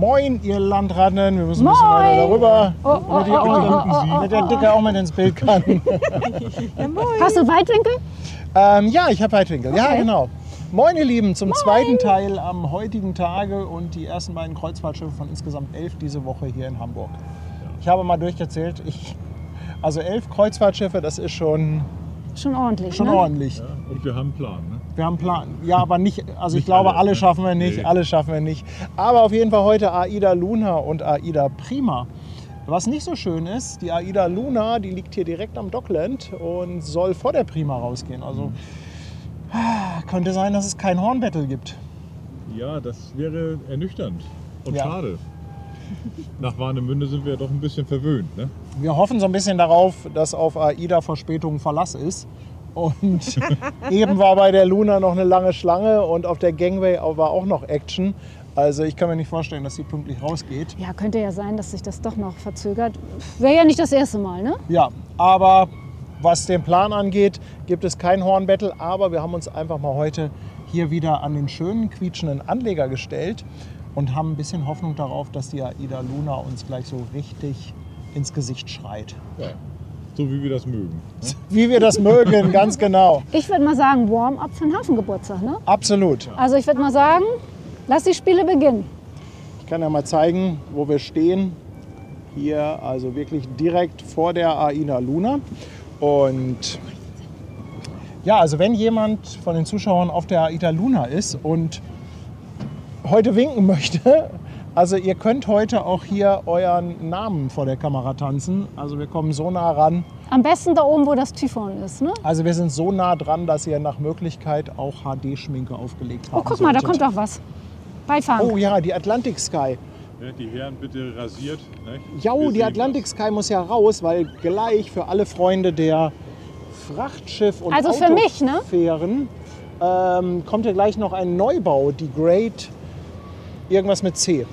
Moin, ihr Landratten. Wir müssen ein bisschen weiter darüber, damit der Dicke auch mit ins Bild kann. Ja, moin. Hast du Weitwinkel? Ja, ich habe Weitwinkel. Ja, Okay. genau. Moin, ihr Lieben, zum zweiten Teil am heutigen Tage und die ersten beiden Kreuzfahrtschiffe von insgesamt 11 diese Woche hier in Hamburg. Ich habe mal durchgezählt. Also 11 Kreuzfahrtschiffe, das ist schon Ordentlich, schon ne? ordentlich. Ja, und wir haben einen Plan. Ne? Wir haben einen Plan. Ja, aber nicht, also ich Nicht glaube, alle, alle ne? schaffen wir nicht, Nee. alle schaffen wir nicht. Aber auf jeden Fall heute AIDA Luna und AIDA Prima. Was nicht so schön ist, die AIDA Luna, die liegt hier direkt am Dockland und soll vor der Prima rausgehen. Also könnte sein, dass es kein Hornbattle gibt. Ja, das wäre ernüchternd und Ja. schade. Nach Warnemünde sind wir ja doch ein bisschen verwöhnt. Ne? Wir hoffen so ein bisschen darauf, dass auf AIDA Verspätung Verlass ist. Und eben war bei der Luna noch eine lange Schlange und auf der Gangway war auch noch Action. Also ich kann mir nicht vorstellen, dass sie pünktlich rausgeht. Ja, könnte ja sein, dass sich das doch noch verzögert. Wäre ja nicht das erste Mal, ne? Ja, aber was den Plan angeht, gibt es kein Hornbattle. Aber wir haben uns einfach mal heute hier wieder an den schönen, quietschenden Anleger gestellt und haben ein bisschen Hoffnung darauf, dass die AIDA Luna uns gleich so richtig ins Gesicht schreit. Ja. So wie wir das mögen. Ne? Wie wir das mögen, ganz genau. Ich würde mal sagen, Warm-up für den Hafengeburtstag, ne? Absolut. Also ich würde mal sagen, lass die Spiele beginnen. Ich kann ja mal zeigen, wo wir stehen. Hier also wirklich direkt vor der AIDA Luna. Und ja, also wenn jemand von den Zuschauern auf der AIDA Luna ist und heute winken möchte, also ihr könnt heute auch hier euren Namen vor der Kamera tanzen. Also wir kommen so nah ran. Am besten da oben, wo das Typhon ist, ne? Also wir sind so nah dran, dass ihr nach Möglichkeit auch HD-Schminke aufgelegt habt. Oh, guck mal, da kommt doch was. Beifang. Oh ja, die Atlantic Sky. Ja, die Herren bitte rasiert. Ne? Ja, Wir die sehen Atlantic Sky muss ja raus, weil gleich für alle Freunde der Frachtschiff- und Also für mich, ne? Autofähren kommt ja gleich noch ein Neubau, die Great irgendwas mit C.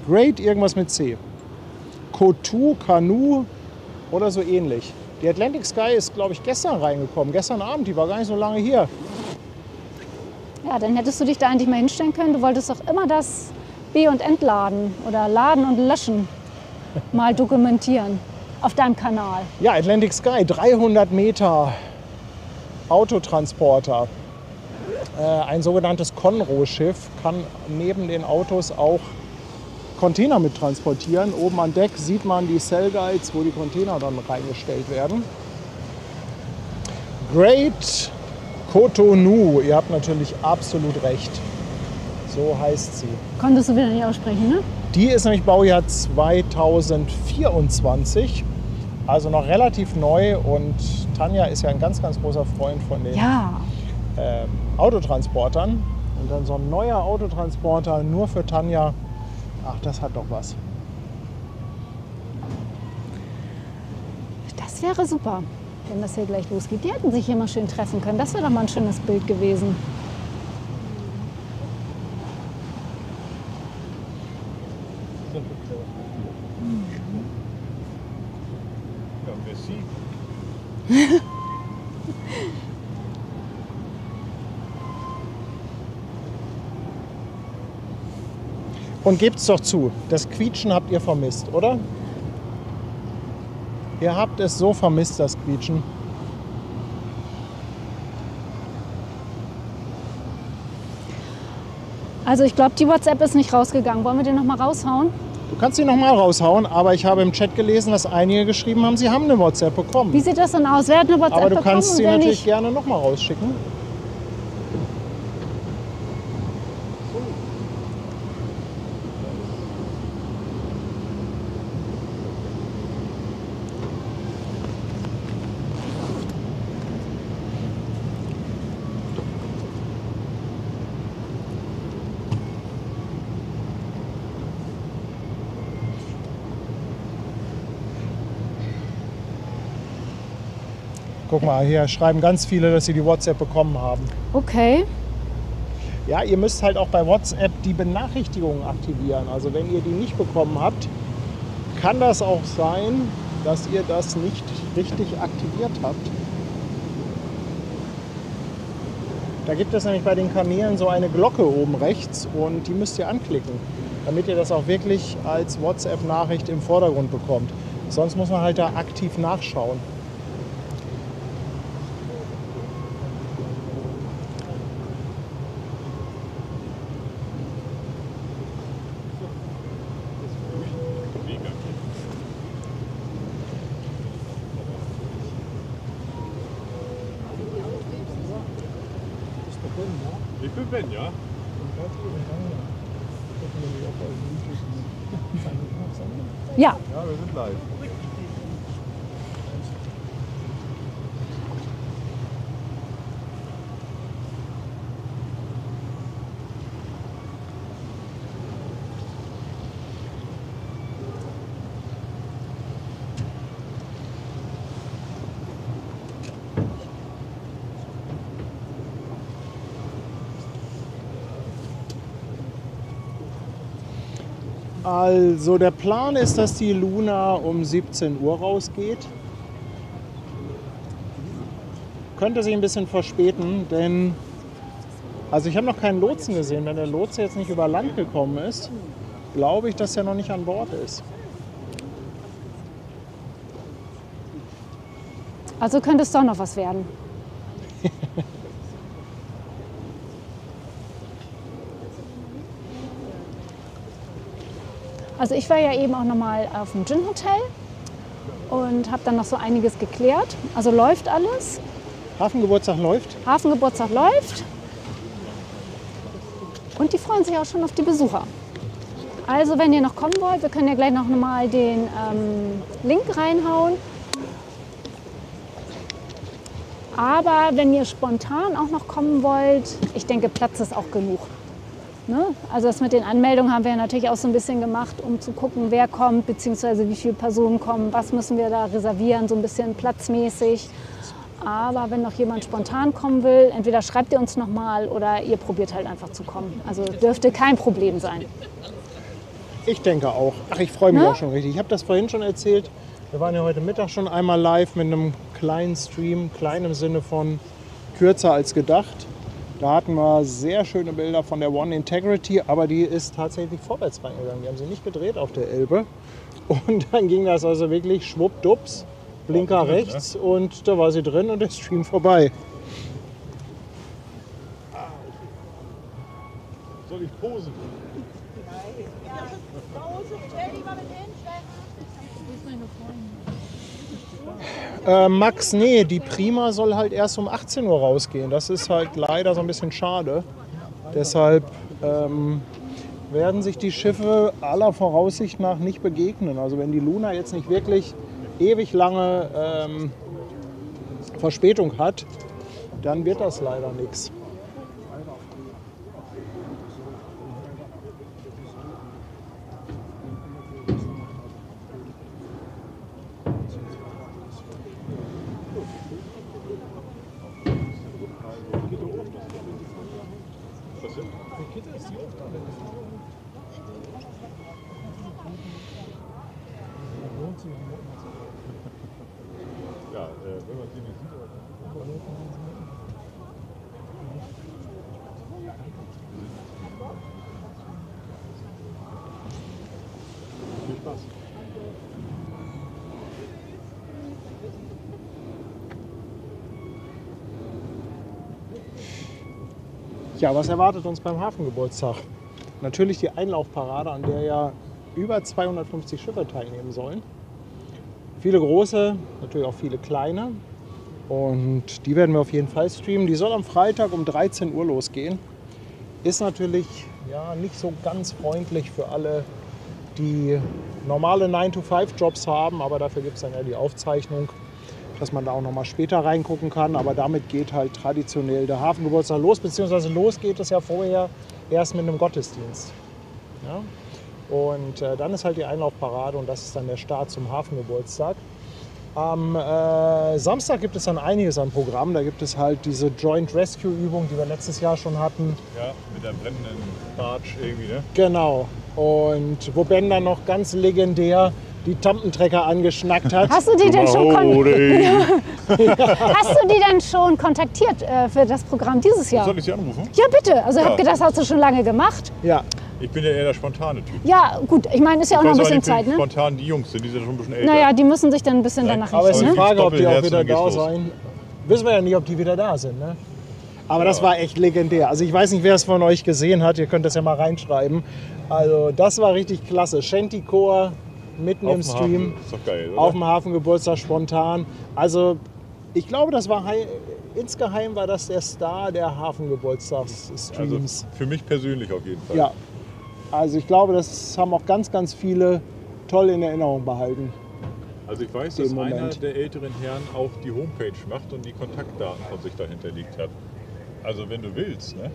Great irgendwas mit C. Kotu, Kanu oder so ähnlich. Die Atlantic Sky ist, glaube ich, gestern reingekommen. Gestern Abend, die war gar nicht so lange hier. Ja, dann hättest du dich da eigentlich mal hinstellen können. Du wolltest doch immer das B- und Entladen oder Laden und Löschen mal dokumentieren auf deinem Kanal. Ja, Atlantic Sky, 300 Meter Autotransporter. Ein sogenanntes Conroe-Schiff kann neben den Autos auch Container mit transportieren. Oben an Deck sieht man die Cellguides, wo die Container dann reingestellt werden. Great Cotonou, ihr habt natürlich absolut recht. So heißt sie. Konntest du wieder nicht aussprechen, ne? Die ist nämlich Baujahr 2024, also noch relativ neu. Und Tanja ist ja ein ganz, ganz großer Freund von den Ja. Autotransportern. Und dann so ein neuer Autotransporter nur für Tanja. Ach, das hat doch was. Das wäre super, wenn das hier gleich losgeht. Die hätten sich hier mal schön treffen können. Das wäre doch mal ein schönes Bild gewesen. Ja, merci. Und gebt's doch zu, das Quietschen habt ihr vermisst, oder? Ihr habt es so vermisst, das Quietschen. Also ich glaube, die WhatsApp ist nicht rausgegangen. Wollen wir den noch mal raushauen? Du kannst sie noch mal raushauen, aber ich habe im Chat gelesen, dass einige geschrieben haben, sie haben eine WhatsApp bekommen. Wie sieht das denn aus? Wer hat eine WhatsApp Aber du bekommen kannst und sie wer natürlich nicht? gerne noch mal rausschicken. Guck mal, hier schreiben ganz viele, dass sie die WhatsApp bekommen haben. Okay. Ja, ihr müsst halt auch bei WhatsApp die Benachrichtigungen aktivieren. Also wenn ihr die nicht bekommen habt, kann das auch sein, dass ihr das nicht richtig aktiviert habt. Da gibt es nämlich bei den Kanälen so eine Glocke oben rechts und die müsst ihr anklicken. damit ihr das auch wirklich als WhatsApp-Nachricht im Vordergrund bekommt. Sonst muss man halt da aktiv nachschauen. Ich bin Ben, ja? Ja, Ja, wir sind live. Also der Plan ist, dass die Luna um 17 Uhr rausgeht. Könnte sich ein bisschen verspäten, denn also ich habe noch keinen Lotsen gesehen. Wenn der Lotse jetzt nicht über Land gekommen ist, glaube ich, dass er noch nicht an Bord ist. also könnte es doch noch was werden. Also ich war ja eben auch noch mal auf dem Gin Hotel und habe dann noch so einiges geklärt. Also läuft alles. Hafengeburtstag läuft. Hafengeburtstag läuft. Und die freuen sich auch schon auf die Besucher. Also wenn ihr noch kommen wollt, wir können ja gleich noch mal den Link reinhauen. Aber wenn ihr spontan auch noch kommen wollt, ich denke, Platz ist auch genug. Ne? Also das mit den Anmeldungen haben wir ja natürlich auch so ein bisschen gemacht, um zu gucken, wer kommt, beziehungsweise wie viele Personen kommen, was müssen wir da reservieren, so ein bisschen platzmäßig. Aber wenn noch jemand spontan kommen will, entweder schreibt ihr uns nochmal oder ihr probiert halt einfach zu kommen. Also dürfte kein Problem sein. Ich denke auch. Ach, ich freue mich Ne? auch schon richtig. Ich habe das vorhin schon erzählt. Wir waren ja heute Mittag schon einmal live mit einem kleinen Stream, klein im Sinne von kürzer als gedacht. Da hatten wir sehr schöne Bilder von der One Integrity, aber die ist tatsächlich vorwärts reingegangen. Die haben sie nicht gedreht auf der Elbe. Und dann ging das also wirklich schwuppdups, Blinker rechts und da war sie drin und der Stream vorbei. Soll ich posen? Max, nee, die Prima soll halt erst um 18 Uhr rausgehen. Das ist halt leider so ein bisschen schade. Deshalb werden sich die Schiffe aller Voraussicht nach nicht begegnen. Also wenn die Luna jetzt nicht wirklich ewig lange Verspätung hat, dann wird das leider nichts. Ja, wenn man die nicht sieht. Viel Spaß. Ja, was erwartet uns beim Hafengeburtstag? Natürlich die Einlaufparade, an der ja über 250 Schiffe teilnehmen sollen. Viele große, natürlich auch viele kleine. Und die werden wir auf jeden Fall streamen. Die soll am Freitag um 13 Uhr losgehen. Ist natürlich ja, nicht so ganz freundlich für alle, die normale 9-to-5-Jobs haben. Aber dafür gibt es dann ja die Aufzeichnung, dass man da auch noch mal später reingucken kann. Aber damit geht halt traditionell der Hafengeburtstag los. Beziehungsweise los geht es ja vorher erst mit einem Gottesdienst. Ja? Und dann ist halt die Einlaufparade und das ist dann der Start zum Hafengeburtstag. Am Samstag gibt es dann einiges an Programm. Da gibt es halt diese Joint Rescue Übung, die wir letztes Jahr schon hatten. Ja, mit der brennenden Barge irgendwie, ne? Genau. Und wo Ben dann noch ganz legendär die Tampentrecker angeschnackt hat. Hast du die denn schon, Hast du die denn schon kontaktiert für das Programm dieses Jahr? Soll ich sie anrufen? Ja, bitte. Also ich Ja. habe gedacht, das hast du schon lange gemacht. Ja. Ich bin ja eher der spontane Typ. Ja, gut, ich meine, ist ja auch noch ein bisschen Zeit, ne? Spontan die Jungs sind, die sind schon ein bisschen älter. Naja, die müssen sich dann ein bisschen danach Aber es ist richten, die ne? Frage, ob die auch wieder Doppelherz, da dann geht's sein. Wissen wir ja nicht, ob die wieder da sind. Ne? Aber das war echt legendär. Also ich weiß nicht, wer es von euch gesehen hat. Ihr könnt das ja mal reinschreiben. Also das war richtig klasse. Shanty-Chor mitten im Stream. Ist doch geil, oder? Auf dem Hafengeburtstag spontan. Also ich glaube, das war insgeheim war das der Star der Hafengeburtstagsstreams. Also für mich persönlich auf jeden Fall. Ja. Also ich glaube, das haben auch ganz, ganz viele toll in Erinnerung behalten. Also ich weiß, dass einer der älteren Herren auch die Homepage macht und die Kontaktdaten von sich da hinterlegt hat. Also wenn du willst, ne?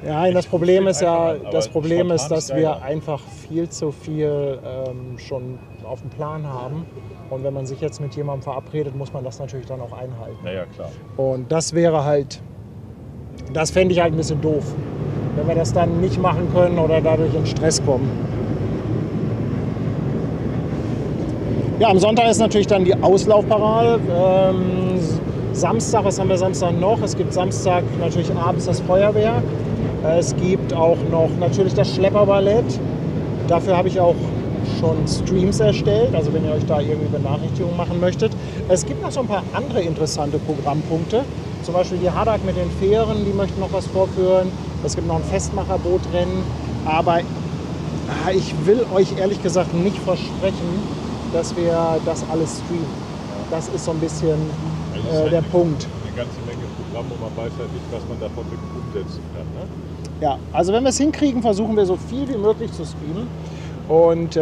Ja, das Problem ist ja, an, das Problem ist, spontan dass ist wir geiler. einfach viel zu viel schon auf dem Plan haben. Und wenn man sich jetzt mit jemandem verabredet, muss man das natürlich dann auch einhalten. Naja, klar. Und das wäre halt, das fände ich halt ein bisschen doof, wenn wir das dann nicht machen können oder dadurch in Stress kommen. Ja, am Sonntag ist natürlich dann die Auslaufparade. Samstag, was haben wir Samstag noch? Es gibt Samstag natürlich abends das Feuerwerk. Es gibt auch noch natürlich das Schlepperballett. Dafür habe ich auch schon Streams erstellt, also wenn ihr euch da irgendwie Benachrichtigungen machen möchtet. Es gibt noch so ein paar andere interessante Programmpunkte. Zum Beispiel die Haddock mit den Fähren, die möchten noch was vorführen. Es gibt noch ein Festmacherbootrennen. Aber ich will euch ehrlich gesagt nicht versprechen, dass wir das alles streamen. Das ist so ein bisschen der Punkt. Eine ganze Menge Programm und man weiß halt nicht, was man davon wirklich umsetzen kann. Ne? Ja, also wenn wir es hinkriegen, versuchen wir so viel wie möglich zu streamen und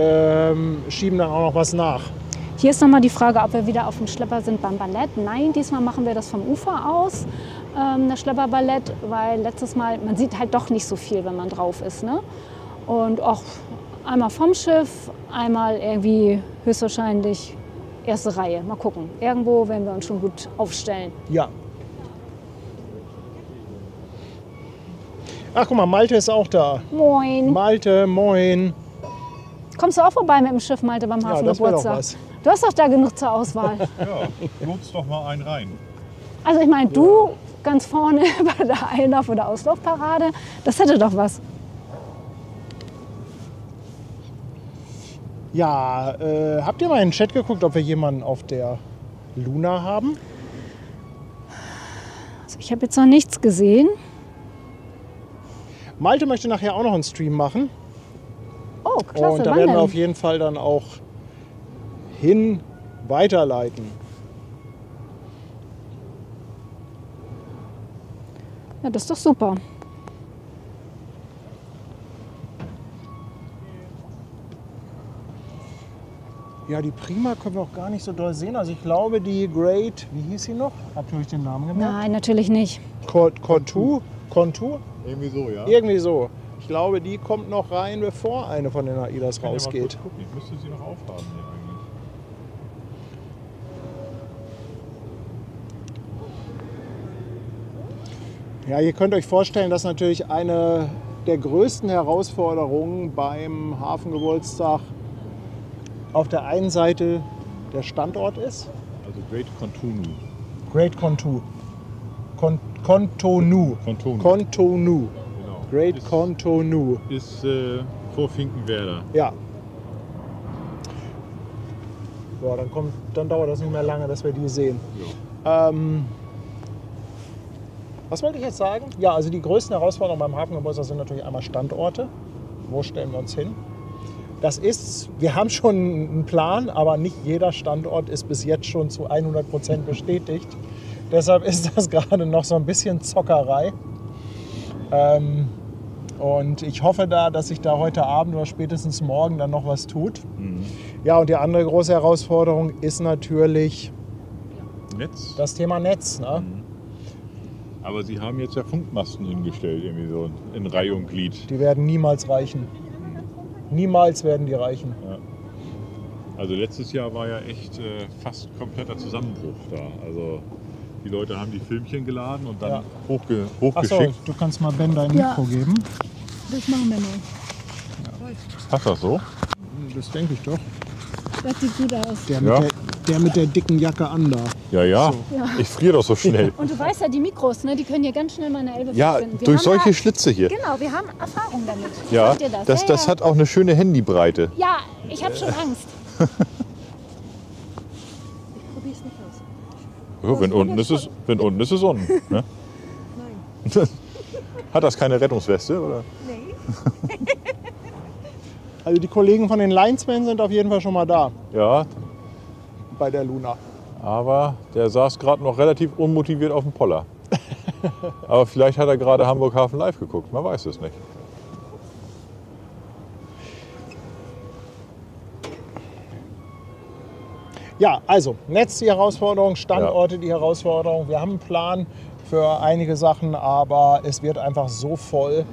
schieben dann auch noch was nach. Hier ist nochmal die Frage, ob wir wieder auf dem Schlepper sind beim Ballett. Nein, diesmal machen wir das vom Ufer aus, das Schlepperballett, weil letztes Mal, man sieht halt doch nicht so viel, wenn man drauf ist. Ne? Und auch einmal vom Schiff, einmal irgendwie höchstwahrscheinlich erste Reihe. Mal gucken. Irgendwo werden wir uns schon gut aufstellen. Ja. Ach, guck mal, Malte ist auch da. Moin. Malte, moin. Kommst du auch vorbei mit dem Schiff, Malte, beim Ja, das wär doch Hafengeburtstag? was. Du hast doch da genug zur Auswahl. Ja, lotst doch mal einen rein. Also ich meine, du ganz vorne bei der Einlauf- oder Auslaufparade, das hätte doch was. Ja, habt ihr mal in den Chat geguckt, ob wir jemanden auf der Luna haben? Also ich habe jetzt noch nichts gesehen. Malte möchte nachher auch noch einen Stream machen. Oh, klasse, Und da wann werden wir denn? auf jeden Fall dann auch weiterleiten. Ja, das ist doch super. Ja, die Prima können wir auch gar nicht so doll sehen. Also ich glaube, die Great, wie hieß sie noch? Habt ihr euch den Namen gemerkt? Nein, natürlich nicht. Contour? Irgendwie so, ja. Irgendwie so. Ich glaube, die kommt noch rein, bevor eine von den Aidas Ich kann ja mal rausgeht. kurz gucken. Ich müsste sie noch aufhaben hier eigentlich. Ja, ihr könnt euch vorstellen, dass natürlich eine der größten Herausforderungen beim Hafengeburtstag auf der einen Seite der Standort ist. Also Great Contonu. Great Contour. Contonu. Contonu. Contonu. Genau. Great Ist- Contonu. Ist vor Finkenwerder. Ja. Boah, dann dauert das nicht mehr lange, dass wir die sehen. Was wollte ich jetzt sagen? Ja, also die größten Herausforderungen beim Hafengeburtstag sind natürlich einmal Standorte. Wo stellen wir uns hin? Wir haben schon einen Plan, aber nicht jeder Standort ist bis jetzt schon zu 100% bestätigt. Deshalb ist das gerade noch so ein bisschen Zockerei. Und ich hoffe dass sich da heute Abend oder spätestens morgen dann noch was tut. Ja, und die andere große Herausforderung ist natürlich Netz. das Thema Netz. Ne? Aber sie haben jetzt ja Funkmasten hingestellt, irgendwie so in Reihe und Glied. Die werden niemals reichen. Niemals werden die reichen. Ja. Also letztes Jahr war ja echt fast kompletter Zusammenbruch da. Also die Leute haben die Filmchen geladen und dann Ja. hochgeschickt. Achso, du kannst mal Ben dein Ja. Mikro geben. Das machen wir mal. Passt das so? Das denke ich doch. Das sieht gut aus. Der Ja. mit Der mit der dicken Jacke an da. Ja, ja. Ich friere doch so schnell. Und du weißt ja, die Mikros, ne, die können hier ganz schnell mal eine Elbe Ja, verschwinden. Wir durch haben solche ja, Schlitze hier. Genau, wir haben Erfahrung damit. Ja, Sagt ihr das hat auch eine schöne Handybreite. Ja, ich habe schon Angst. Ich probier's nicht aus. Ja, wenn unten ist es unten. Ne? Nein. Hat das keine Rettungsweste? Oder? Nee. Also die Kollegen von den Linesmen sind auf jeden Fall schon mal da Ja, bei der Luna. aber der saß gerade noch relativ unmotiviert auf dem Poller. Aber vielleicht hat er gerade Hamburg Hafen live geguckt, man weiß es nicht. Ja, also Netz die Herausforderung, Standorte die Herausforderung. Wir haben einen Plan für einige Sachen, aber es wird einfach so voll.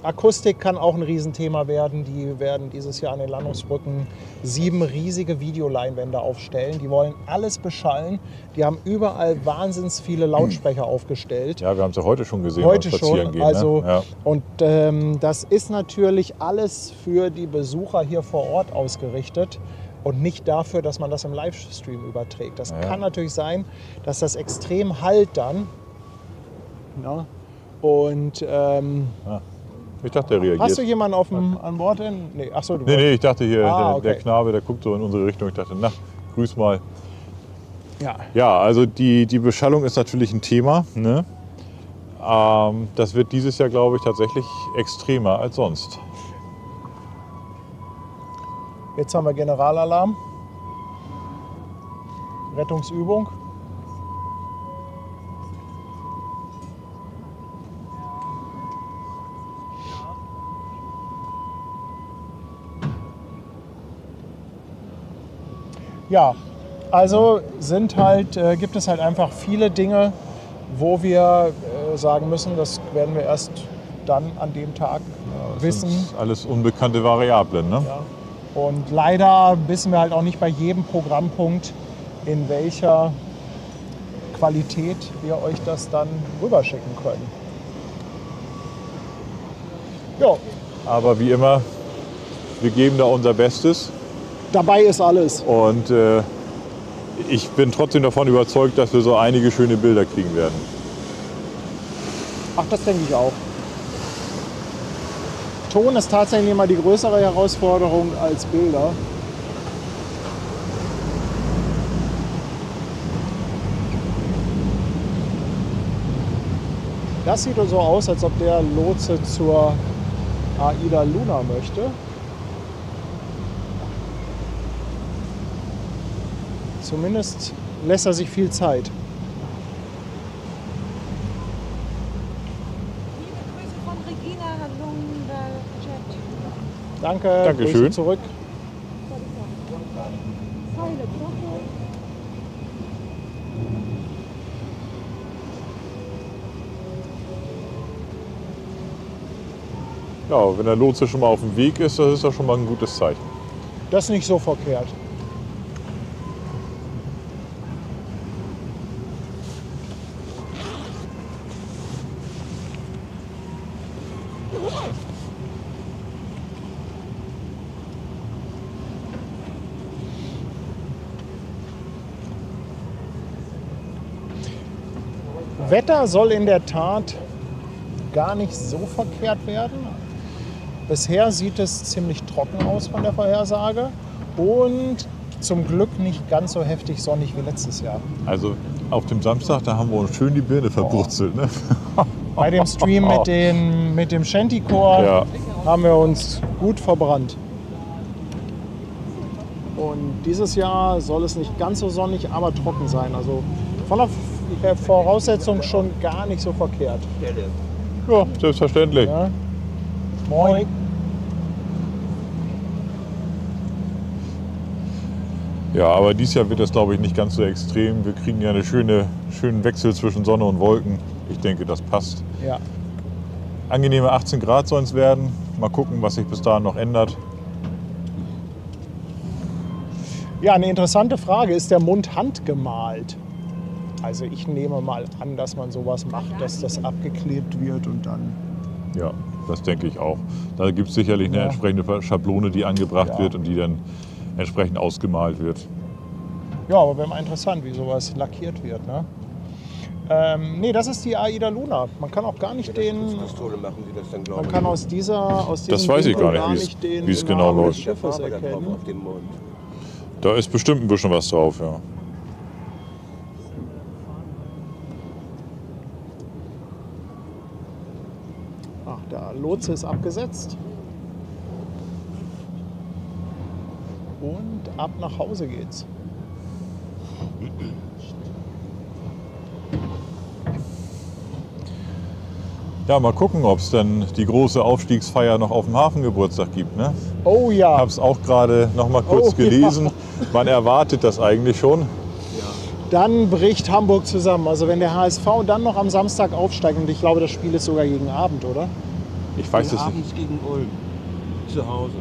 Akustik kann auch ein Riesenthema werden. Die werden dieses Jahr an den Landungsbrücken 7 riesige Videoleinwände aufstellen. Die wollen alles beschallen. Die haben überall wahnsinns viele Lautsprecher aufgestellt. Ja, wir haben es ja heute schon gesehen Heute beim Spazieren schon. gehen. Also, Ne? Ja. Und das ist natürlich alles für die Besucher hier vor Ort ausgerichtet und nicht dafür, dass man das im Livestream überträgt. Das kann natürlich sein, dass das extrem hallt dann. Ja. Und Ich dachte, der reagiert. hast du jemanden an Bord? Nee, achso, du Nee, ich dachte hier, okay. der Knabe, der guckt so in unsere Richtung. Ich dachte, na, grüß mal. Ja. Ja, also die Beschallung ist natürlich ein Thema. Ne? Das wird dieses Jahr, glaube ich, tatsächlich extremer als sonst. Jetzt haben wir Generalalarm. Rettungsübung. Ja, also gibt es halt einfach viele Dinge, wo wir sagen müssen, das werden wir erst dann an dem Tag Das wissen. sind alles unbekannte Variablen. Ne? Ja. Und leider wissen wir halt auch nicht bei jedem Programmpunkt, in welcher Qualität wir euch das dann rüberschicken können. Ja, Aber wie immer, wir geben da unser Bestes. dabei ist alles. Und ich bin trotzdem davon überzeugt, dass wir so einige schöne Bilder kriegen werden. Ach, das denke ich auch. Ton ist tatsächlich immer die größere Herausforderung als Bilder. Das sieht so aus, als ob der Lotse zur AIDA Luna möchte. Zumindest lässt er sich viel Zeit. Liebe Grüße von Regina Lunderjet. Danke, Dankeschön. Grüße zurück. Ja, wenn der Lotse schon mal auf dem Weg ist, das ist ja schon mal ein gutes Zeichen. Das ist nicht so verkehrt. Wetter soll in der Tat gar nicht so verkehrt werden. Bisher sieht es ziemlich trocken aus von der Vorhersage und zum Glück nicht ganz so heftig sonnig wie letztes Jahr. Also auf dem Samstag, da haben wir uns schön die Birne verbrutzelt. Ne? Bei dem Stream mit dem Shanty-Chor Ja. haben wir uns gut verbrannt. Und dieses Jahr soll es nicht ganz so sonnig, aber trocken sein. Also von der Voraussetzung schon gar nicht so verkehrt. Ja, selbstverständlich. Ja. Moin. Ja, aber dieses Jahr wird das, glaube ich, nicht ganz so extrem. Wir kriegen ja einen schönen Wechsel zwischen Sonne und Wolken. Ich denke, das passt. Ja. Angenehme 18 Grad sollen es werden. Mal gucken, was sich bis dahin noch ändert. Ja, eine interessante Frage. Ist der Mund handgemalt? Also ich nehme mal an, dass man sowas macht, dass das abgeklebt wird und dann... Ja, das denke ich auch. Da gibt es sicherlich eine Ja. entsprechende Schablone, die angebracht Ja. wird und die dann entsprechend ausgemalt wird. Ja, aber wäre mal interessant, wie sowas lackiert wird. Ne? Nee, das ist die AIDA Luna. Man kann auch gar nicht den. Machen die das dann, Man kann aus diesem Das weiß ich Winkel gar nicht, wie es genau Namen des läuft. Schiffes erkennen. auf dem Mond. Da ist bestimmt ein bisschen was drauf, ja. Ach, der Lotse ist abgesetzt. Und ab nach Hause geht's. Ja, mal gucken, ob es dann die große Aufstiegsfeier noch auf dem Hafengeburtstag gibt. Ne? Oh Ich ja. habe es auch gerade noch mal kurz Oh, gelesen. ja. Man erwartet das eigentlich schon. Dann bricht Hamburg zusammen. Also wenn der HSV dann noch am Samstag aufsteigt, und ich glaube, das Spiel ist sogar gegen Abend, oder? Ich weiß es nicht. Abends gegen Ulm. Zu Hause.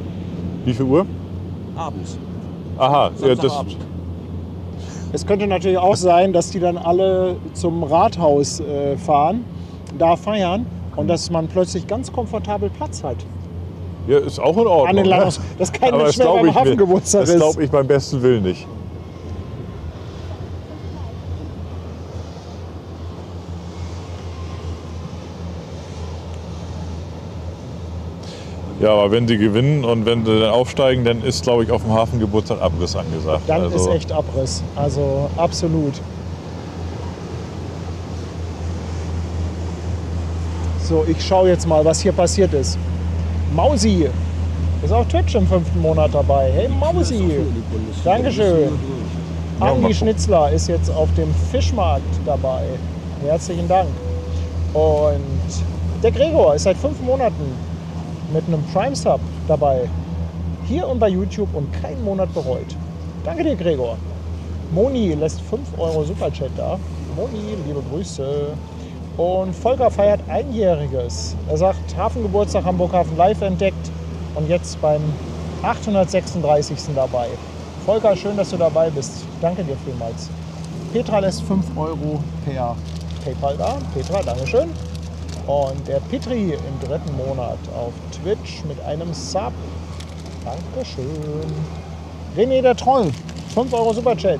Wie viel Uhr? Abends. Aha, ja, das, Samstagabend. Es könnte natürlich auch sein, dass die dann alle zum Rathaus fahren, da feiern und dass man plötzlich ganz komfortabel Platz hat. ja, ist auch in Ordnung. An den ne? Langhaus. Das kann Aber nicht schnell beim Hafengeburtstag Das ist. glaube ich beim besten Willen nicht. Ja, aber wenn sie gewinnen und wenn sie dann aufsteigen, dann ist, glaube ich, auf dem Hafengeburtstag Abriss angesagt. Dann also, ist echt Abriss. Also absolut. So, ich schaue jetzt mal, was hier passiert ist. Mausi ist auf Twitch im 5. Monat dabei. Hey Mausi, Dankeschön. Ja, mal Andi gucken. Schnitzler ist jetzt auf dem Fischmarkt dabei. Herzlichen Dank. Und der Gregor ist seit 5 Monaten mit einem Prime Sub dabei. Hier und bei YouTube und keinen Monat bereut. Danke dir, Gregor. Moni lässt 5 Euro Superchat da. Moni, liebe Grüße. Und Volker feiert Einjähriges. Er sagt, Hafengeburtstag Hamburg-Hafen live entdeckt und jetzt beim 836. dabei. Volker, schön, dass du dabei bist. Danke dir vielmals. Petra lässt 5 Euro per PayPal da. Petra, Dankeschön. Und der Petri im 3. Monat auf Twitch mit einem Sub. Dankeschön. René der Troll, 5 Euro Superchat.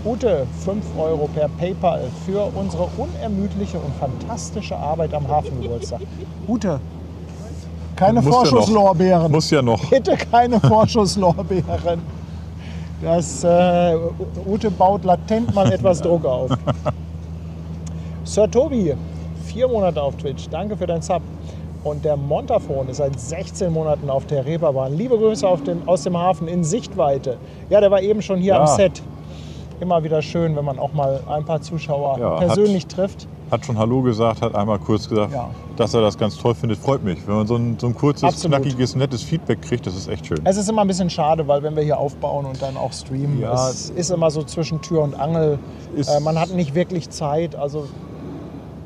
Ute, 5 Euro per PayPal für unsere unermüdliche und fantastische Arbeit am Hafengeburtstag. Ute, keine Muss ja noch. Vorschusslorbeeren. Muss ja noch. Bitte keine Vorschusslorbeeren. Das, Ute baut latent mal etwas Druck auf. Sir Tobi, 4 Monate auf Twitch. Danke für dein Sub. Und der Montafon ist seit 16 Monaten auf der Reeperbahn. Liebe Grüße aus dem Hafen in Sichtweite. Ja, der war eben schon hier Ja. am Set. Immer wieder schön, wenn man auch mal ein paar Zuschauer Ja, persönlich trifft. Hat schon Hallo gesagt, hat einmal kurz gesagt, Ja. dass er das ganz toll findet. Freut mich. Wenn man so ein kurzes, Absolut. knackiges, nettes Feedback kriegt, das ist echt schön. Es ist immer ein bisschen schade, weil wenn wir hier aufbauen und dann auch streamen, Ja. es ist immer so zwischen Tür und Angel. Ist- Man hat nicht wirklich Zeit. Also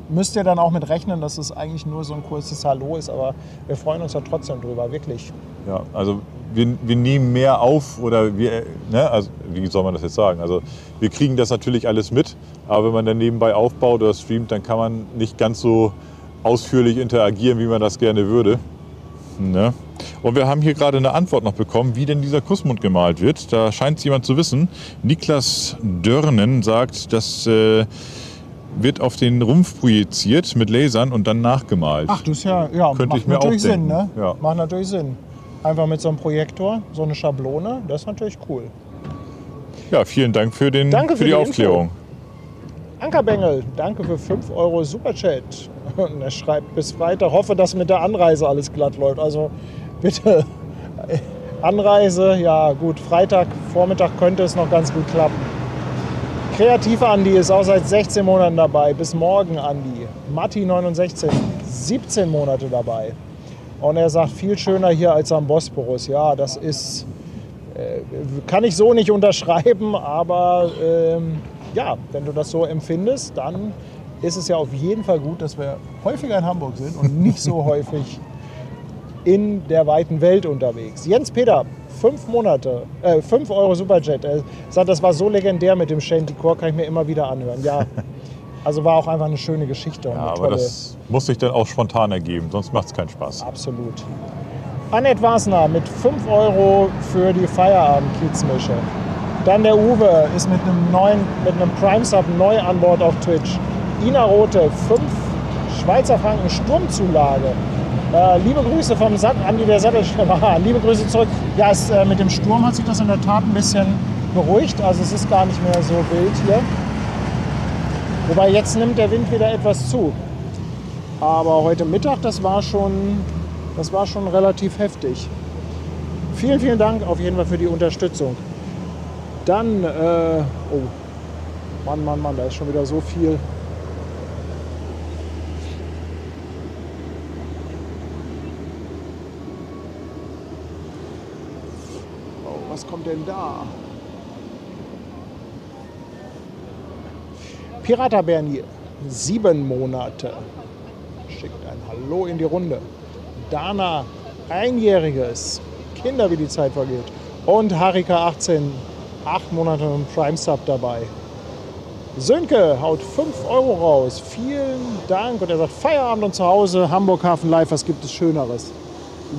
müsst ihr dann auch mit rechnen, dass es eigentlich nur so ein kurzes Hallo ist. Aber wir freuen uns ja trotzdem drüber, wirklich. Ja, also wir nehmen mehr auf oder wir, ne, also wie soll man das jetzt sagen? Also wir kriegen das natürlich alles mit, aber wenn man dann nebenbei aufbaut oder streamt, dann kann man nicht ganz so ausführlich interagieren, wie man das gerne würde. Ne? Und wir haben hier gerade eine Antwort noch bekommen, wie denn dieser Kussmund gemalt wird. Da scheint es jemand zu wissen. Niklas Dörnen sagt, das wird auf den Rumpf projiziert mit Lasern und dann nachgemalt. Ach, das ist ja, Könnte macht ich mir natürlich auch Sinn, denken. ne? Ja. Macht natürlich Sinn. Einfach mit so einem Projektor, so eine Schablone, das ist natürlich cool. Ja, vielen Dank für Danke für die die Aufklärung. Ankerbengel, danke für 5 Euro Superchat. Und er schreibt bis Freitag, hoffe, dass mit der Anreise alles glatt läuft. Also bitte, Anreise, ja gut, Freitag, Vormittag könnte es noch ganz gut klappen. Kreativ Andi ist auch seit 16 Monaten dabei. Bis morgen, Andi. Matti 69, 17 Monate dabei. Und er sagt, viel schöner hier als am Bosporus. Ja, das ist, kann ich so nicht unterschreiben, aber ja, wenn du das so empfindest, dann ist es ja auf jeden Fall gut, dass wir häufiger in Hamburg sind und nicht so häufig in der weiten Welt unterwegs. Jens Peter, 5 Euro Superchat. Er sagt, das war so legendär mit dem Shantycore, kann ich mir immer wieder anhören. Ja, also war auch einfach eine schöne Geschichte. Und Ja, eine aber tolle, das muss sich dann auch spontan ergeben, sonst macht es keinen Spaß. absolut. Annette Wasner mit 5 Euro für die Feierabend-Kiezmische. Dann der Uwe ist mit einem Prime Sub neu an Bord auf Twitch. Ina Rote, 5 Schweizer Franken Sturmzulage. Liebe Grüße vom Andi der Sattelschlepper. Liebe Grüße zurück. Ja, mit dem Sturm hat sich das in der Tat ein bisschen beruhigt. Also es ist gar nicht mehr so wild hier. Wobei jetzt nimmt der Wind wieder etwas zu. Aber heute Mittag, das war schon relativ heftig. Vielen, vielen Dank auf jeden Fall für die Unterstützung. Dann, oh, Mann, da ist schon wieder so viel. Oh, was kommt denn da? Pirata Bernier, 7 Monate. Schickt ein Hallo in die Runde. Dana, 1-Jähriges. Kinder, wie die Zeit vergeht. Und Harika 18, 8 Monate mit einem Prime Sub dabei. Sönke haut 5 Euro raus. Vielen Dank. Und er sagt, Feierabend und zu Hause, Hamburg Hafen Live, was gibt es Schöneres?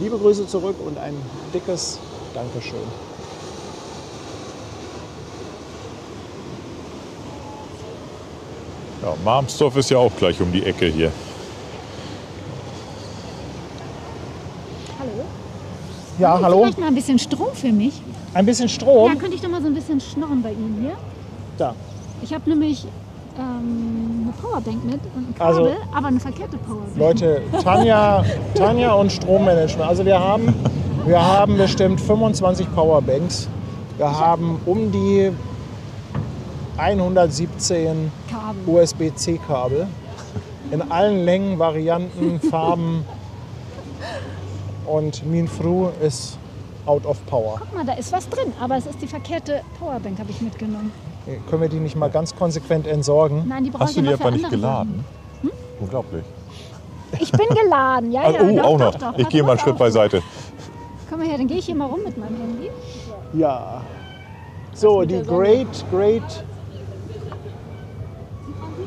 Liebe Grüße zurück und ein dickes Dankeschön. Ja, Marmsdorf ist ja auch gleich um die Ecke hier. Hallo? Ja, hallo. Vielleicht mal ein bisschen Strom für mich. Ein bisschen Strom. Ja, könnte ich doch mal so ein bisschen schnorren bei Ihnen hier? Da. Ich habe nämlich eine Powerbank mit und ein Kabel, Also, aber eine verkehrte Powerbank. Leute, Tanja und Strommanagement. Also wir haben bestimmt 25 Powerbanks. Wir haben um die 117 Kabel. USB-C-Kabel in allen Längen, Varianten, Farben. Und mein Fru ist out of power. Guck mal, da ist was drin, aber es ist die verkehrte Powerbank, habe ich mitgenommen. Können wir die nicht mal ganz konsequent entsorgen? Nein, die brauche Hast ich du die ja noch für etwa nicht andere geladen? Unglaublich. Sachen. Ich bin geladen, ja, ja. Oh, doch, auch doch, noch. doch. Ich gehe mal einen Schritt beiseite. Komm mal her, dann gehe ich hier mal rum mit meinem Handy. Ja. So, die Great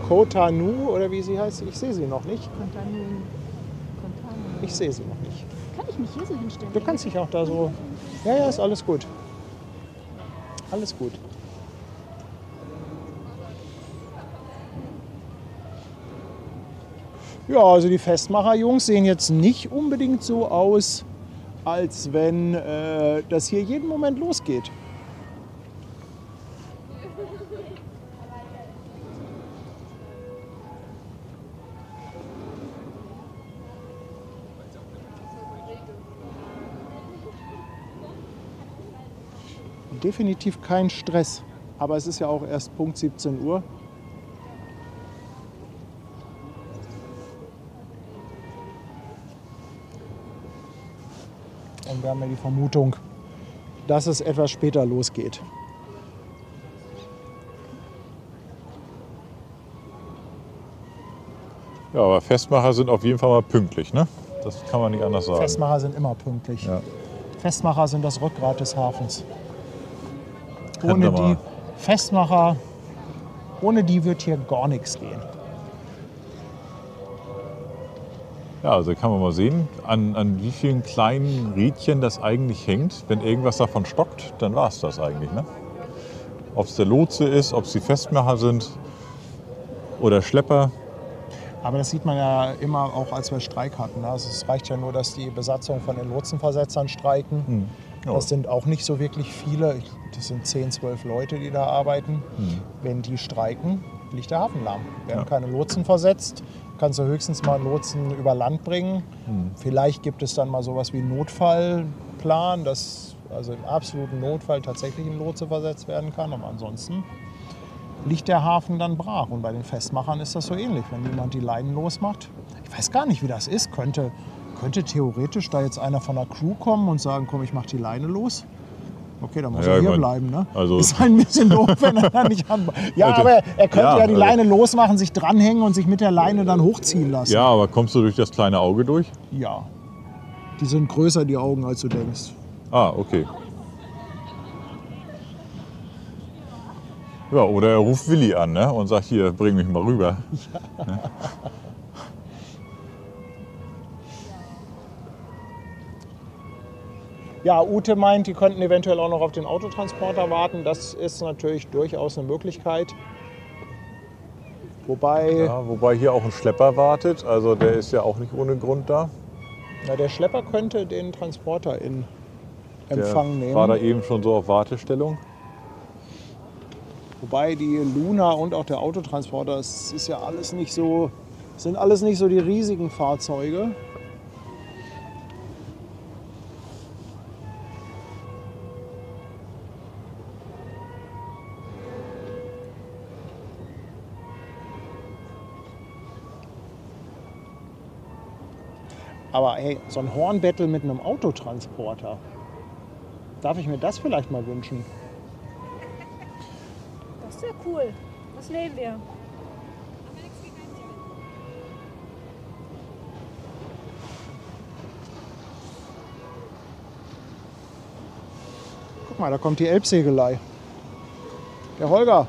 Kota Nu, oder wie sie heißt, ich sehe sie noch nicht. Ich sehe sie noch nicht. Kann ich mich hier so hinstellen? Du kannst dich auch da so... Ja, ist alles gut. Alles gut. Ja, also die Festmacher-Jungs sehen jetzt nicht unbedingt so aus, als wenn das hier jeden Moment losgeht. Definitiv kein Stress, aber es ist ja auch erst Punkt 17 Uhr. Und wir haben ja die Vermutung, dass es etwas später losgeht. Ja, aber Festmacher sind auf jeden Fall mal pünktlich, ne? Das kann man nicht anders sagen. Festmacher sind immer pünktlich. Ja. Festmacher sind das Rückgrat des Hafens. Kann Ohne doch mal. die Festmacher, ohne die wird hier gar nichts gehen. Ja, also kann man mal sehen, an wie vielen kleinen Rädchen das eigentlich hängt. Wenn irgendwas davon stockt, dann war es das eigentlich, ne? Ob es der Lotse ist, ob es die Festmacher sind oder Schlepper. Aber das sieht man ja immer auch, als wir Streik hatten. Also es reicht ja nur, dass die Besatzung von den Lotsenversetzern streiken. Ja. Das sind auch nicht so wirklich viele. Das sind 10, 12 Leute, die da arbeiten. Wenn die streiken, liegt der Hafen lahm. Werden keine Lotsen versetzt. Kannst du höchstens mal einen Lotsen über Land bringen. Vielleicht gibt es dann mal sowas wie einen Notfallplan, dass also im absoluten Notfall tatsächlich ein Lotse versetzt werden kann. Aber ansonsten liegt der Hafen dann brach. Und bei den Festmachern ist das so ähnlich. Wenn jemand die Leinen losmacht, ich weiß gar nicht, wie das ist, könnte theoretisch da jetzt einer von der Crew kommen und sagen, komm, ich mach die Leine los. Okay, dann muss Ja, er ich hier mein, bleiben. Ne? also- Ist halt ein bisschen doof, wenn er da nicht an. Ja, Also, aber er könnte ja, ja, die also- Leine losmachen, sich dranhängen und sich mit der Leine dann hochziehen lassen. Ja, aber kommst du durch das kleine Auge durch? Ja. Die sind größer, die Augen, als du denkst. Ah, okay. Ja, oder er ruft Willi an, ne? Und sagt, hier, bring mich mal rüber. Ne? Ja, Ute meint, die könnten eventuell auch noch auf den Autotransporter warten. Das ist natürlich durchaus eine Möglichkeit. Wobei, Ja, wobei hier auch ein Schlepper wartet. Also der ist ja auch nicht ohne Grund da. na, der Schlepper könnte den Transporter in Der Empfang nehmen. war da eben schon so auf Wartestellung. Wobei die Luna und auch der Autotransporter, das ist ja alles nicht so, sind alles nicht so die riesigen Fahrzeuge. Aber hey, so ein Hornbattle mit einem Autotransporter, darf ich mir das vielleicht mal wünschen? Das ist ja cool. Das nehmen wir. Guck mal, da kommt die Elbsegelei. Der Holger.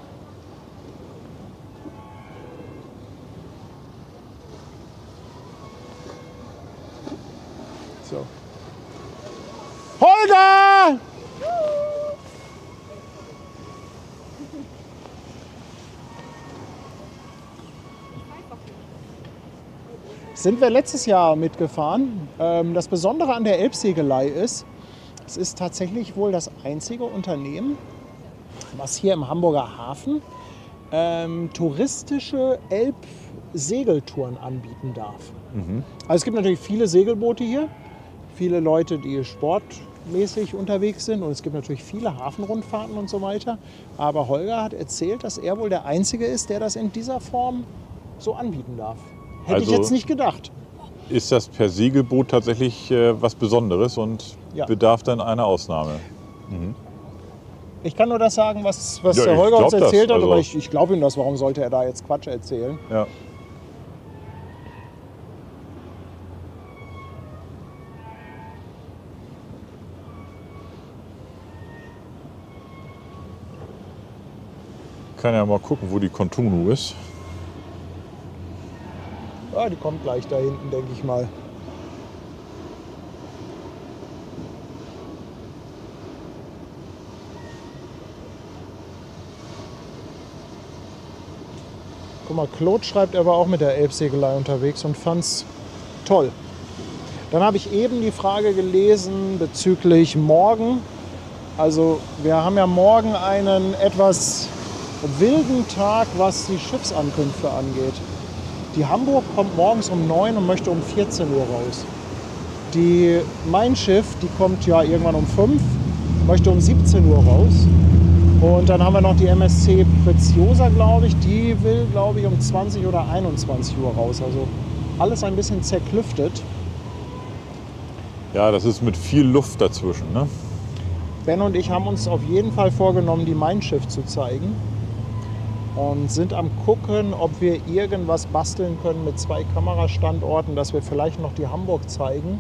So. Holger! Sind wir letztes Jahr mitgefahren. Das Besondere an der Elbsegelei ist, es ist tatsächlich wohl das einzige Unternehmen, was hier im Hamburger Hafen touristische Elbsegeltouren anbieten darf. Also es gibt natürlich viele Segelboote hier, viele Leute, die sportmäßig unterwegs sind und es gibt natürlich viele Hafenrundfahrten und so weiter. Aber Holger hat erzählt, dass er wohl der Einzige ist, der das in dieser Form so anbieten darf. Hätte ich Also- jetzt nicht gedacht. Ist das per Segelboot tatsächlich was Besonderes und Ja. bedarf dann einer Ausnahme? Ich kann nur das sagen, was Ja, der ich Holger uns glaub das, erzählt hat, also- aber ich glaube ihm das. Warum sollte er da jetzt Quatsch erzählen? Ja. Kann ja mal gucken, wo die Kontunu ist. Ja, die kommt gleich da hinten, denke ich mal. Guck mal, Claude schreibt, er war auch mit der Elbsegelei unterwegs und fand's toll. Dann habe ich eben die Frage gelesen bezüglich morgen. Also wir haben ja morgen einen etwas wilden Tag, was die Schiffsankünfte angeht. Die Hamburg kommt morgens um 9 und möchte um 14 Uhr raus. Die Mein Schiff, die kommt ja irgendwann um 5, möchte um 17 Uhr raus. Und dann haben wir noch die MSC Preziosa, glaube ich. Die will, glaube ich, um 20 oder 21 Uhr raus. Also alles ein bisschen zerklüftet. Ja, das ist mit viel Luft dazwischen. Ne? Ben und ich haben uns auf jeden Fall vorgenommen, die Mein Schiff zu zeigen. Und sind am gucken, ob wir irgendwas basteln können mit 2 Kamerastandorten, dass wir vielleicht noch die Hamburg zeigen.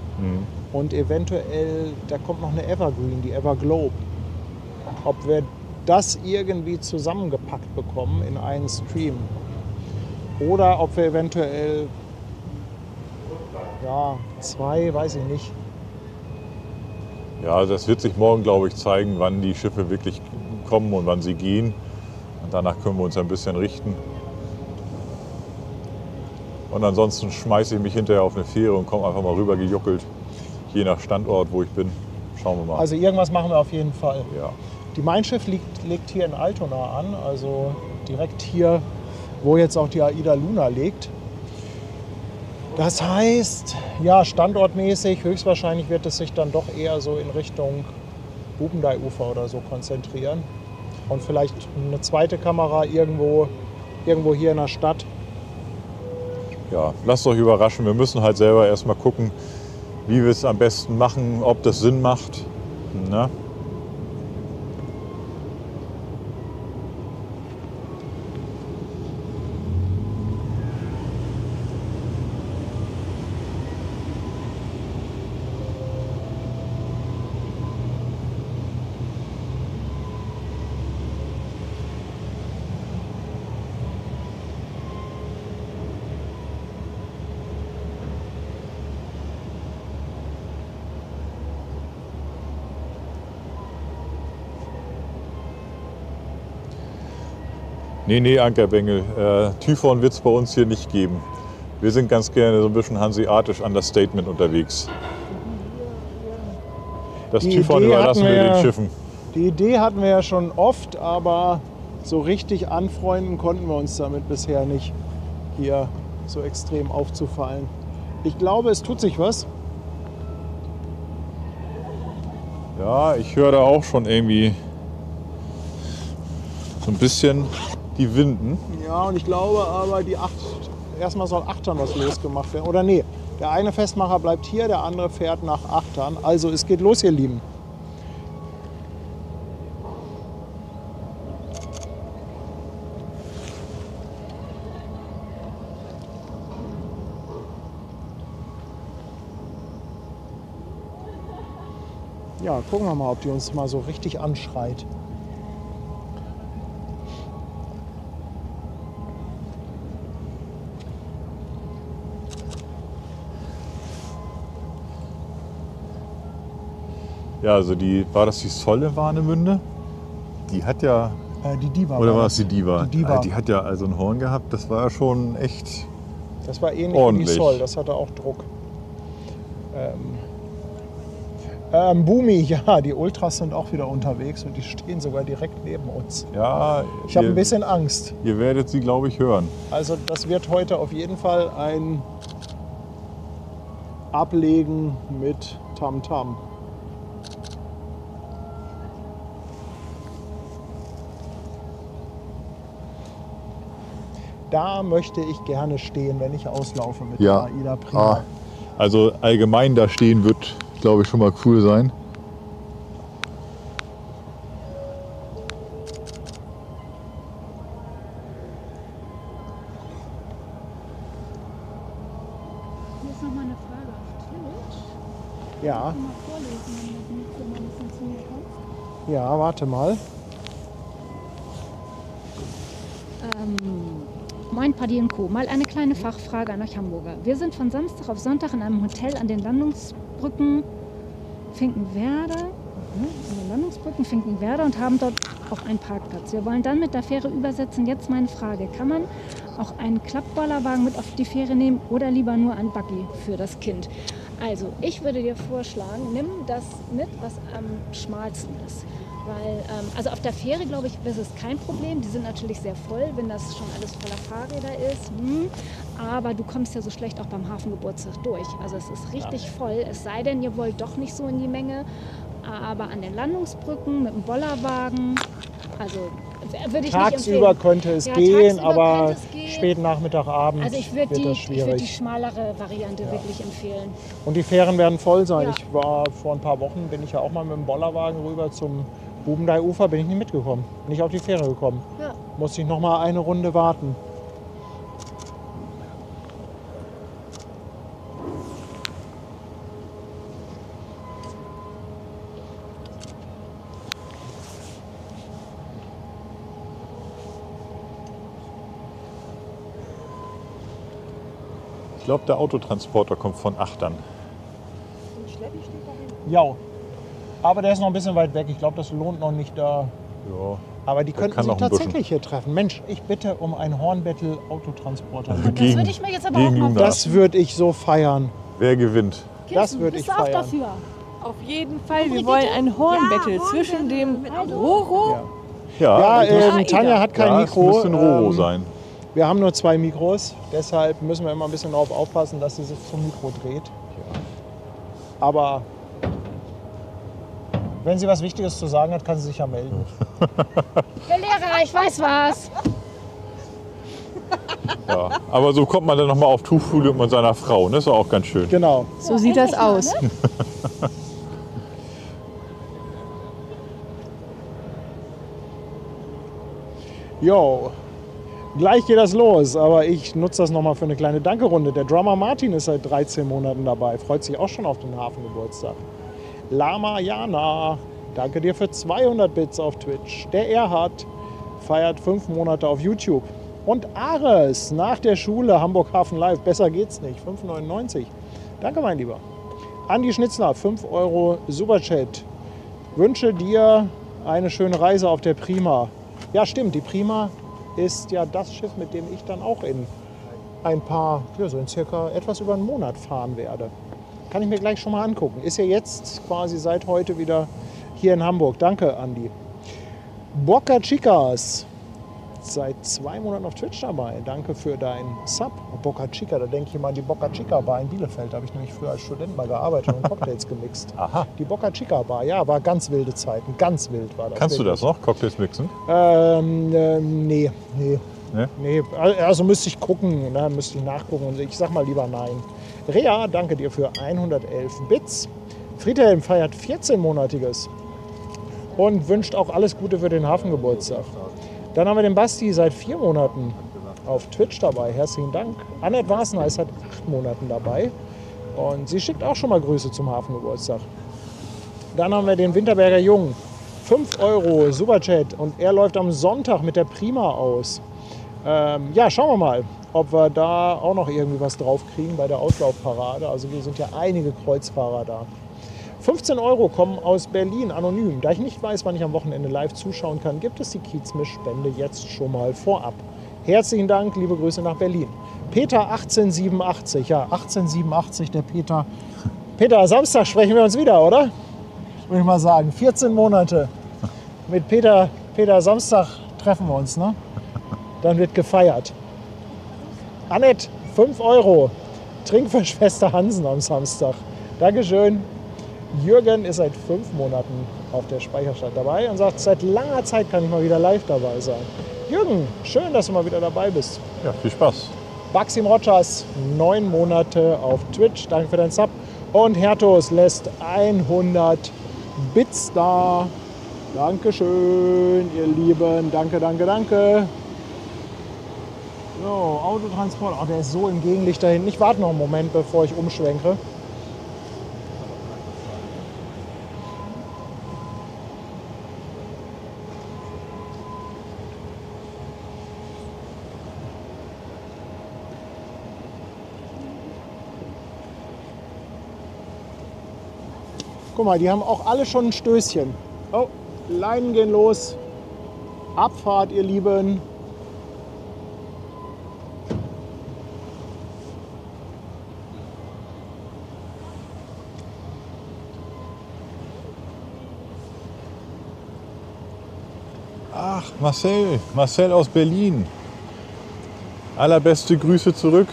Und eventuell, da kommt noch eine Evergreen, die Everglobe. Ob wir das irgendwie zusammengepackt bekommen in einen Stream. Oder ob wir eventuell, ja, 2, weiß ich nicht. Ja, das wird sich morgen, glaube ich, zeigen, wann die Schiffe wirklich kommen und wann sie gehen. Und danach können wir uns ein bisschen richten. Und ansonsten schmeiße ich mich hinterher auf eine Fähre und komme einfach mal rüber gejuckelt. Je nach Standort, wo ich bin. Schauen wir mal. Also irgendwas machen wir auf jeden Fall. ja. Die Mein Schiff liegt hier in Altona an, also direkt hier, wo jetzt auch die AIDA Luna liegt. Das heißt, ja, standortmäßig, höchstwahrscheinlich wird es sich dann doch eher so in Richtung Bubendei-Ufer oder so konzentrieren. Und vielleicht eine zweite Kamera irgendwo hier in der Stadt. Ja, lasst euch überraschen. Wir müssen halt selber erstmal gucken, wie wir es am besten machen, ob das Sinn macht. Na? Nee, Ankerbengel. Typhon wird es bei uns hier nicht geben. Wir sind ganz gerne so ein bisschen hanseatisch Understatement unterwegs. Das Die Typhon Idee überlassen hatten wir wir- den Schiffen. Die Idee hatten wir ja schon oft, aber so richtig anfreunden konnten wir uns damit bisher nicht, hier so extrem aufzufallen. Ich glaube, es tut sich was. Ja, ich höre da auch schon irgendwie so ein bisschen die Winden. Ja, und ich glaube aber, erstmal soll Achtern was losgemacht werden. Oder nee, der eine Festmacher bleibt hier, der andere fährt nach Achtern. Also es geht los, ihr Lieben. Ja, gucken wir mal, ob die uns mal so richtig anschreit. Ja, also war das die Soll in Warnemünde? Die hat ja, Die Diva. oder war es die Diva? Die Diva. Die hat ja also ein Horn gehabt, das war ja schon echt. Das war ähnlich wie Ordentlich. die Soll, das hatte auch Druck. Boomi, ja, die Ultras sind auch wieder unterwegs und die stehen sogar direkt neben uns. Ja, Ich habe ein bisschen Angst. Ihr werdet sie, glaube ich, hören. Also das wird heute auf jeden Fall ein Ablegen mit Tamtam. Da möchte ich gerne stehen, wenn ich auslaufe mit Ja. der AIDA Prima. Also allgemein da stehen wird, glaube ich, schon mal cool sein. Hier ist noch mal eine Frage auf Twitch. Ja, Mal vorlesen, wenn das Mikro mal ein bisschen zu mir kommt. ja, warte mal. Moin Paddy und Co. Mal eine kleine Fachfrage an euch Hamburger. Wir sind von Samstag auf Sonntag in einem Hotel an den Landungsbrücken Finkenwerder, und haben dort auch einen Parkplatz. Wir wollen dann mit der Fähre übersetzen. Jetzt meine Frage, kann man auch einen Klappbollerwagen mit auf die Fähre nehmen oder lieber nur ein Buggy für das Kind? Also, ich würde dir vorschlagen, nimm das mit, was am schmalsten ist. Weil, also auf der Fähre, glaube ich, ist es kein Problem. Die sind natürlich sehr voll, wenn das schon alles voller Fahrräder ist. Aber du kommst ja so schlecht auch beim Hafengeburtstag durch. Also es ist richtig voll. Es sei denn, ihr wollt doch nicht so in die Menge. Aber an den Landungsbrücken mit dem Bollerwagen, also würde ich nicht Tagsüber empfehlen. könnte es Ja, gehen, tagsüber aber könnte es gehen. spät Nachmittag, Abend Also ich würde wird das die schwierig. schmalere Variante wirklich empfehlen. Und die Fähren werden voll sein. Ja. Ich war vor ein paar Wochen, bin ich ja auch mal mit dem Bollerwagen rüber zum Bubendei-Ufer, bin ich nicht mitgekommen. Nicht auf die Fähre gekommen. Ja. Musste ich noch mal eine Runde warten. Ich glaube, der Autotransporter kommt von Achtern. Ja. Aber der ist noch ein bisschen weit weg. Ich glaube, das lohnt noch nicht da. Ja. Aber die könnten kann sich noch ein bisschen. tatsächlich hier treffen. Mensch, ich bitte um ein Hornbettel-Autotransporter. Das würde ich mir jetzt aber auch gegen mal Luna. Das würde ich so feiern. Wer gewinnt? Das würde Bist ich du auch feiern. dafür? Auf jeden Fall. Wir wollen ein Hornbattle zwischen dem Roro. Ja, Aida. Tanja hat kein ja, Mikro. Es müsste ein Roro sein. Wir haben nur 2 Mikros, deshalb müssen wir immer ein bisschen darauf aufpassen, dass sie sich zum Mikro dreht. Aber wenn sie was Wichtiges zu sagen hat, kann sie sich ja melden. Herr Lehrer, ich weiß was. Ja. Aber so kommt man dann nochmal auf Tuchfühle mit seiner Frau. Das ist auch ganz schön. Genau. So sieht das aus. Jo, gleich geht das los, aber ich nutze das nochmal für eine kleine Dankerunde. Der Drummer Martin ist seit 13 Monaten dabei, freut sich auch schon auf den Hafengeburtstag. Lama Jana, danke dir für 200 Bits auf Twitch. Der Erhard feiert 5 Monate auf YouTube. Und Ares, nach der Schule Hamburg Hafen Live, besser geht's nicht, 5,99. Danke, mein Lieber. Andi Schnitzler, 5 Euro Superchat. Wünsche dir eine schöne Reise auf der Prima. Ja, stimmt, die Prima ist ja das Schiff, mit dem ich dann auch in ein paar, ja, so in circa etwas über einen Monat fahren werde. Kann ich mir gleich schon mal angucken. Ist ja jetzt quasi seit heute wieder hier in Hamburg. Danke, Andi. Boca Chicas, seit 2 Monaten auf Twitch dabei. Danke für deinen Sub. Boca Chica, da denke ich mal an die Boca Chica Bar in Bielefeld. Da habe ich nämlich früher als Student mal gearbeitet und Cocktails gemixt. Aha. Die Boca Chica Bar, ja, war ganz wilde Zeiten. Ganz wild war das. Kannst du das noch, Cocktails mixen? Nee. Ne? Nee, also müsste ich gucken, ne, müsste ich nachgucken. Und ich sag mal lieber nein. Rea, danke dir für 111 Bits. Friedhelm feiert 14-monatiges und wünscht auch alles Gute für den Hafengeburtstag. Dann haben wir den Basti seit 4 Monaten auf Twitch dabei. Herzlichen Dank. Annette Wasner ist seit 8 Monaten dabei und sie schickt auch schon mal Grüße zum Hafengeburtstag. Dann haben wir den Winterberger Jungen. 5 Euro Superchat und er läuft am Sonntag mit der Prima aus. Ja, schauen wir mal, ob wir da auch noch irgendwie was drauf kriegen bei der Auslaufparade. Also wir sind ja einige Kreuzfahrer da. 15 Euro kommen aus Berlin, anonym. Da ich nicht weiß, wann ich am Wochenende live zuschauen kann, gibt es die Kiezmisch-Spende jetzt schon mal vorab. Herzlichen Dank, liebe Grüße nach Berlin. Peter 1887, ja 1887, der Peter. Peter, Samstag sprechen wir uns wieder, oder? Würde ich mal sagen, 14 Monate. Mit Peter Samstag treffen wir uns, ne? Dann wird gefeiert. Annette, 5 Euro. Trink für Schwester Hansen am Samstag. Dankeschön. Jürgen ist seit 5 Monaten auf der Speicherstadt dabei und sagt, seit langer Zeit kann ich mal wieder live dabei sein. Jürgen, schön, dass du mal wieder dabei bist. Ja, viel Spaß. Maxim Rogers, 9 Monate auf Twitch. Danke für deinen Sub. Und Hertos lässt 100 Bits da. Dankeschön, ihr Lieben. Danke, danke, danke. So, Autotransport. Oh, der ist so im Gegenlicht da hinten. Ich warte noch einen Moment, bevor ich umschwenke. Guck mal, die haben auch alle schon ein Stößchen. Oh, Leinen gehen los. Abfahrt, ihr Lieben. Ach, Marcel aus Berlin. Allerbeste Grüße zurück.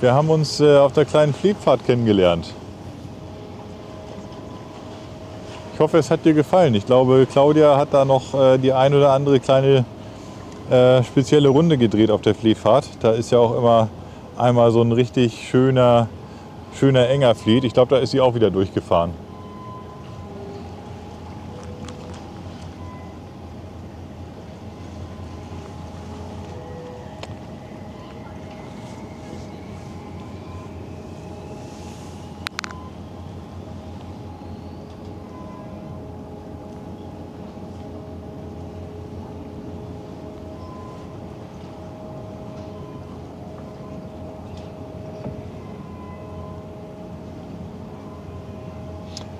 Wir haben uns auf der kleinen Fleetfahrt kennengelernt. Ich hoffe, es hat dir gefallen. Ich glaube, Claudia hat da noch die ein oder andere kleine spezielle Runde gedreht auf der Fleetfahrt. Da ist ja auch immer einmal so ein richtig schöner enger Fleet. Ich glaube, da ist sie auch wieder durchgefahren.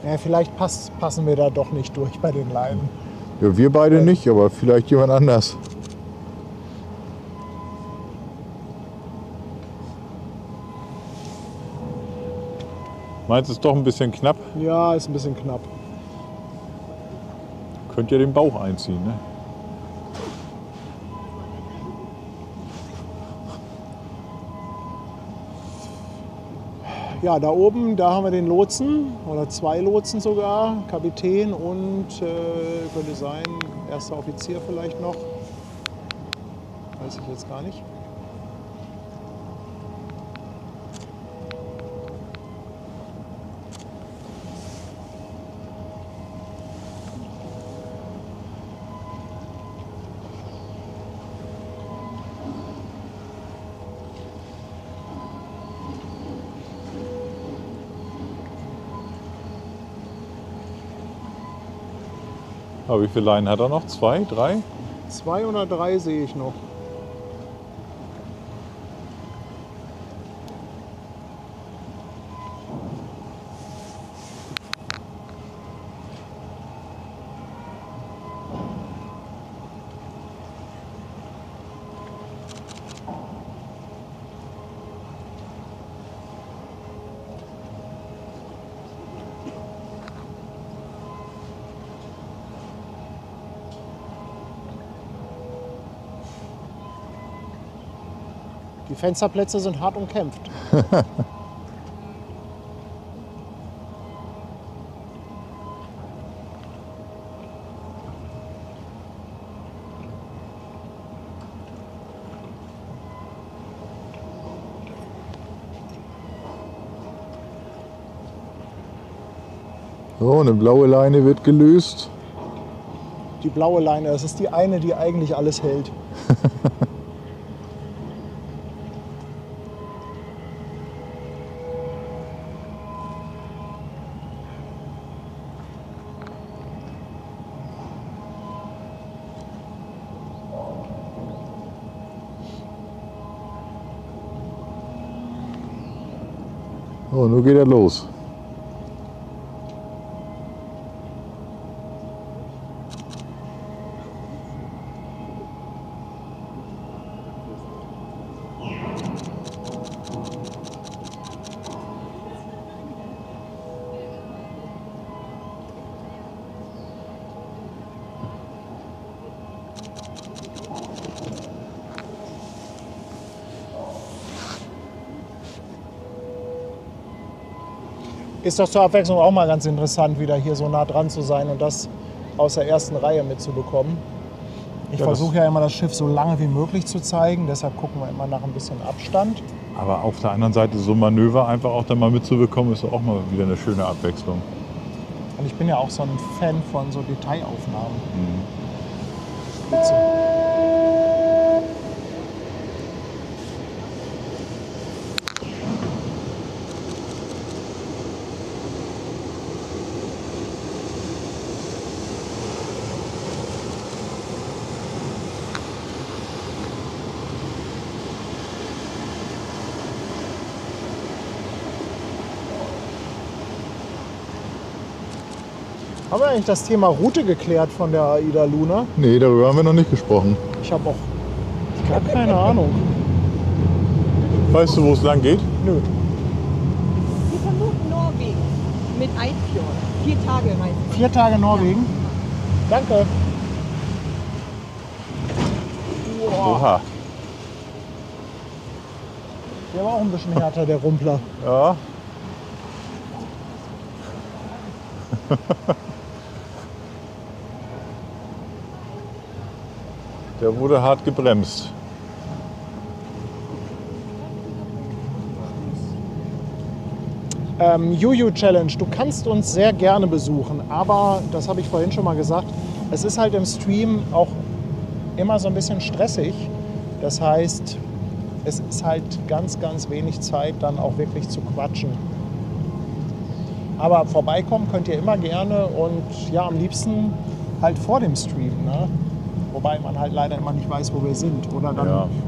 Ja, vielleicht passen wir da doch nicht durch bei den Leinen. Ja, wir beide nicht, aber vielleicht jemand anders. Meinst du, es ist doch ein bisschen knapp? Ja, ist ein bisschen knapp. Könnt ihr den Bauch einziehen, ne? Ja, da oben, da haben wir den Lotsen oder 2 Lotsen sogar, Kapitän und könnte sein, erster Offizier vielleicht noch. Weiß ich jetzt gar nicht. Aber wie viele Leinen hat er noch? 2, 3? 2 oder 3 sehe ich noch. Die Fensterplätze sind hart umkämpft. So, eine blaue Leine wird gelöst. Die blaue Leine, das ist die eine, die eigentlich alles hält. So, nun geht er los. Ist doch zur Abwechslung auch mal ganz interessant, wieder hier so nah dran zu sein und das aus der ersten Reihe mitzubekommen. Ich versuche ja immer, das Schiff so lange wie möglich zu zeigen, deshalb gucken wir immer nach ein bisschen Abstand. Aber auf der anderen Seite so ein Manöver einfach auch dann mal mitzubekommen, ist auch mal wieder eine schöne Abwechslung. Und ich bin ja auch so ein Fan von so Detailaufnahmen. Mhm. Spitze. Haben wir eigentlich das Thema Route geklärt von der AIDA Luna? Nee, darüber haben wir noch nicht gesprochen. Ich habe auch gar keine Ahnung. Weißt du, wo es lang geht? Nö. Wir vermuten Norwegen mit Eidfjord. 4 Tage reisen. 4 Tage Norwegen? Danke. Oha. Der war auch ein bisschen härter, der Rumpler. Ja. Der wurde hart gebremst. Juju Challenge, du kannst uns sehr gerne besuchen, aber, das habe ich vorhin schon mal gesagt, es ist halt im Stream auch immer so ein bisschen stressig. Das heißt, es ist halt ganz, ganz wenig Zeit, dann auch wirklich zu quatschen. Aber vorbeikommen könnt ihr immer gerne und ja, am liebsten halt vor dem Stream. Ne? Wobei man halt leider immer nicht weiß, wo wir sind.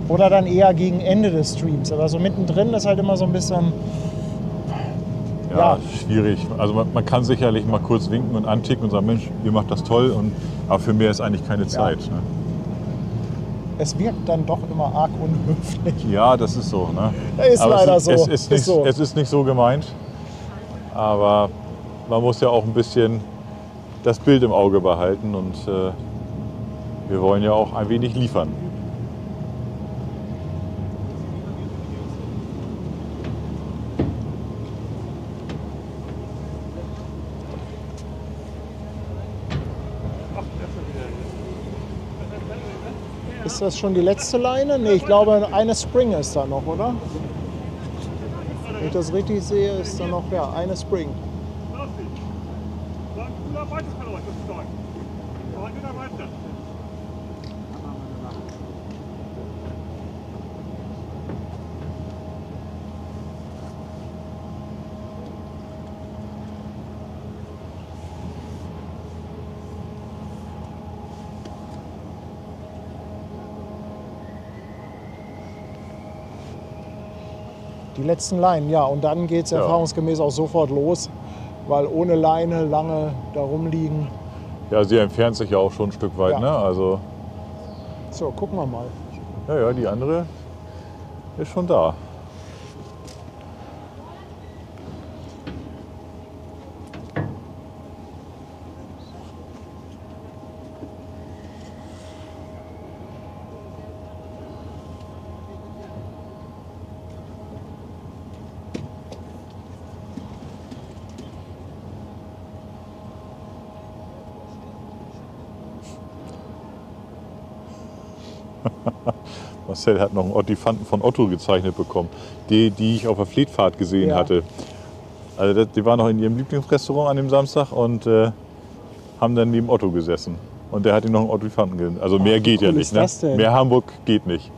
Oder dann eher gegen Ende des Streams. Aber so mittendrin ist halt immer so ein bisschen... Ja, schwierig. Also man kann sicherlich mal kurz winken und anticken und sagen, Mensch, ihr macht das toll. Aber für mehr ist eigentlich keine Zeit. Ne? Es wirkt dann doch immer arg unhöflich. Ja, das ist so. Ne? Ist aber leider es so. Es ist nicht so gemeint. Aber man muss ja auch ein bisschen das Bild im Auge behalten und wir wollen ja auch ein wenig liefern. Ist das schon die letzte Leine? Nee, ich glaube, eine Spring ist da noch, oder? Wenn ich das richtig sehe, ist da noch eine Spring. Die letzten Leinen, ja. Und dann geht es erfahrungsgemäß auch sofort los, weil ohne Leine lange da rumliegen. Ja, sie entfernt sich ja auch schon ein Stück weit. Ja. Ne? Also, so, gucken wir mal. ja, die andere ist schon da. Marcel hat noch einen Ottifanten von Otto gezeichnet bekommen, die ich auf der Fleetfahrt gesehen Ja. hatte. Also die waren noch in ihrem Lieblingsrestaurant an dem Samstag und haben dann neben Otto gesessen. Und der hat ihm noch einen Ottifanten gesehen. Also mehr wie geht ja cool nicht. ist das denn? Mehr Hamburg geht nicht.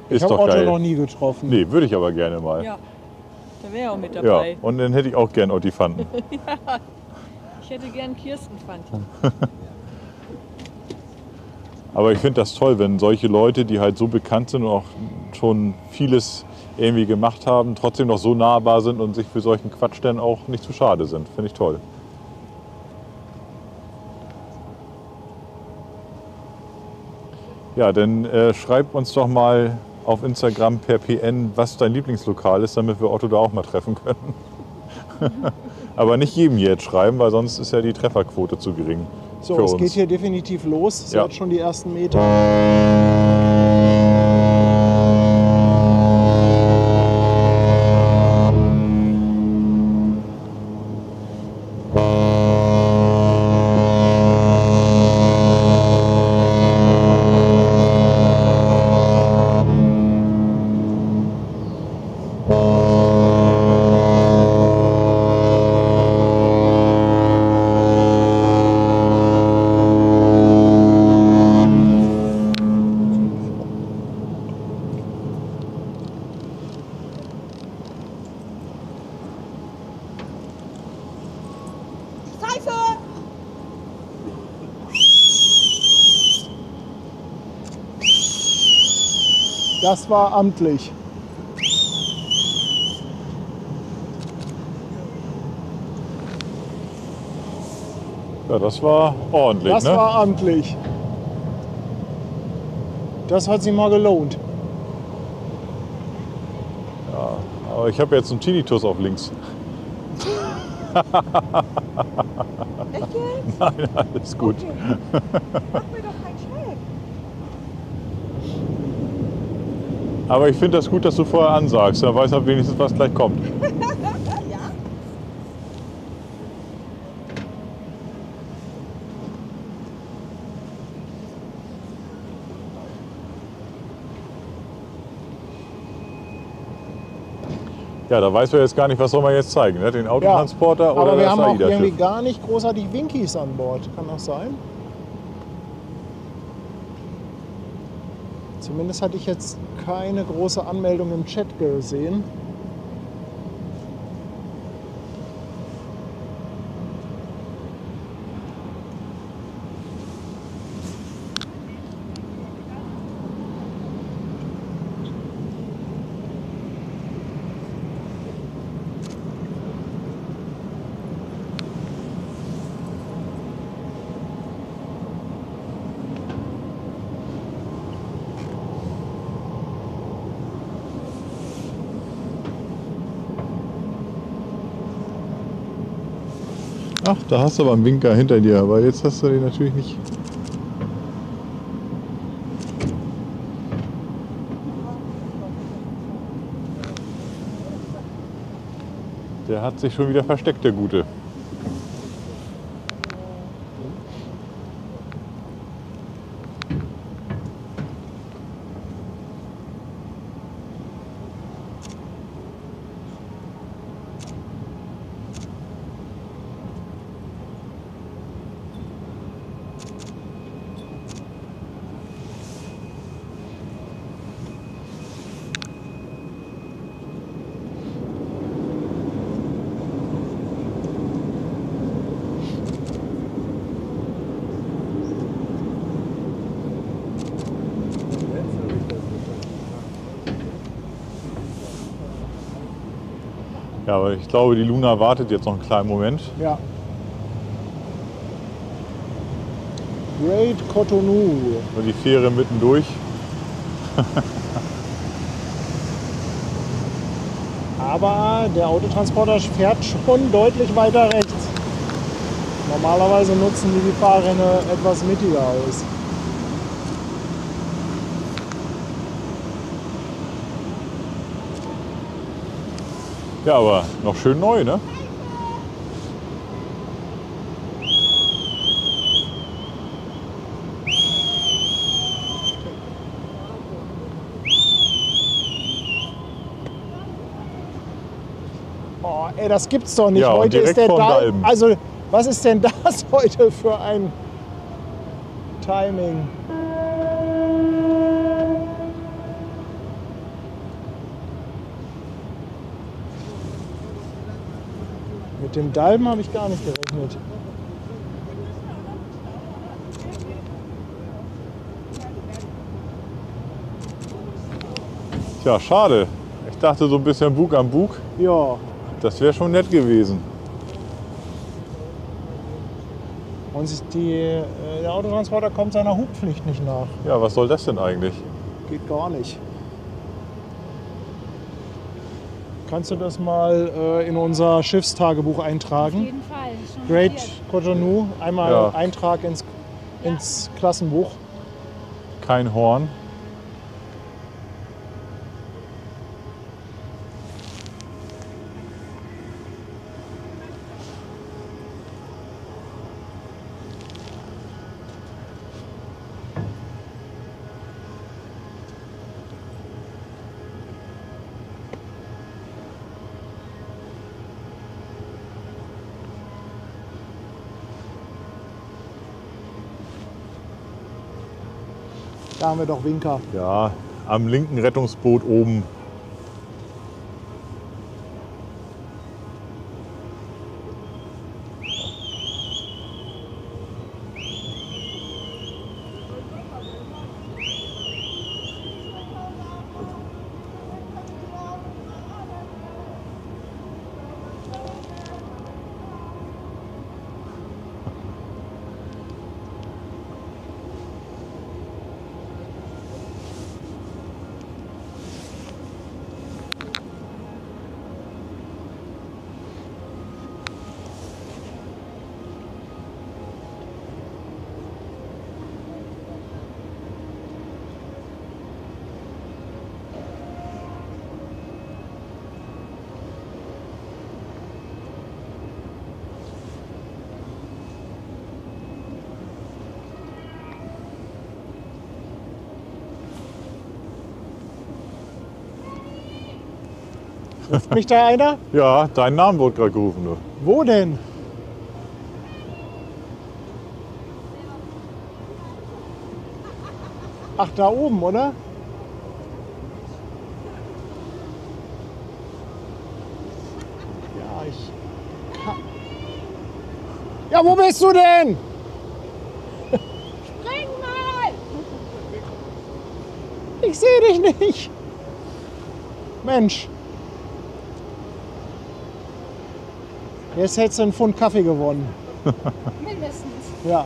Ich Ist habe doch Otto geil. noch nie getroffen. Nee, würde ich aber gerne mal. Ja, da wäre auch mit Ja, dabei. und dann hätte ich auch gern Ottifanten. Ich hätte gern Kirstenpfand. Aber ich finde das toll, wenn solche Leute, die halt so bekannt sind und auch schon vieles irgendwie gemacht haben, trotzdem noch so nahbar sind und sich für solchen Quatsch dann auch nicht zu schade sind. Finde ich toll. Ja, dann schreib uns doch mal auf Instagram per PN, was dein Lieblingslokal ist, damit wir Otto da auch mal treffen können. Aber nicht jedem jetzt schreiben, weil sonst ist ja die Trefferquote zu gering So, für es uns. geht hier definitiv los. Es Ja. hat schon die ersten Meter. Pfeife! Das war amtlich. Ja, das war ordentlich, Das ne? war amtlich. Das hat sich mal gelohnt. Aber ich habe jetzt einen Tinnitus auf links. Echt jetzt? Nein, alles gut. Okay. Mach mir doch keinen Schreck. Aber ich finde das gut, dass du vorher ansagst. Dann weiß man wenigstens, was gleich kommt. Ja? Ja, da weiß man jetzt gar nicht, was soll man jetzt zeigen. Ne? Den Autotransporter oder aber wir das haben auch irgendwie AIDA-Schiff? gar nicht großartig Winkies an Bord. Kann das sein? Zumindest hatte ich jetzt keine große Anmeldung im Chat gesehen. Ach, da hast du aber einen Winker hinter dir, aber jetzt hast du den natürlich nicht. Der hat sich schon wieder versteckt, der Gute. Ja, aber ich glaube, die Luna wartet jetzt noch einen kleinen Moment. Ja. Great Cotonou. Und die Fähre mittendurch. Aber der Autotransporter fährt schon deutlich weiter rechts. Normalerweise nutzen die Fahrrinne etwas mittiger aus. Ja, aber noch schön neu, ne? Oh, ey, das gibt's doch nicht. Ja, und Heute direkt ist der vorm Dalm. Dalm. Also, was ist denn das heute für ein Timing? Mit dem Dalm habe ich gar nicht gerechnet. Tja, schade. Ich dachte so ein bisschen Bug am Bug. Ja, Das wäre schon nett gewesen. und der Autotransporter kommt seiner Hubpflicht nicht nach. Ja, was soll das denn eigentlich? Geht gar nicht. Kannst du das mal in unser Schiffstagebuch Auf eintragen? jeden Fall. Schon Great notiert. Cotonou, einmal Ja. Eintrag ins Klassenbuch. Kein Horn. Da haben wir doch Winker. Ja, am linken Rettungsboot oben. Ruft mich da einer? Ja, dein Name wurde gerade gerufen. Du. Wo denn? Ach, da oben, oder? Ja, ich kann. Ja, wo bist du denn? Spring mal! Ich sehe dich nicht. Mensch. Jetzt hättest du einen Pfund Kaffee gewonnen. Mindestens. Ja.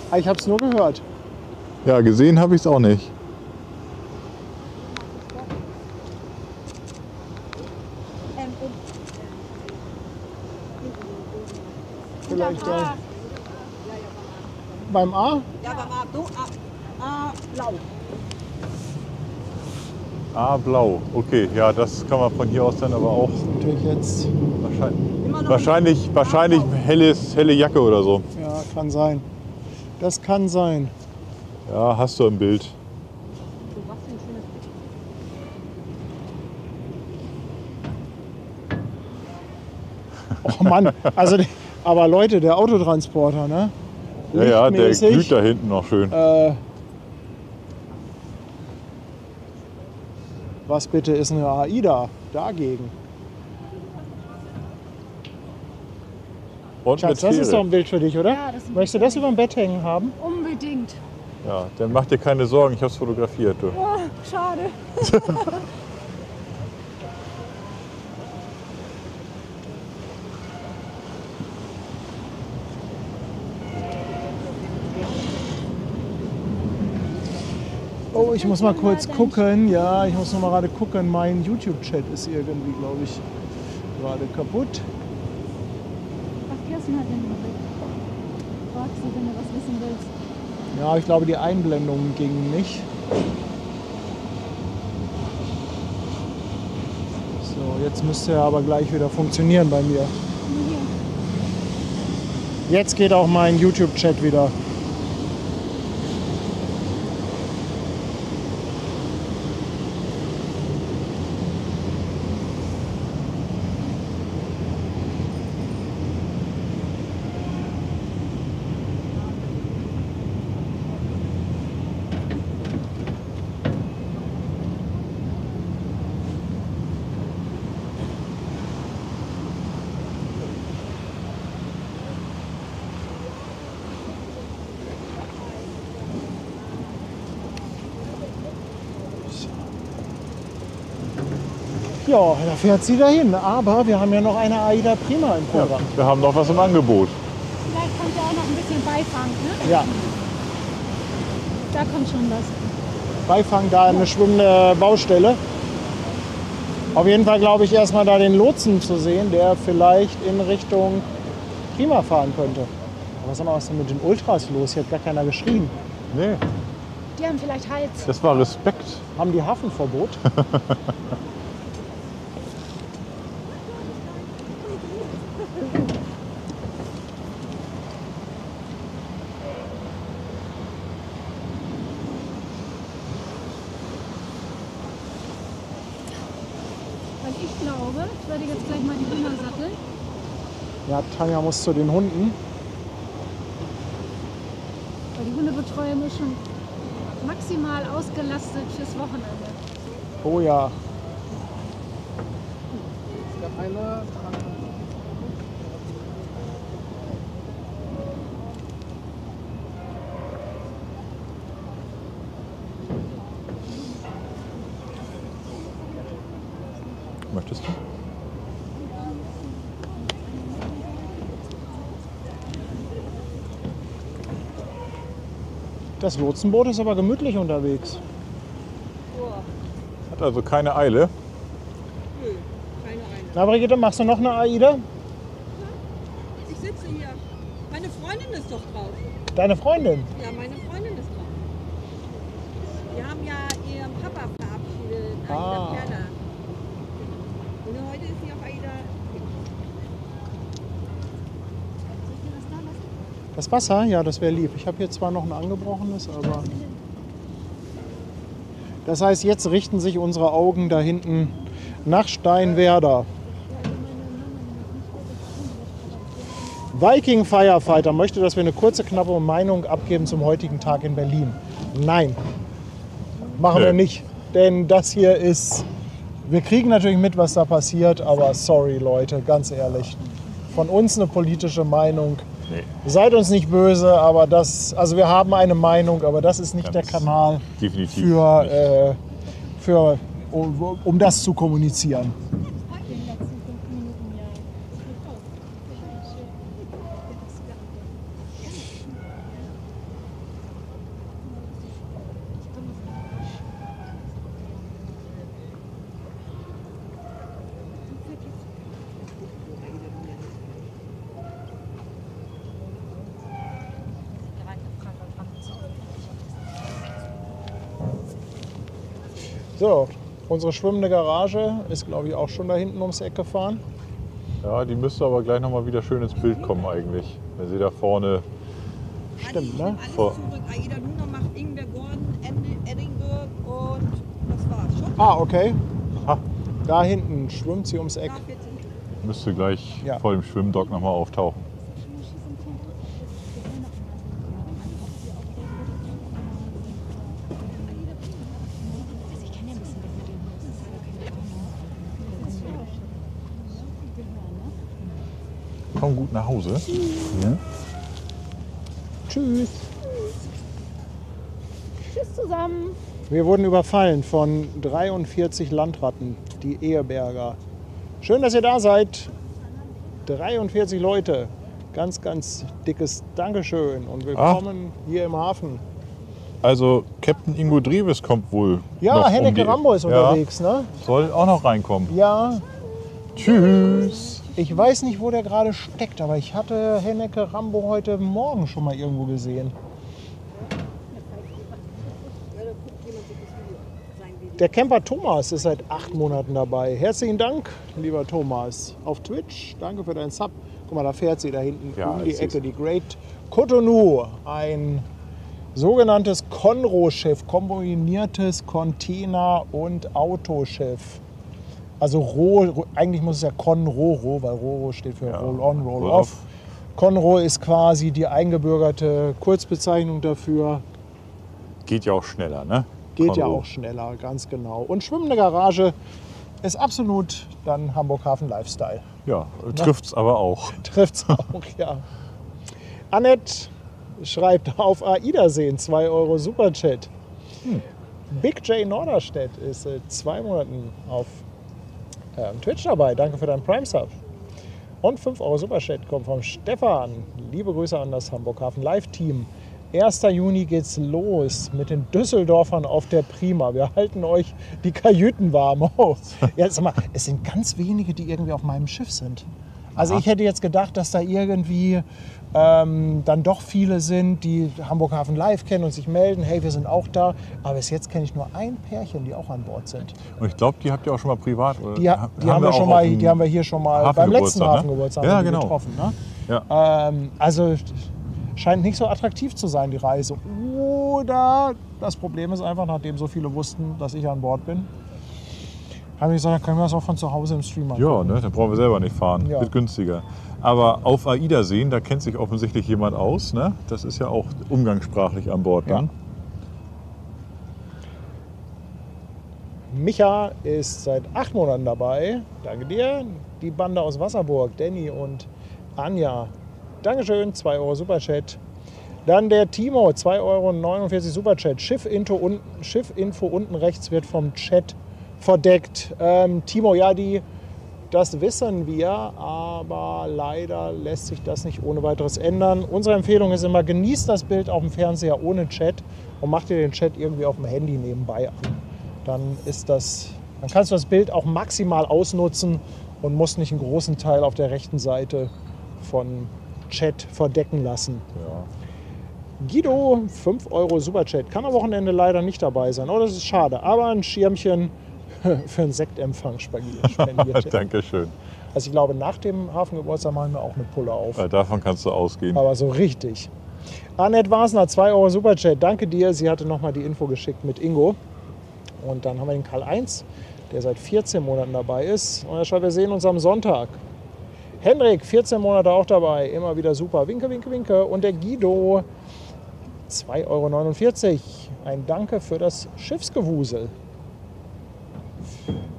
Aber ich habe es nur gehört. Ja, gesehen habe ich es auch nicht. Vielleicht beim A? Ja, aber mal du, blau. Ah, blau. Okay, ja, das kann man von hier aus dann aber auch Natürlich jetzt. wahrscheinlich helle Jacke oder so. Ja, kann sein. Das kann sein. Ja, hast du im Bild. Oh Mann, also, aber Leute, der Autotransporter, ne? Ja, ja, der Lichtmäßig, glüht da hinten noch schön. Was bitte ist eine AIDA dagegen? Und Schatz, mit das ist doch Schere. ein Bild für dich, oder? Ja, das ist ein Möchtest du das über dem Bett hängen haben? Unbedingt. Ja, dann mach dir keine Sorgen, ich habe es fotografiert. Du. Oh, schade. Oh, ich muss mal kurz gucken. Ja, ich muss noch mal gerade gucken. Mein YouTube-Chat ist irgendwie, glaube ich, gerade kaputt. Was Kirsten hat denn übrig? Fragst du, wenn du was wissen willst? Ja, ich glaube, die Einblendungen gingen nicht. So, jetzt müsste er aber gleich wieder funktionieren bei mir. Jetzt geht auch mein YouTube-Chat wieder. Ja, da fährt sie dahin. Aber wir haben ja noch eine AIDA Prima im Programm. Wir haben noch was im Angebot. Vielleicht kommt ja auch noch ein bisschen Beifang, ne? Ja, Da kommt schon was. Beifang da eine schwimmende Baustelle. Auf jeden Fall glaube ich erstmal da den Lotsen zu sehen, der vielleicht in Richtung Prima fahren könnte. Aber sag mal, was ist denn mit den Ultras los? Hier hat gar keiner geschrien. Nee, Die haben vielleicht Hals. das war Respekt. Haben die Hafenverbot? Weil ich glaube, ich werde jetzt gleich mal die Hühner satteln. Ja, Tanja muss zu den Hunden. Weil die Hundebetreuung ist schon maximal ausgelastet fürs Wochenende. Oh ja. Möchtest du? Das Lotsenboot ist aber gemütlich unterwegs. Hat also keine Eile. Nö, keine Eile. Na Brigitte, machst du noch eine AIDA? Ich sitze hier. Meine Freundin ist doch drauf. Deine Freundin? Ja, meine Freundin ist drauf. Wir haben ja ihren Papa verabschiedet, Aida Ah. Perla. Und heute ist sie auf Aida. Das Wasser? Ja, das wäre lieb. Ich habe hier zwar noch ein angebrochenes, aber... Das heißt, jetzt richten sich unsere Augen da hinten nach Steinwerder. Viking Firefighter möchte, dass wir eine kurze, knappe Meinung abgeben zum heutigen Tag in Berlin. Nein, machen wir Nö. nicht. Denn das hier ist... Wir kriegen natürlich mit, was da passiert, aber sorry Leute, ganz ehrlich. Von uns eine politische Meinung. Nee, Seid uns nicht böse, aber das, also wir haben eine Meinung, aber das ist nicht Ganz der Kanal definitiv für, um das zu kommunizieren. So, unsere schwimmende Garage ist, glaube ich, auch schon da hinten ums Eck gefahren. Ja, die müsste aber gleich noch mal wieder schön ins Bild kommen eigentlich. Wenn sie da vorne... Stimmt, ne? Alles Vor- zurück. Aida Luna macht Ingwer Gordon, Edinburgh und das war's. Schon Ah, okay. Aha, Da hinten schwimmt sie ums Eck. da bitte. müsste gleich Ja. vor dem Schwimmdock noch mal auftauchen. Komm gut nach Hause. Ja. Tschüss. Tschüss zusammen. Wir wurden überfallen von 43 Landratten, die Eheberger. Schön, dass ihr da seid. 43 Leute. Ganz, ganz dickes Dankeschön und willkommen hier im Hafen. Also Captain Ingo Dreves kommt wohl. Ja, noch Henneke die- Rambo ist Ja, unterwegs, ne? soll auch noch reinkommen. Ja, Tschüss. ich weiß nicht, wo der gerade steckt, aber ich hatte Henneke Rambo heute Morgen schon mal irgendwo gesehen. Der Camper Thomas ist seit 8 Monaten dabei. Herzlichen Dank, lieber Thomas. Auf Twitch, danke für deinen Sub. Guck mal, da fährt sie da hinten Ja, um die es Ecke, ist- die Great Cotonou. Ein sogenanntes Conro-Schiff, kombiniertes Container- und Autoschiff. Also eigentlich muss es ja Conro, weil Roro steht für Ja, Roll-on, Roll-off. Roll-off. Conro ist quasi die eingebürgerte Kurzbezeichnung dafür. Geht ja auch schneller, ne? Geht ja Kongo. auch schneller, ganz genau. Und schwimmende Garage ist absolut dann Hamburg-Hafen-Lifestyle. Ja, trifft's aber auch. Trifft's auch, ja. Annette schreibt auf AIDA-Sehen, 2 Euro Superchat. Big J Norderstedt ist seit 2 Monaten auf Twitch dabei. Danke für deinen Prime-Sub. Und 5 Euro Superchat kommt vom Stefan. Liebe Grüße an das Hamburg Hafen Live-Team. 1. Juni geht's los mit den Düsseldorfern auf der Prima. Wir halten euch die Kajüten warm. Oh. Ja, sag mal, es sind ganz wenige, die irgendwie auf meinem Schiff sind. Also ich hätte jetzt gedacht, dass da irgendwie dann doch viele sind, die Hamburg Hafen Live kennen und sich melden, hey, wir sind auch da. Aber bis jetzt kenne ich nur ein Pärchen, die auch an Bord sind. Und ich glaube, die habt ihr auch schon mal privat. Oder? Die haben wir hier schon mal beim letzten Hafengeburtstag getroffen. Ne? Ja. Also scheint nicht so attraktiv zu sein, die Reise. Oder das Problem ist einfach, nachdem so viele wussten, dass ich an Bord bin, haben die gesagt, dann können wir das auch von zu Hause im Stream machen. Ja, ne, dann brauchen wir selber nicht fahren. Ja. Wird günstiger. Aber auf AIDA sehen, da kennt sich offensichtlich jemand aus. Ne? Das ist ja auch umgangssprachlich an Bord. Ja. Ne? Micha ist seit 8 Monaten dabei. Danke dir. Die Bande aus Wasserburg, Danny und Anja. Dankeschön, 2 Euro Superchat. Dann der Timo, 2,49 Euro Superchat. Schiffinfo unten rechts wird vom Chat verdeckt. Timo, ja, das wissen wir, aber leider lässt sich das nicht ohne weiteres ändern. Unsere Empfehlung ist immer, genießt das Bild auf dem Fernseher ohne Chat und macht dir den Chat irgendwie auf dem Handy nebenbei an. Dann kannst du das Bild auch maximal ausnutzen und musst nicht einen großen Teil auf der rechten Seite von Chat verdecken lassen. Ja. Guido, 5 Euro Superchat. Kann am Wochenende leider nicht dabei sein. Oh, das ist schade. Aber ein Schirmchen für einen Sektempfang spendiert. Dankeschön. Also ich glaube, nach dem Hafengeburtstag machen wir auch eine Pulle auf. Davon kannst du ausgehen. Aber so richtig. Annette Wasner, 2 Euro Superchat. Danke dir. Sie hatte nochmal die Info geschickt mit Ingo. Und dann haben wir den Karl-1, der seit 14 Monaten dabei ist. Und er schreibt, wir sehen uns am Sonntag. Henrik, 14 Monate auch dabei. Immer wieder super. Winke, winke, winke. Und der Guido, 2,49 Euro. Ein Danke für das Schiffsgewusel.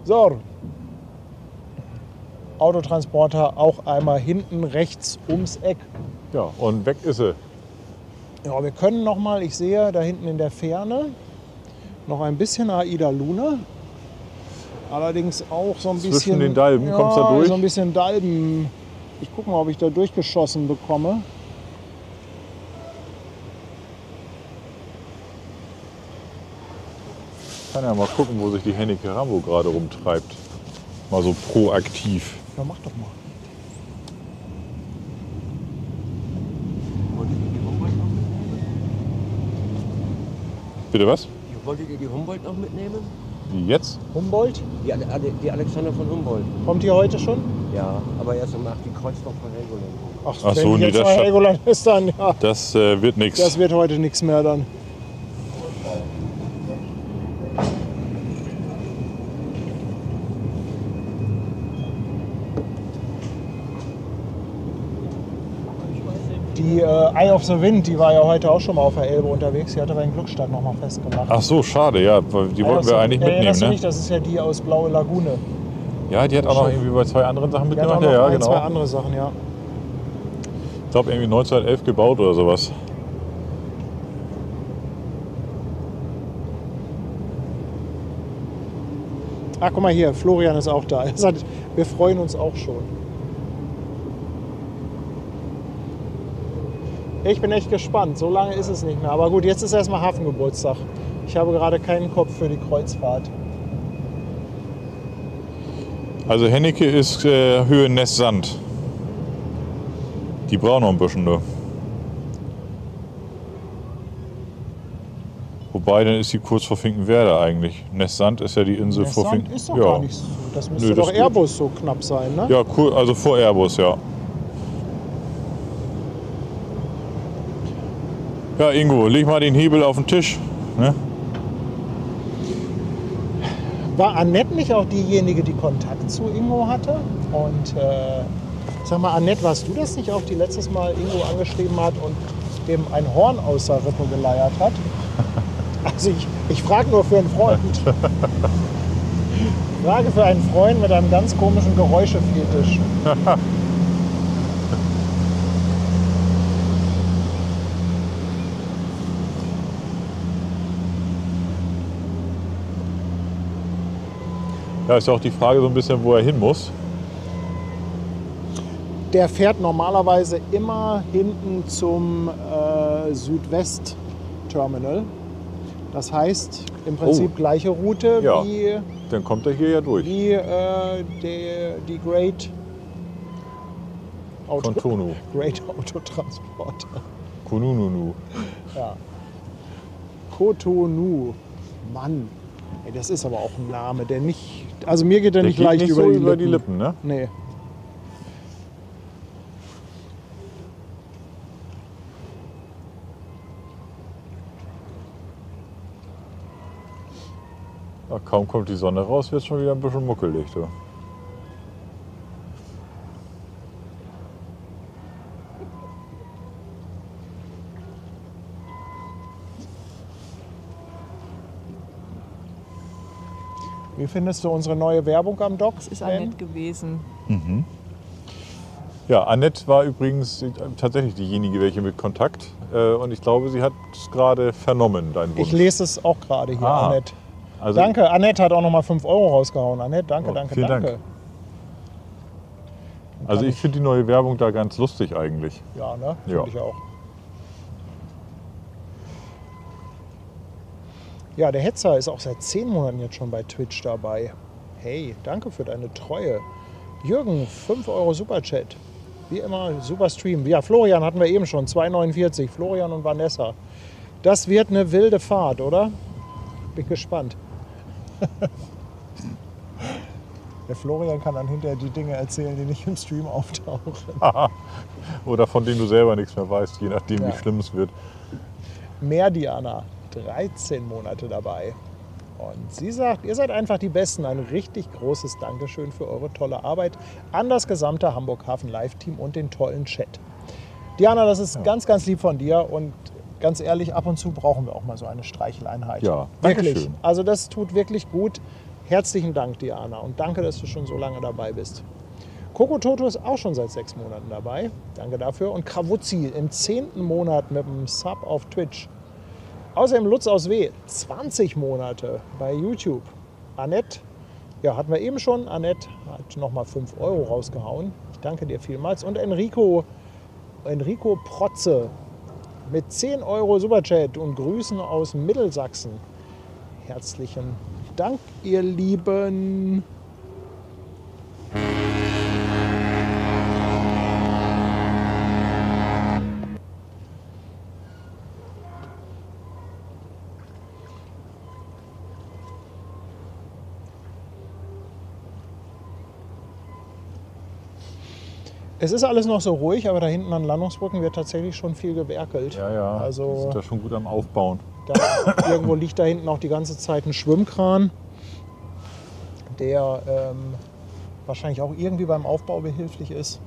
So. Autotransporter auch einmal hinten rechts ums Eck. Ja, und weg ist sie. Ja, wir können noch mal, ich sehe da hinten in der Ferne noch ein bisschen AIDA Luna. Allerdings auch so ein bisschen... Zwischen den Dalben, ja, kommst du da durch? So ein bisschen Dalben. Ich gucke mal, ob ich da durchgeschossen bekomme. Ich kann ja mal gucken, wo sich die Hennecke Rambo gerade rumtreibt. Mal so proaktiv. Ja, mach doch mal. Wolltet ihr die Humboldt noch mitnehmen? Bitte was? Wolltet ihr die Humboldt noch mitnehmen? Wie jetzt? Humboldt, Die Alexander von Humboldt. kommt die heute schon? Ja, aber erst um 8 die Kreuzfahrt von Helgoland. Ach, Ach wenn so, nee, jetzt das mal scha- Helgoland ist, dann ja. Das wird nichts. Das wird heute nichts mehr dann. Die Eye of the Wind, die war ja heute auch schon mal auf der Elbe unterwegs. Die hatte bei den Glückstadt noch mal festgemacht. Ach so, schade, ja. weil Die Eye of wollten the wir Wind. eigentlich Erinnerst mitnehmen, du ne? nicht? Das ist ja die aus Blaue Lagune. Ja, die hat auch noch irgendwie bei 2 anderen Sachen Die hat auch mitgemacht. noch Ja, ein, genau. 2 andere Sachen, ja. Ich glaube, irgendwie 1911 gebaut oder sowas. Ach, guck mal hier, Florian ist auch da. Er sagt, wir freuen uns auch schon. Ich bin echt gespannt. So lange ist es nicht mehr. Aber gut, jetzt ist erstmal Hafengeburtstag. Ich habe gerade keinen Kopf für die Kreuzfahrt. Also Hennecke ist Höhe Ness-Sand. Die brauchen noch ein bisschen nur. Wobei, dann ist sie kurz vor Finkenwerder eigentlich. Ness-Sand ist ja die Insel Der vor Sand Finkenwerder. ist doch gar nicht so. Das müsste Nö, das doch geht. Airbus so knapp sein, ne? Ja, cool, also vor Airbus, ja. Ja, Ingo, leg mal den Hebel auf den Tisch. Ne? War Annette nicht auch diejenige, die Kontakt zu Ingo hatte? Und sag mal, Annette, warst du das nicht auch, die letztes Mal Ingo angeschrieben hat und dem ein Horn aus der Rippe geleiert hat? Also ich frage nur für einen Freund. Ich frage für einen Freund mit einem ganz komischen Geräuschefetisch. Ja, ist ja auch die Frage so ein bisschen, wo er hin muss. Der fährt normalerweise immer hinten zum Südwest-Terminal. Das heißt im Prinzip gleiche Route Ja. wie Dann kommt er hier ja durch. die Great Von Tonu. Great Autotransport. Kunununu. Ja. Cotonou. Mann, ey, das ist aber auch ein Name, der nicht. Also mir geht der nicht geht leicht nicht über, so die über Lippen. die Lippen, ne? Nee. Ja, kaum kommt die Sonne raus, wird es schon wieder ein bisschen muckelig. Du. Wie findest du unsere neue Werbung am Dock? Das ist auch nett gewesen. Ja, Annette war übrigens tatsächlich diejenige, welche mit Kontakt. Und ich glaube, sie hat es gerade vernommen, dein Wunsch. Ich lese es auch gerade hier, Ah. Annette. Also- Danke, Annette hat auch noch mal 5 Euro rausgehauen. Annette, danke, Oh, danke, vielen danke. Dank. Also ich finde die neue Werbung da ganz lustig eigentlich. Ja, ne? Ja. Finde ich auch. Ja, der Hetzer ist auch seit 10 Monaten jetzt schon bei Twitch dabei. Hey, danke für deine Treue. Jürgen, 5 Euro Superchat. Wie immer, super Stream. Ja, Florian hatten wir eben schon, 2,49. Florian und Vanessa. Das wird eine wilde Fahrt, oder? Bin gespannt. Der Florian kann dann hinterher die Dinge erzählen, die nicht im Stream auftauchen. Oder von denen du selber nichts mehr weißt, je nachdem, Ja. wie schlimm es wird. Mehr Diana, 13 Monate dabei. Und sie sagt, ihr seid einfach die Besten. Ein richtig großes Dankeschön für eure tolle Arbeit an das gesamte Hamburg Hafen Live-Team und den tollen Chat. Diana, das ist ganz, ganz lieb von dir. Und ganz ehrlich, ab und zu brauchen wir auch mal so eine Streicheleinheit. Ja, wirklich. Dankeschön. Also das tut wirklich gut. Herzlichen Dank, Diana. Und danke, dass du schon so lange dabei bist. Coco Toto ist auch schon seit 6 Monaten dabei. Danke dafür. Und Krawuzzi im 10. Monat mit dem Sub auf Twitch. Außerdem Lutz aus W. 20 Monate bei YouTube. Annette, ja, hatten wir eben schon. Annette hat nochmal 5 Euro rausgehauen. Ich danke dir vielmals. Und Enrico Protze mit 10 Euro Superchat und Grüßen aus Mittelsachsen. Herzlichen Dank, ihr Lieben. Es ist alles noch so ruhig, aber da hinten an Landungsbrücken wird tatsächlich schon viel gewerkelt. Ja, ja. Die Also sind da schon gut am Aufbauen. irgendwo liegt da hinten auch die ganze Zeit ein Schwimmkran, der wahrscheinlich auch irgendwie beim Aufbau behilflich ist.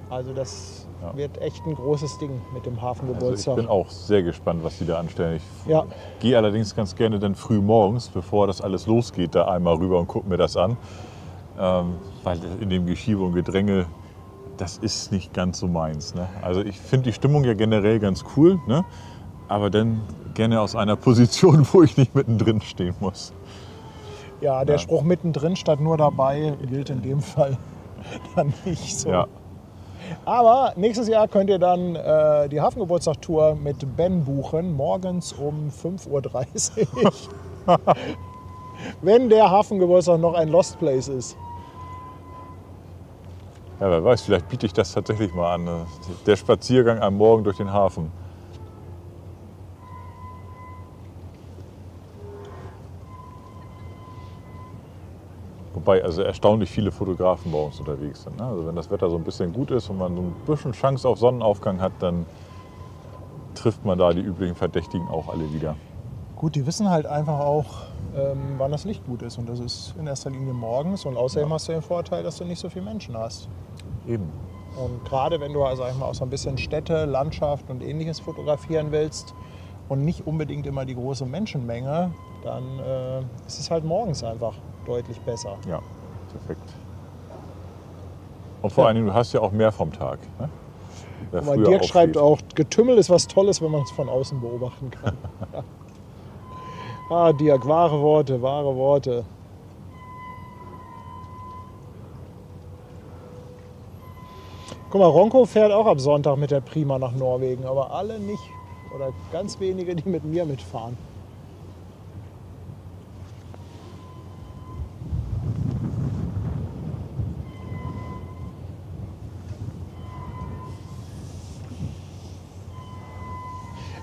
Also das wird echt ein großes Ding mit dem Also Hafengeburtstag. ich bin auch sehr gespannt, was die da anstellen. Ich Ja. gehe allerdings ganz gerne dann früh morgens, bevor das alles losgeht, da einmal rüber und gucke mir das an. Weil in dem Geschiebe und Gedränge, das ist nicht ganz so meins. Ne? Also ich finde die Stimmung ja generell ganz cool, ne? Aber dann gerne aus einer Position, wo ich nicht mittendrin stehen muss. Ja, der Spruch mittendrin statt nur dabei gilt in dem Fall dann nicht so. Ja. Aber nächstes Jahr könnt ihr dann die Hafengeburtstag-Tour mit Ben buchen, morgens um 5:30 Uhr. Wenn der Hafengeburtstag noch ein Lost Place ist. Ja, wer weiß, vielleicht biete ich das tatsächlich mal an. Ne? Der Spaziergang am Morgen durch den Hafen. Wobei also erstaunlich viele Fotografen bei uns unterwegs sind. Ne? Also wenn das Wetter so ein bisschen gut ist und man so ein bisschen Chance auf Sonnenaufgang hat, dann trifft man da die üblichen Verdächtigen auch alle wieder. Gut, die wissen halt einfach auch, wann das Licht gut ist. Und das ist in erster Linie morgens. Und außerdem hast du den Vorteil, dass du nicht so viele Menschen hast. Eben. Und gerade wenn du also sag ich mal, auch so ein bisschen Städte, Landschaft und Ähnliches fotografieren willst und nicht unbedingt immer die große Menschenmenge, dann ist es halt morgens einfach deutlich besser. Ja, perfekt. Und vor allen Dingen, du hast ja auch mehr vom Tag. Ne? Wer Aber früher Dirk aufsteht. schreibt auch, Getümmel ist was Tolles, wenn man es von außen beobachten kann. Ah, Dirk, wahre Worte, wahre Worte. Guck mal, Ronco fährt auch ab Sonntag mit der Prima nach Norwegen, aber alle nicht. Oder ganz wenige, die mit mir mitfahren.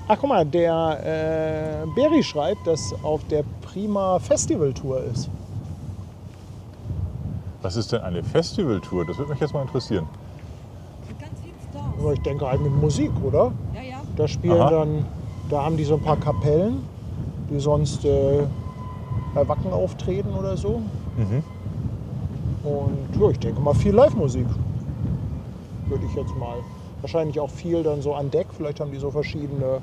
Ach, guck mal, der Berry schreibt, dass auf der Prima Festivaltour ist. Was ist denn eine Festivaltour? Das würde mich jetzt mal interessieren. Ganz viele Stars. Aber ich denke halt mit Musik, oder? Ja, ja. Da spielen Aha. dann, da haben die so ein paar Kapellen, die sonst bei Wacken auftreten oder so. Mhm. Und ja, ich denke mal viel Live-Musik. Würde ich jetzt mal. Wahrscheinlich auch viel dann so an Deck. Vielleicht haben die so verschiedene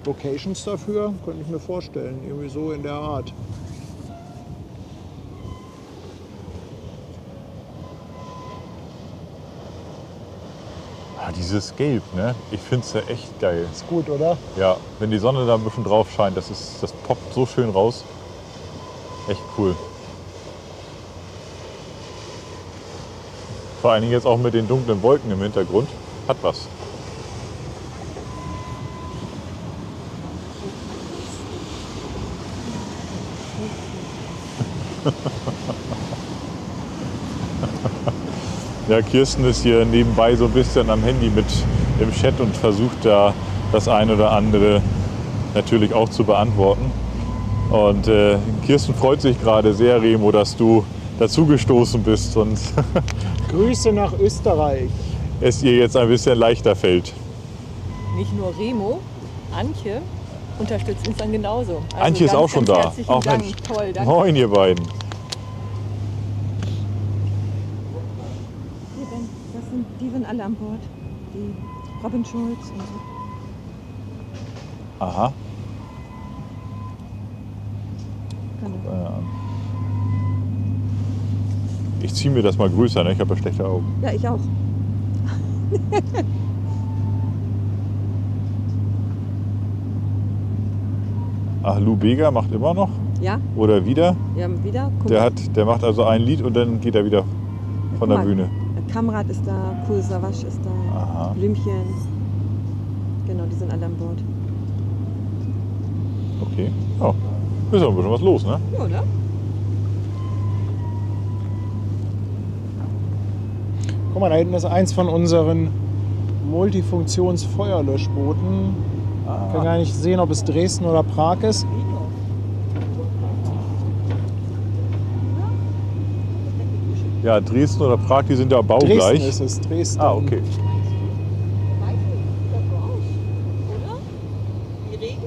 Locations dafür. Könnte ich mir vorstellen. Irgendwie so in der Art. Ah, dieses Gelb, ne? Ich finde es ja echt geil. Ist gut, oder? Ja, wenn die Sonne da ein bisschen drauf scheint, das poppt so schön raus. Echt cool. Vor allen Dingen jetzt auch mit den dunklen Wolken im Hintergrund. Hat was. Ja, Kirsten ist hier nebenbei so ein bisschen am Handy mit im Chat und versucht da das eine oder andere natürlich auch zu beantworten. Und Kirsten freut sich gerade sehr, Remo, dass du dazugestoßen bist und Grüße nach Österreich. es ihr jetzt ein bisschen leichter fällt. Nicht nur Remo, Antje unterstützt uns dann genauso. Also Antje ist ganz, auch schon ganz da. herzlichen Auch Dank. Mensch. Toll, danke. Moin, ihr beiden. Die sind alle an Bord. Die Robin Schulz und so. Aha. Genau. Ich ziehe mir das mal größer, ne? Ich habe ja schlechte Augen. Ja, ich auch. Ach, Lou Bega macht immer noch? Ja, Oder wieder? wir haben wieder. Guck Der macht also ein Lied und dann geht er wieder von der mal. Bühne. Kamrat ist da, Kool Savas ist da, Aha. Blümchen. Genau, die sind alle an Bord. Okay. Ja, ist ja ein bisschen was los, ne? Ja, oder? Guck mal, da hinten ist eins von unseren Multifunktions-Feuerlöschbooten. Ich kann gar nicht sehen, ob es Dresden oder Prag ist. Ja, Dresden oder Prag, die sind ja baugleich. Dresden ist es, Dresden. Ah, okay. Weiß nicht, sieht das so aus, oder? Wie Regen?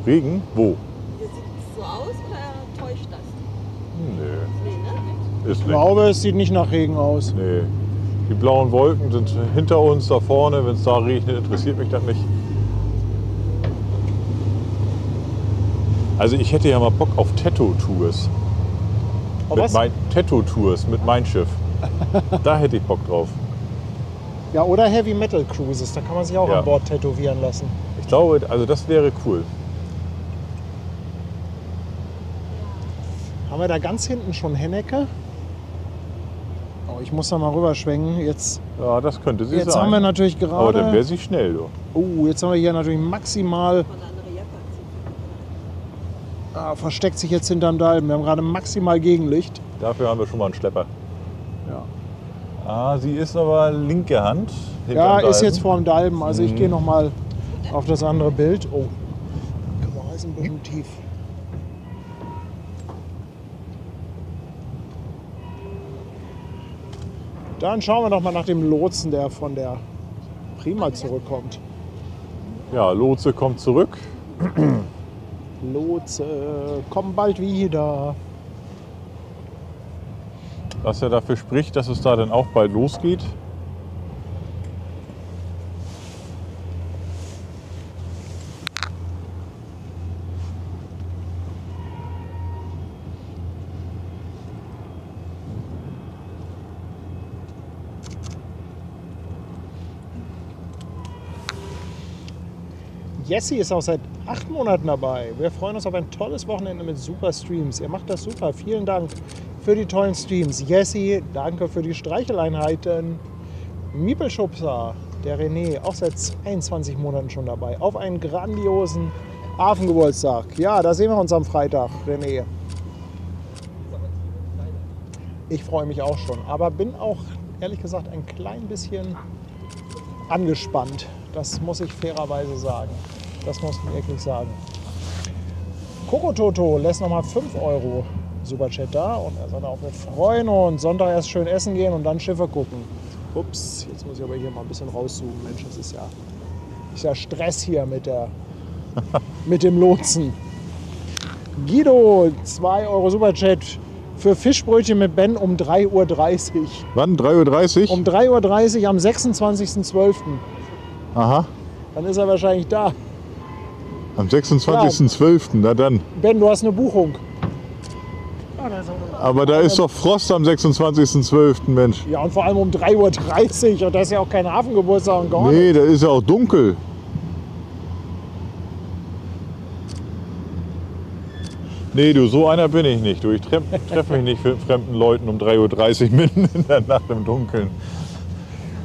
Regen? Wo? Hier sieht es so aus oder täuscht das? Nö, Nee, ne? ist Ich nicht. glaube, es sieht nicht nach Regen aus. Nee. Die blauen Wolken sind hinter uns, da vorne. Wenn es da regnet, interessiert mich das nicht. Also ich hätte ja mal Bock auf Tattoo-Tours. Auf was? Tattoo-Tours mit Mein Schiff. Da hätte ich Bock drauf. Ja, oder Heavy Metal Cruises, da kann man sich auch Ja. an Bord tätowieren lassen. Ich glaube, also das wäre cool. Haben wir da ganz hinten schon Hennecke? Oh, ich muss da mal rüberschwenken. Jetzt Ja, das könnte sie sein. haben wir natürlich Aber dann wäre gerade. sie schnell, du. Oh, jetzt haben wir hier natürlich maximal. Von einer andere Jacke Versteckt sich jetzt hinterm Dalben. Wir haben gerade maximal Gegenlicht. Dafür haben wir schon mal einen Schlepper. Ja, Ah, sie ist aber linke Hand. ja hinterm ist jetzt Dalben. vorm Dalben. Also ich gehe noch mal auf das andere Bild. Oh, die Kamera ist ein bisschen tief. Dann schauen wir doch mal nach dem Lotsen, der von der Prima zurückkommt. Ja, Lotse kommt zurück. Lotse, komm bald wieder. Was ja dafür spricht, dass es da dann auch bald losgeht. Jessie ist auch seit 8 Monaten dabei. Wir freuen uns auf ein tolles Wochenende mit super Streams. Ihr macht das super. Vielen Dank für die tollen Streams. Jessie, danke für die Streicheleinheiten. Miepelschubser, der René, auch seit 22 Monaten schon dabei, auf einen grandiosen Hafengeburtstag. Ja, da sehen wir uns am Freitag, René. Ich freue mich auch schon, aber bin auch ehrlich gesagt ein klein bisschen angespannt. Das muss ich fairerweise sagen. Das muss ich wirklich sagen. Kokototo lässt nochmal 5 Euro Superchat da und er sagt auch, wir freuen uns, Sonntag erst schön essen gehen und dann Schiffe gucken. Ups, jetzt muss ich aber hier mal ein bisschen rauszoomen. Mensch, das ist ja Stress hier mit dem Lotsen. Guido, 2 Euro Superchat für Fischbrötchen mit Ben um 3:30 Uhr. Wann? 3:30 Uhr? Um 3:30 Uhr am 26.12. Aha. Dann ist er wahrscheinlich da. Am 26.12. Na dann. Ben, du hast eine Buchung. Aber da ist doch Frost am 26.12. Mensch. Ja, und vor allem um 3:30 Uhr. Und da ist ja auch kein Hafengeburtstag und gar nicht. Nee, da ist ja auch dunkel. Nee, du, so einer bin ich nicht. Du, ich treffe mich nicht mit fremden Leuten um 3:30 Uhr mitten in der Nacht im Dunkeln.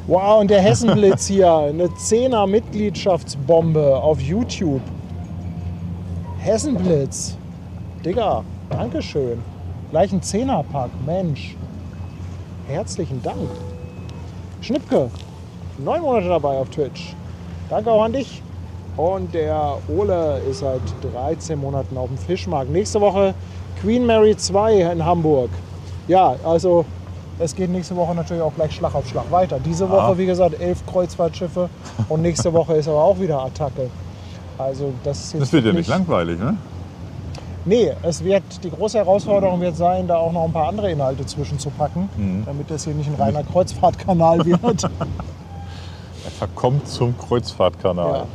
Wow, und der Hessenblitz hier. Eine 10er Mitgliedschaftsbombe auf YouTube. Hessenblitz. Digga, Dankeschön. Gleich ein 10er-Pack. Mensch. Herzlichen Dank. Schnipke. 9 Monate dabei auf Twitch. Danke auch an dich. Und der Ole ist seit 13 Monaten auf dem Fischmarkt. Nächste Woche Queen Mary 2 in Hamburg. Ja, also es geht nächste Woche natürlich auch gleich Schlag auf Schlag weiter. Diese Woche, wie gesagt, 11 Kreuzfahrtschiffe und nächste Woche ist aber auch wieder Attacke. Also das ist jetzt Das wird ja nicht langweilig, ne? Nee, die große Herausforderung wird sein, da auch noch ein paar andere Inhalte zwischenzupacken, damit das hier nicht ein reiner Kreuzfahrtkanal wird. Er verkommt zum Kreuzfahrtkanal. Ja.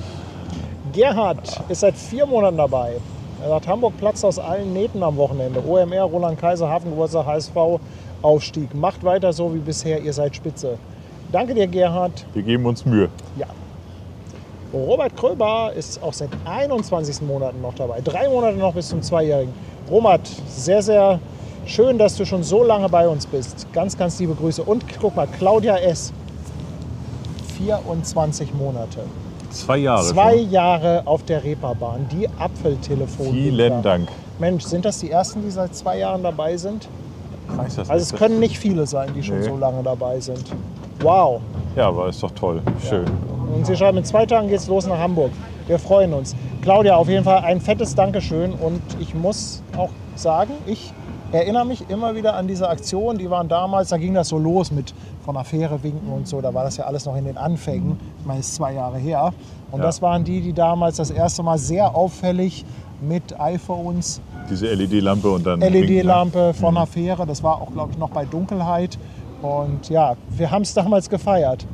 Gerhard ist seit 4 Monaten dabei. Er sagt, Hamburg platzt aus allen Nähten am Wochenende. OMR, Roland Kaiser, Hafengeburtstag, HSV, Aufstieg. Macht weiter so wie bisher, ihr seid Spitze. Danke dir, Gerhard. Wir geben uns Mühe. Ja. Robert Kröber ist auch seit 21 Monaten noch dabei. 3 Monate noch bis zum 2-Jährigen. Robert, sehr, sehr schön, dass du schon so lange bei uns bist. Ganz, ganz liebe Grüße. Und guck mal, Claudia S. 24 Monate. 2 Jahre. 2 Jahre auf der Reeperbahn, die Apfeltelefon. Vielen Dank. Mensch, sind das die ersten, die seit 2 Jahren dabei sind? Ich weiß das Also nicht. es können nicht viele sein, die schon so lange dabei sind. Wow. Ja, aber ist doch toll. Schön. Und sie schreiben, in 2 Tagen geht's los nach Hamburg. Wir freuen uns. Claudia, auf jeden Fall ein fettes Dankeschön. Und ich muss auch sagen, ich erinnere mich immer wieder an diese Aktion. Die waren damals, da ging das so los mit von der Fähre winken und so. Da war das ja alles noch in den Anfängen. Ich meine, es ist 2 Jahre her. Und das waren die damals das erste Mal sehr auffällig mit iPhones. Diese LED-Lampe und dann. LED-Lampe von der Fähre. Das war auch, glaube ich, noch bei Dunkelheit. Und ja, wir haben es damals gefeiert.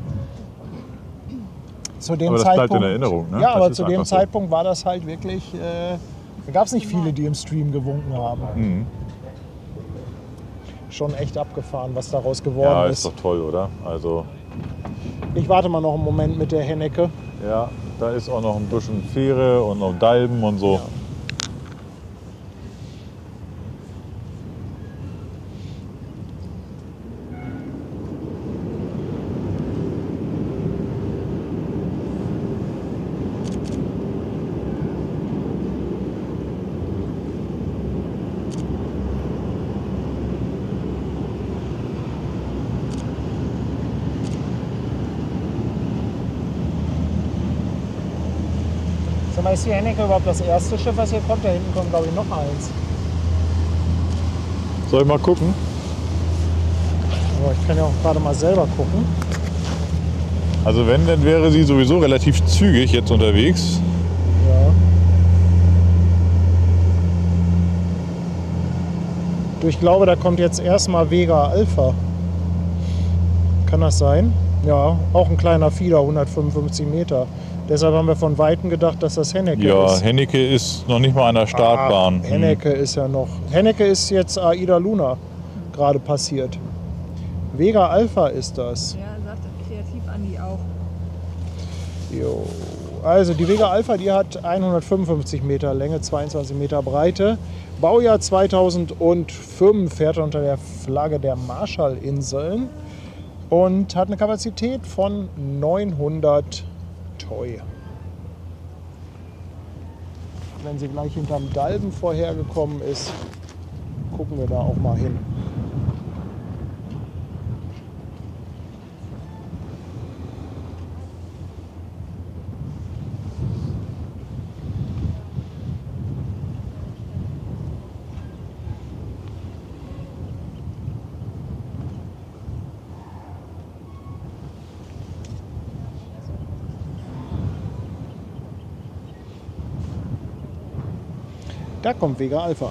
Zu dem Aber das Zeitpunkt, bleibt in Erinnerung, ne? Ja, Das aber ist zu dem einfach so. Zeitpunkt war das halt wirklich, da gab es nicht viele, die im Stream gewunken haben. Mhm. Schon echt abgefahren, was daraus geworden Ja, ist. ist doch toll, oder? Also, Ich warte mal noch einen Moment mit der Hennecke. ja, da ist auch noch ein bisschen Fähre und noch Dalben und so. Ja. Sag mal, ist die Hennecke überhaupt das erste Schiff, was hier kommt? Da hinten kommt, glaube ich, noch eins. Soll ich mal gucken? Aber ich kann ja auch gerade mal selber gucken. Also wenn, dann wäre sie sowieso relativ zügig jetzt unterwegs. Ja. Du, ich glaube, da kommt jetzt erstmal Vega Alpha. Kann das sein? Ja, auch ein kleiner Fieder, 155 Meter. Deshalb haben wir von Weitem gedacht, dass das Hennecke Ja, ist. Hennecke ist noch nicht mal an der Startbahn. Hennecke ist ja noch. Hennecke ist jetzt Aida Luna gerade passiert. Vega Alpha ist das. Ja, sagt kreativ Andi auch. Jo. Also die Vega Alpha, die hat 155 Meter Länge, 22 Meter Breite. Baujahr 2005, fährt unter der Flagge der Marshallinseln. und hat eine Kapazität von 900 Toi. Wenn sie gleich hinterm Dalben vorhergekommen ist, gucken wir da auch mal hin. Da kommt Vega Alpha.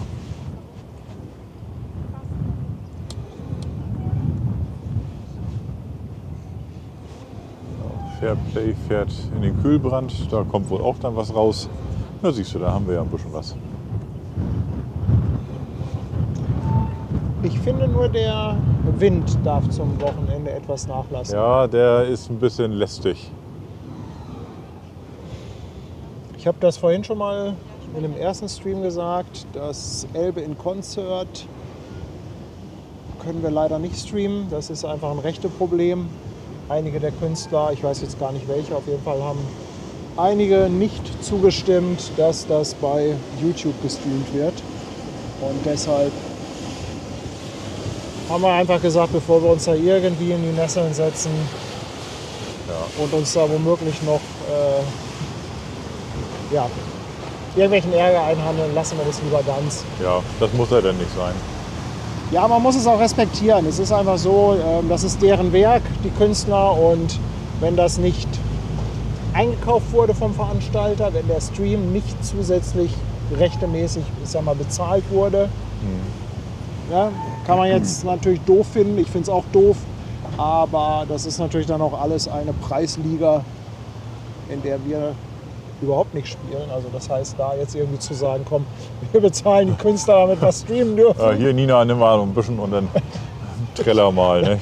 Fairplay fährt in den Kühlbrand, da kommt wohl auch dann was raus. Na siehst du, da haben wir ja ein bisschen was. Ich finde nur, der Wind darf zum Wochenende etwas nachlassen. Ja, der ist ein bisschen lästig. Ich habe das vorhin schon mal in dem ersten Stream gesagt, das Elbe in Concert können wir leider nicht streamen. Das ist einfach ein Rechteproblem. Einige der Künstler, ich weiß jetzt gar nicht welche, auf jeden Fall haben einige nicht zugestimmt, dass das bei YouTube gestreamt wird. Und deshalb haben wir einfach gesagt, bevor wir uns da irgendwie in die Nesseln setzen und uns da womöglich noch irgendwelchen Ärger einhandeln, lassen wir das lieber ganz. Ja, das muss ja dann nicht sein. Ja, man muss es auch respektieren. Es ist einfach so, das ist deren Werk, die Künstler. Und wenn das nicht eingekauft wurde vom Veranstalter, wenn der Stream nicht zusätzlich rechtemäßig, ich sag mal, bezahlt wurde, ja, kann man jetzt natürlich doof finden. Ich finde es auch doof. Aber das ist natürlich dann auch alles eine Preisliga, in der wir überhaupt nicht spielen. Also das heißt, da jetzt irgendwie zu sagen, komm, wir bezahlen die Künstler, damit wir streamen dürfen. Ja, hier, Nina, nimm mal ein bisschen und dann treller mal. Ne?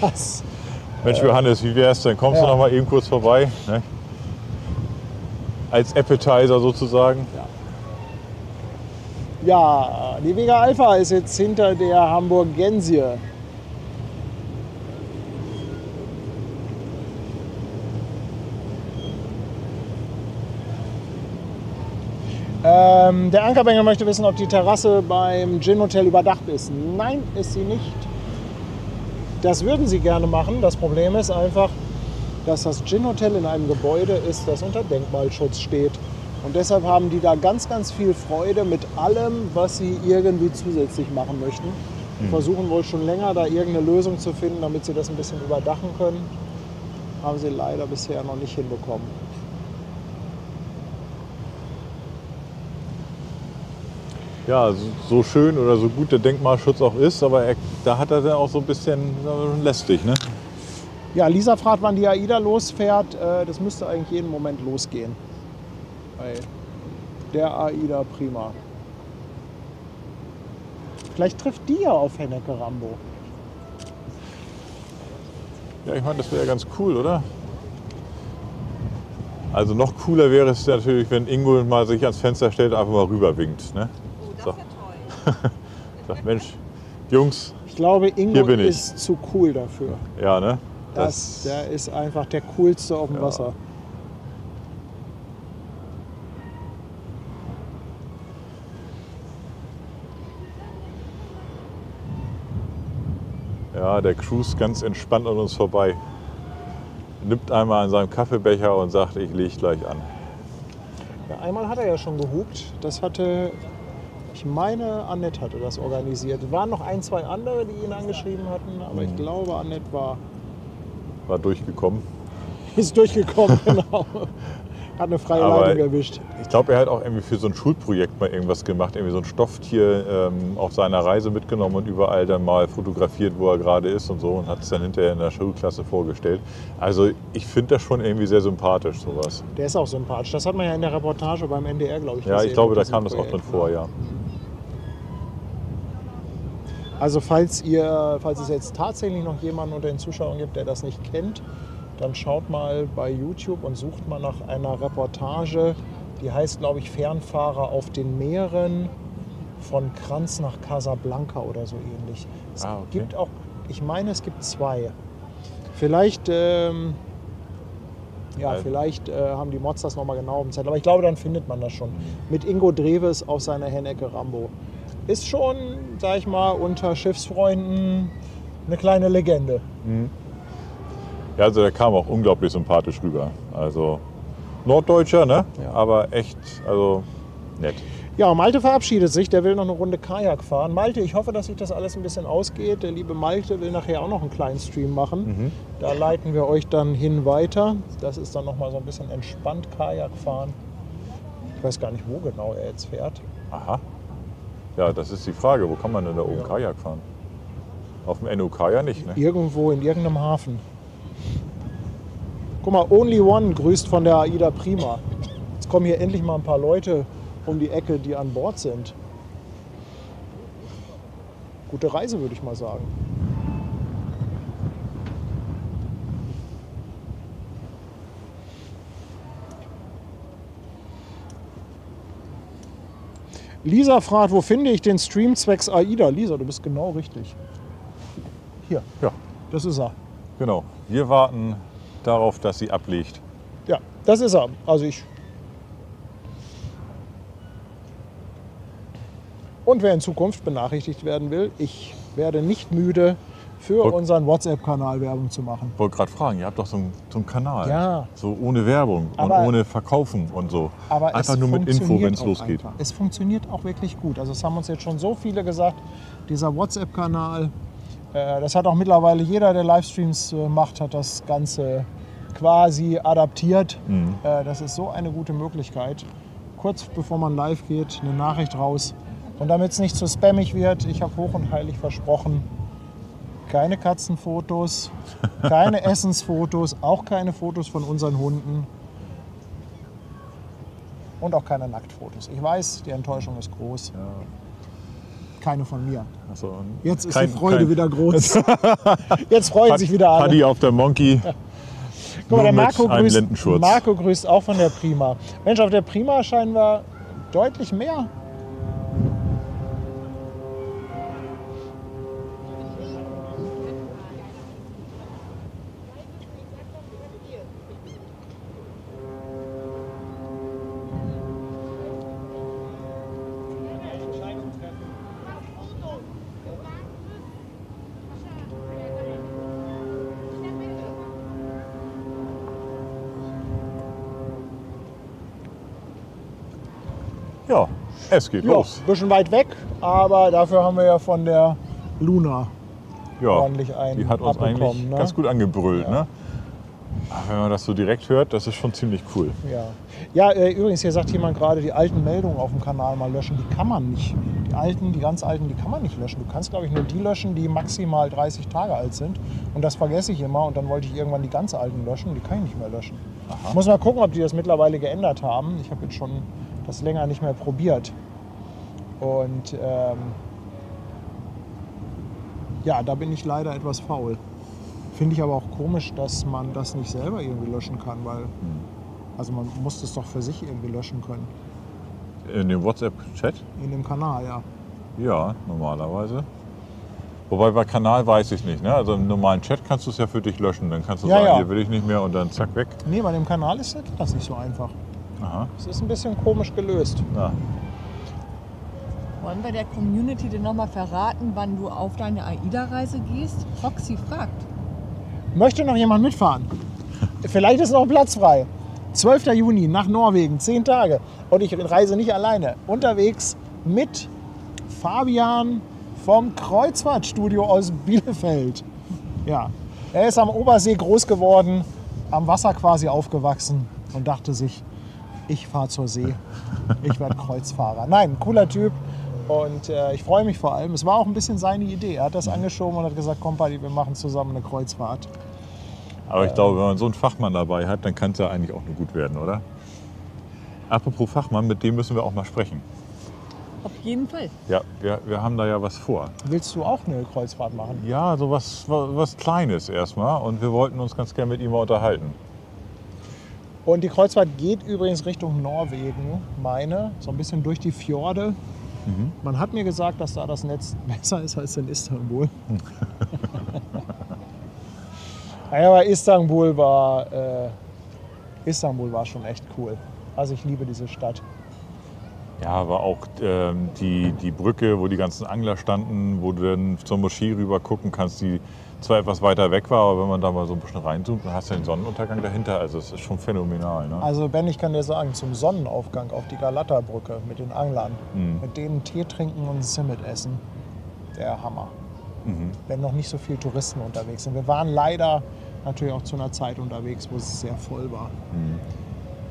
Mensch, Johannes, wie wär's denn? Kommst du noch mal eben kurz vorbei? Ne? Als Appetizer sozusagen. Ja, die Vega Alpha ist jetzt hinter der Hamburgensie. Der Ankerbengel möchte wissen, ob die Terrasse beim Gin Hotel überdacht ist. Nein, ist sie nicht. Das würden sie gerne machen. Das Problem ist einfach, dass das Gin Hotel in einem Gebäude ist, das unter Denkmalschutz steht. Und deshalb haben die da ganz, ganz viel Freude mit allem, was sie irgendwie zusätzlich machen möchten. Die versuchen wohl schon länger, da irgendeine Lösung zu finden, damit sie das ein bisschen überdachen können. Haben sie leider bisher noch nicht hinbekommen. Ja, so schön oder so gut der Denkmalschutz auch ist, aber da hat er dann auch so ein bisschen lästig, ne? Ja, Lisa fragt, wann die AIDA losfährt. Das müsste eigentlich jeden Moment losgehen. Bei der AIDA prima. Vielleicht trifft die ja auf Hennecke Rambo. Ja, ich meine, das wäre ja ganz cool, oder? Also noch cooler wäre es natürlich, wenn Ingo mal sich ans Fenster stellt und einfach mal rüberwinkt, ne? Das wäre toll. Sagt, Mensch, Jungs, Ich glaube, Ingo hier bin ich. ist zu cool dafür. Ja, ne? Der ist einfach der coolste auf dem Wasser. Ja, der cruist ganz entspannt an uns vorbei. Nimmt einmal an seinem Kaffeebecher und sagt, ich lege gleich an. Ja, einmal hat er ja schon gehupt. Das hatte, ich meine, Annette hatte das organisiert. Es waren noch ein, zwei andere, die ihn angeschrieben hatten, aber ich glaube, Annette war Durchgekommen. ist durchgekommen, genau. Hat eine freie Aber Leitung erwischt. Ich glaube, er hat auch irgendwie für so ein Schulprojekt mal irgendwas gemacht, irgendwie so ein Stofftier auf seiner Reise mitgenommen und überall dann mal fotografiert, wo er gerade ist und so, und hat es dann hinterher in der Schulklasse vorgestellt. Also ich finde das schon irgendwie sehr sympathisch, sowas. Der ist auch sympathisch. Das hat man ja in der Reportage beim NDR, glaube ich, Ja, gesehen. ich glaube, da mit kam das diesem auch drin Projekt. vor, ja. Also falls es jetzt tatsächlich noch jemanden unter den Zuschauern gibt, der das nicht kennt, dann schaut mal bei YouTube und sucht mal nach einer Reportage, die heißt, glaube ich, Fernfahrer auf den Meeren von Kranz nach Casablanca oder so ähnlich. Es Ah, okay. gibt auch, ich meine, es gibt zwei. Vielleicht, vielleicht haben die Mods das nochmal genau auf dem Zettel. Aber ich glaube, dann findet man das schon. Mit Ingo Dreves auf seiner Hennecke Rambo. Ist schon, sag ich mal, unter Schiffsfreunden eine kleine Legende. Ja, also der kam auch unglaublich sympathisch rüber. Also Norddeutscher, ne? Ja. Aber echt, also nett. Ja, Malte verabschiedet sich, der will noch eine Runde Kajak fahren. Malte, ich hoffe, dass sich das alles ein bisschen ausgeht. Der liebe Malte will nachher auch noch einen kleinen Stream machen. Da leiten wir euch dann hin weiter. Das ist dann nochmal so ein bisschen entspannt Kajak fahren. Ich weiß gar nicht, wo genau er jetzt fährt. Aha. Ja, das ist die Frage. Wo kann man denn da oben Kajak fahren? Auf dem NUK ja nicht, ne? Irgendwo in irgendeinem Hafen. Guck mal, Only One grüßt von der AIDA Prima. Jetzt kommen hier endlich mal ein paar Leute um die Ecke, die an Bord sind. Gute Reise, würde ich mal sagen. Lisa fragt, wo finde ich den Stream zwecks AIDA? Lisa, du bist genau richtig. Hier, Ja, das ist er. genau. Wir warten darauf, dass sie ablegt. Ja, das ist er. Also ich. Und wer in Zukunft benachrichtigt werden will, ich werde nicht müde, für unseren WhatsApp-Kanal Werbung zu machen. Ich wollte gerade fragen, ihr habt doch so einen Kanal. Ja. So ohne Werbung Aber- und ohne Verkaufen und so. Aber Einfach es nur mit Info, funktioniert wenn es auch losgeht. einfach. Es funktioniert auch wirklich gut. Also es haben uns jetzt schon so viele gesagt, dieser WhatsApp-Kanal, das hat auch mittlerweile jeder, der Livestreams macht, hat das Ganze quasi adaptiert. Das ist so eine gute Möglichkeit. Kurz bevor man live geht, eine Nachricht raus. Und damit es nicht zu spammig wird, ich habe hoch und heilig versprochen, keine Katzenfotos, keine Essensfotos, auch keine Fotos von unseren Hunden und auch keine Nacktfotos. Ich weiß, die Enttäuschung ist groß. Keine von mir. Also, Jetzt ist die Freude wieder groß. Jetzt freuen sich wieder alle. Paddy auf der Monkey. Guck mal, der nur Marco mit einem grüßt, Lendenschurz. Marco grüßt auch von der Prima. Mensch, auf der Prima scheinen wir deutlich mehr. Ja, es geht Ja, los. ein bisschen weit weg, aber dafür haben wir ja von der Luna Ja, ordentlich einen die hat uns abbekommen, eigentlich ne? ganz gut angebrüllt. Ja. Ne? Aber wenn man das so direkt hört, das ist schon ziemlich cool. Ja, übrigens, hier sagt jemand gerade, die alten Meldungen auf dem Kanal mal löschen. Die kann man nicht. Die ganz alten, die kann man nicht löschen. Du kannst, glaube ich, nur die löschen, die maximal 30 Tage alt sind. Und das vergesse ich immer. Und dann wollte ich irgendwann die ganz alten löschen. Die kann ich nicht mehr löschen. Ich muss mal gucken, ob die das mittlerweile geändert haben. Ich habe jetzt schon das länger nicht mehr probiert. Und ja, da bin ich leider etwas faul. Finde ich aber auch komisch, dass man das nicht selber irgendwie löschen kann, weil also man muss das doch für sich irgendwie löschen können. In dem WhatsApp-Chat? In dem Kanal, ja. Ja, normalerweise. Wobei bei Kanal weiß ich nicht. Ne? Also im normalen Chat kannst du es ja für dich löschen. Dann kannst du Ja, sagen, ja. hier will ich nicht mehr und dann zack, weg. Nee, bei dem Kanal geht das nicht so einfach. Aha. Es ist ein bisschen komisch gelöst. Na, Wollen wir der Community denn nochmal verraten, wann du auf deine AIDA-Reise gehst? Foxy fragt. Möchte noch jemand mitfahren? Vielleicht ist noch ein Platz frei. 12. Juni nach Norwegen, 10 Tage. Und ich reise nicht alleine. Unterwegs mit Fabian vom Kreuzfahrtstudio aus Bielefeld. Ja, er ist am Obersee groß geworden, am Wasser quasi aufgewachsen und dachte sich, ich fahre zur See, ich werde Kreuzfahrer. Nein, cooler Typ und ich freue mich vor allem. Es war auch ein bisschen seine Idee. Er hat das angeschoben und hat gesagt, komm Paddy, wir machen zusammen eine Kreuzfahrt. aber ich glaube, wenn man so einen Fachmann dabei hat, dann kann es ja eigentlich auch nur gut werden, oder? Apropos Fachmann, mit dem müssen wir auch mal sprechen. Auf jeden Fall. Ja, wir haben da ja was vor. Willst du auch eine Kreuzfahrt machen? Ja, so was Kleines erstmal und wir wollten uns ganz gerne mit ihm mal unterhalten. Und die Kreuzfahrt geht übrigens Richtung Norwegen, so ein bisschen durch die Fjorde. Man hat mir gesagt, dass da das Netz besser ist als in Istanbul. Naja, aber Istanbul war schon echt cool. Also ich liebe diese Stadt. Ja, aber auch die Brücke, wo die ganzen Angler standen, wo du dann zur Moschee rüber gucken kannst, die zwar etwas weiter weg war, aber wenn man da mal so ein bisschen reinzoomt, dann hast du den Sonnenuntergang dahinter. Also es ist schon phänomenal. Ne? Also Ben, ich kann dir sagen, zum Sonnenaufgang auf die Galata-Brücke mit den Anglern, mit denen Tee trinken und Simmet essen, der Hammer. Wenn noch nicht so viele Touristen unterwegs sind. Wir waren leider natürlich auch zu einer Zeit unterwegs, wo es sehr voll war.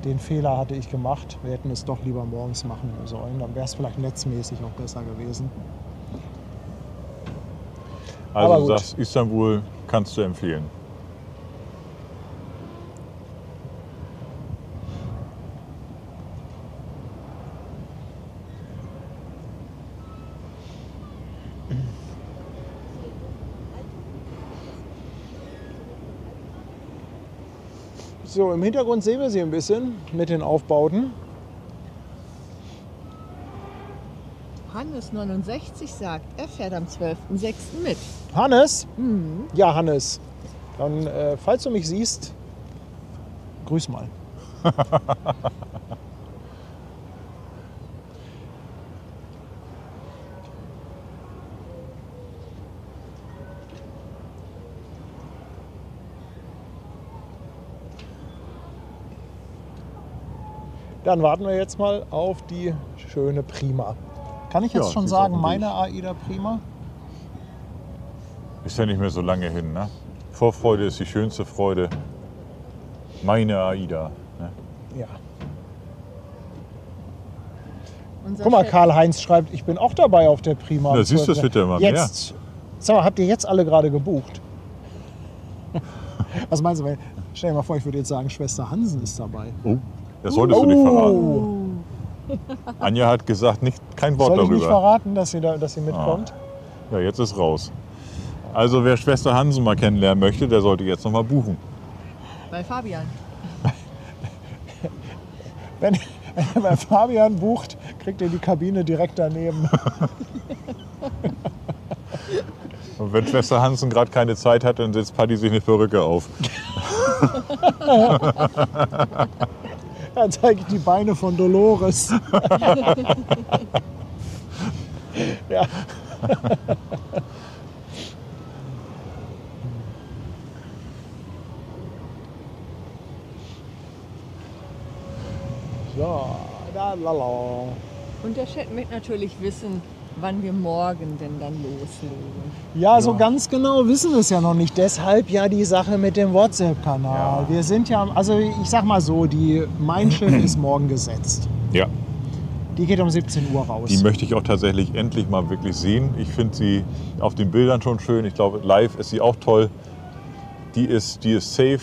Den Fehler hatte ich gemacht. Wir hätten es doch lieber morgens machen sollen. Dann wäre es vielleicht netzmäßig auch besser gewesen. Also Aber du gut. sagst, Istanbul kannst du empfehlen. So, im Hintergrund sehen wir sie ein bisschen mit den Aufbauten. Hannes 69 sagt, er fährt am 12.06. mit. Hannes? Ja, Hannes. Dann, falls du mich siehst, grüß mal. Dann warten wir jetzt mal auf die schöne Prima. Kann ich jetzt Ja, schon sie ist sagen, auf dem Weg. meine AIDA Prima? Ist ja nicht mehr so lange hin. Ne? Vorfreude ist die schönste Freude. Meine AIDA. Ne? Ja. Unser Guck mal, Chef- Karl-Heinz schreibt, ich bin auch dabei auf der Prima. Na, siehst du, es wird ja immer mehr. jetzt. Sag mal, habt ihr jetzt alle gerade gebucht? Was meinst du? Stell dir mal vor, ich würde jetzt sagen, Schwester Hansen ist dabei. Oh, das solltest du nicht verraten. Anja hat gesagt, kein Wort Soll ich darüber. nicht verraten, dass sie mitkommt? Ja, jetzt ist raus. Also wer Schwester Hansen mal kennenlernen möchte, der sollte jetzt noch mal buchen. Bei Fabian. Wenn ihr bei Fabian bucht, kriegt ihr die Kabine direkt daneben. Und wenn Schwester Hansen gerade keine Zeit hat, dann setzt Paddy sich eine Perücke auf. Dann zeige ich die Beine von Dolores. Ja. So, da, lala. Und der Chat möchte natürlich wissen, wann wir morgen denn dann loslegen. Ja, so ganz genau wissen wir es ja noch nicht. Deshalb ja die Sache mit dem WhatsApp-Kanal. Wir sind ja, also ich sag mal so, die Mein Schiff ist morgen gesetzt. Ja, Die geht um 17 Uhr raus. die möchte ich auch tatsächlich endlich mal wirklich sehen. Ich finde sie auf den Bildern schon schön. Ich glaube, live ist sie auch toll. Die ist safe.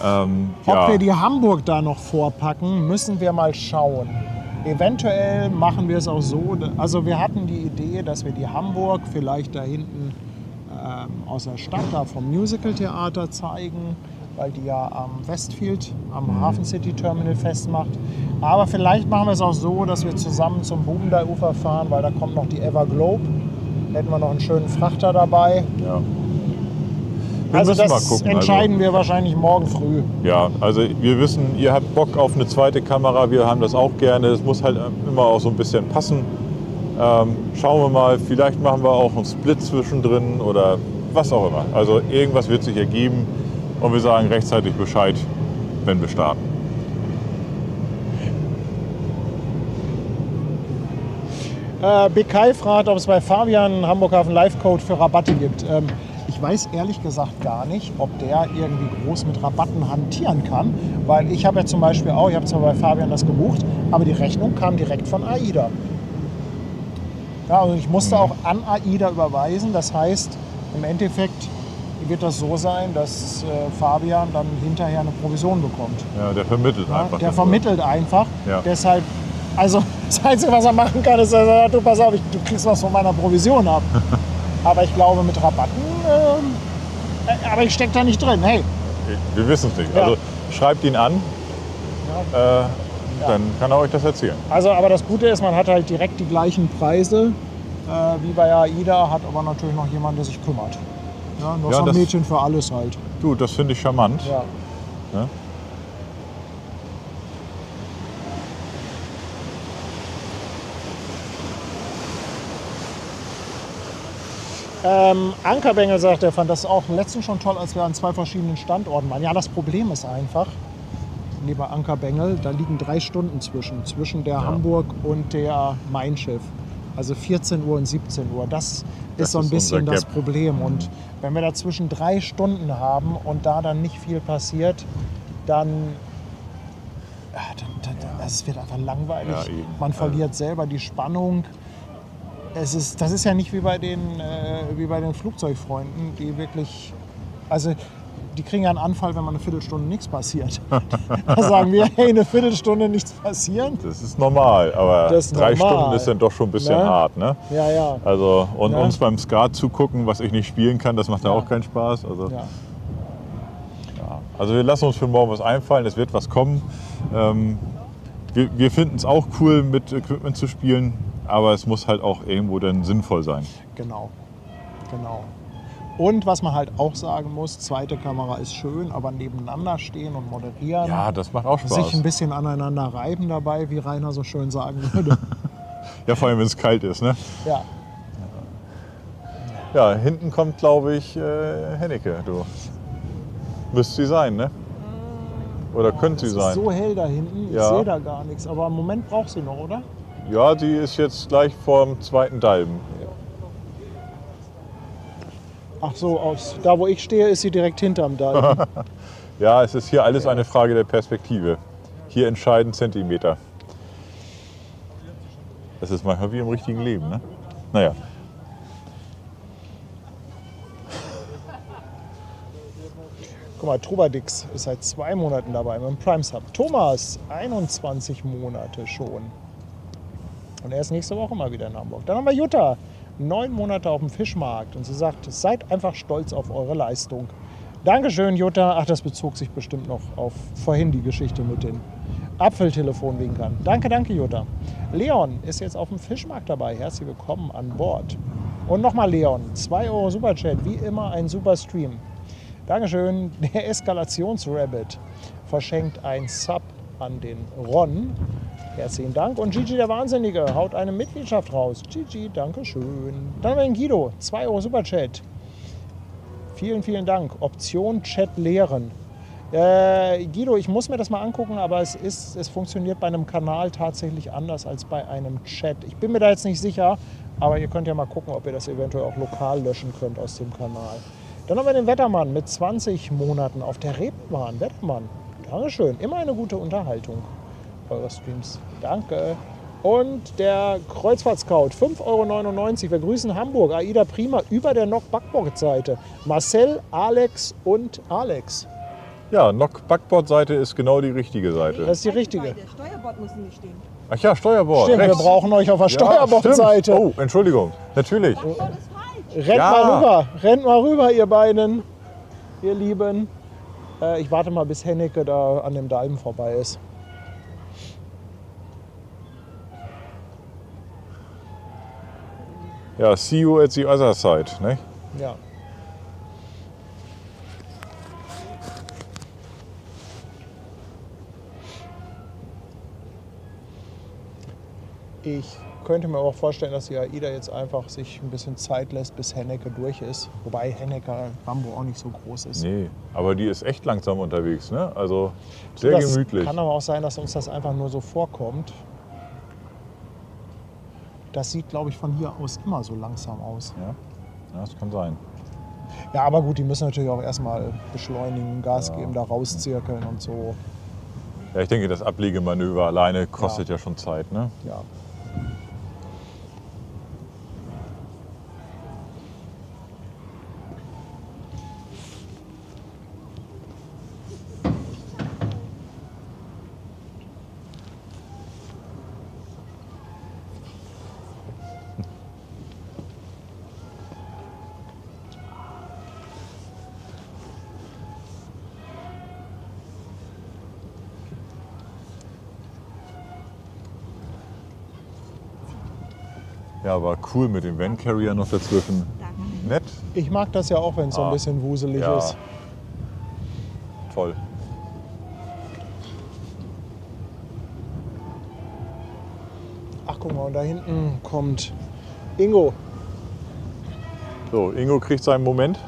Ob wir die Hamburg da noch vorpacken, müssen wir mal schauen. Eventuell machen wir es auch so, also wir hatten die Idee, dass wir die Hamburg vielleicht da hinten aus der Stadt, da vom Musical-Theater zeigen, weil die ja am Westfield, am Hafen City Terminal festmacht. Aber vielleicht machen wir es auch so, dass wir zusammen zum Bubendeiufer fahren, weil da kommt noch die Everglobe. Hätten wir noch einen schönen Frachter dabei. Ja. Wir Also müssen das mal gucken. entscheiden wir wahrscheinlich morgen früh. Ja, also wir wissen, ihr habt Bock auf eine zweite Kamera, wir haben das auch gerne. Es muss halt immer auch so ein bisschen passen. Schauen wir mal, vielleicht machen wir auch einen Split zwischendrin oder was auch immer. Also irgendwas wird sich ergeben und wir sagen rechtzeitig Bescheid, wenn wir starten. Bekai fragt, ob es bei Fabian Hamburghafen Live-Code für Rabatte gibt. Ich weiß ehrlich gesagt gar nicht, ob der irgendwie groß mit Rabatten hantieren kann, weil ich habe ja zum Beispiel auch, ich habe zwar bei Fabian das gebucht, aber die Rechnung kam direkt von AIDA. Ja, also ich musste auch an AIDA überweisen, das heißt, im Endeffekt wird das so sein, dass Fabian dann hinterher eine Provision bekommt. Ja, der vermittelt Ja, einfach. der das vermittelt einfach, Ja. deshalb, also das Einzige, was er machen kann, ist, dass er sagt, du pass auf, du kriegst was von meiner Provision ab. Aber ich glaube mit Rabatten, aber ich stecke da nicht drin. Hey, Wir wissen es nicht. Ja. Also schreibt ihn an, dann kann er euch das erzählen. also aber das Gute ist, man hat halt direkt die gleichen Preise wie bei AIDA, hat aber natürlich noch jemand, der sich kümmert. Ja, noch Ja, so ein das- Mädchen für alles halt. Du, das finde ich charmant. Ja. Ja. Ankerbengel sagt, er fand das auch letztens schon toll, als wir an 2 verschiedenen Standorten waren. Ja, das Problem ist einfach, lieber Ankerbengel, da liegen 3 Stunden zwischen der Hamburg und der Mein Schiff. Also 14 Uhr und 17 Uhr. Das ist so ein ist bisschen unser das Gap. Problem. Und wenn wir dazwischen 3 Stunden haben und da dann nicht viel passiert, dann es wird einfach langweilig. Ja, eben. Man verliert selber die Spannung. Das ist ja nicht wie bei den Flugzeugfreunden, die wirklich, also die kriegen ja einen Anfall, wenn mal eine Viertelstunde nichts passiert. Da sagen wir, hey, eine Viertelstunde nichts passieren. Das ist normal, aber Das ist 3 normal. Stunden ist dann doch schon ein bisschen Ne? hart. Ne? Ja, ja. Also, und Ne? uns beim Skat zugucken, was ich nicht spielen kann, das macht ja auch keinen Spaß. Also, Ja. also wir lassen uns für morgen was einfallen, es wird was kommen. Wir finden es auch cool, mit Equipment zu spielen, aber es muss halt auch irgendwo dann sinnvoll sein. Genau. Und was man halt auch sagen muss, zweite Kamera ist schön, aber nebeneinander stehen und moderieren, Ja, das macht auch Spaß. sich ein bisschen aneinander reiben dabei, wie Rainer so schön sagen würde. Ja, vor allem wenn es kalt ist. Ne? Ja. Ja, hinten kommt, glaube ich, Hennecke. Du. Müsste sie sein, ne? Oder könnte Es sie ist sein. so hell da hinten, ich Ja. sehe da gar nichts. Aber im Moment braucht sie noch, oder? Ja, die ist jetzt gleich vorm zweiten Dalben. Ach so, da wo ich stehe, ist sie direkt hinterm Dalben. Ja, es ist hier alles eine Frage der Perspektive. Hier entscheiden Zentimeter. Das ist manchmal wie im richtigen Leben, ne? Naja. Guck mal, Trubadix ist seit 2 Monaten dabei mit dem Prime Sub. Thomas, 21 Monate schon. Und er ist nächste Woche mal wieder in Hamburg. Dann haben wir Jutta, 9 Monate auf dem Fischmarkt. Und sie sagt, seid einfach stolz auf eure Leistung. Dankeschön, Jutta. Ach, das bezog sich bestimmt noch auf vorhin die Geschichte mit den Apfeltelefonwinkern. Danke, Jutta. Leon ist jetzt auf dem Fischmarkt dabei. Herzlich willkommen an Bord. Und nochmal Leon, 2 Euro Superchat. Wie immer ein super Stream. Dankeschön. Der Eskalationsrabbit verschenkt ein Sub an den Ron. Herzlichen Dank. Und Gigi der Wahnsinnige haut eine Mitgliedschaft raus. Gigi, Dankeschön. Dann haben wir den Guido, 2 Euro Superchat. Vielen Dank. Option Chat leeren. Guido, ich muss mir das mal angucken, aber es funktioniert bei einem Kanal tatsächlich anders als bei einem Chat. Ich bin mir da jetzt nicht sicher, aber ihr könnt ja mal gucken, ob ihr das eventuell auch lokal löschen könnt aus dem Kanal. Dann haben wir den Wettermann mit 20 Monaten auf der Reeperbahn. Wettermann, Dankeschön. Immer eine gute Unterhaltung eurer Streams. Danke. Und der Kreuzfahrt-Scout, 5,99 Euro. Wir grüßen Hamburg, Aida Prima über der Nock-Backbord-Seite. Marcel, Alex und Alex. Ja, Nock-Backbord-Seite ist genau die richtige Seite. Das ist die richtige. Der Steuerbord muss nicht stehen. Ach ja, Steuerbord. Stimmt, wir rechts. brauchen euch auf der Ja, Steuerbordseite. stimmt. Oh, Entschuldigung. Natürlich. Rennt mal rüber, ihr beiden, ihr Lieben. Ich warte mal, bis Hennecke da an dem Dalben vorbei ist. Ja, see you at the other side. Ne? Ja. Ich könnte mir auch vorstellen, dass die AIDA jetzt einfach sich ein bisschen Zeit lässt, bis Hennecke durch ist. Wobei Hennecke Bambo auch nicht so groß ist. Nee, aber die ist echt langsam unterwegs. Ne? Also sehr Das gemütlich. kann aber auch sein, dass uns das einfach nur so vorkommt. Das sieht, glaube ich, von hier aus immer so langsam aus. Ja, das kann sein. Ja, aber gut, die müssen natürlich auch erstmal beschleunigen, Gas geben, da rauszirkeln und so. Ja, ich denke, das Ablegemanöver alleine kostet ja schon Zeit. Ne? Ja. Ja, war cool mit dem Van Carrier noch dazwischen. nett. Ich mag das ja auch, wenn es so ein bisschen wuselig Ja. ist. Toll. Ach, guck mal, und da hinten kommt Ingo. So, Ingo kriegt seinen Moment.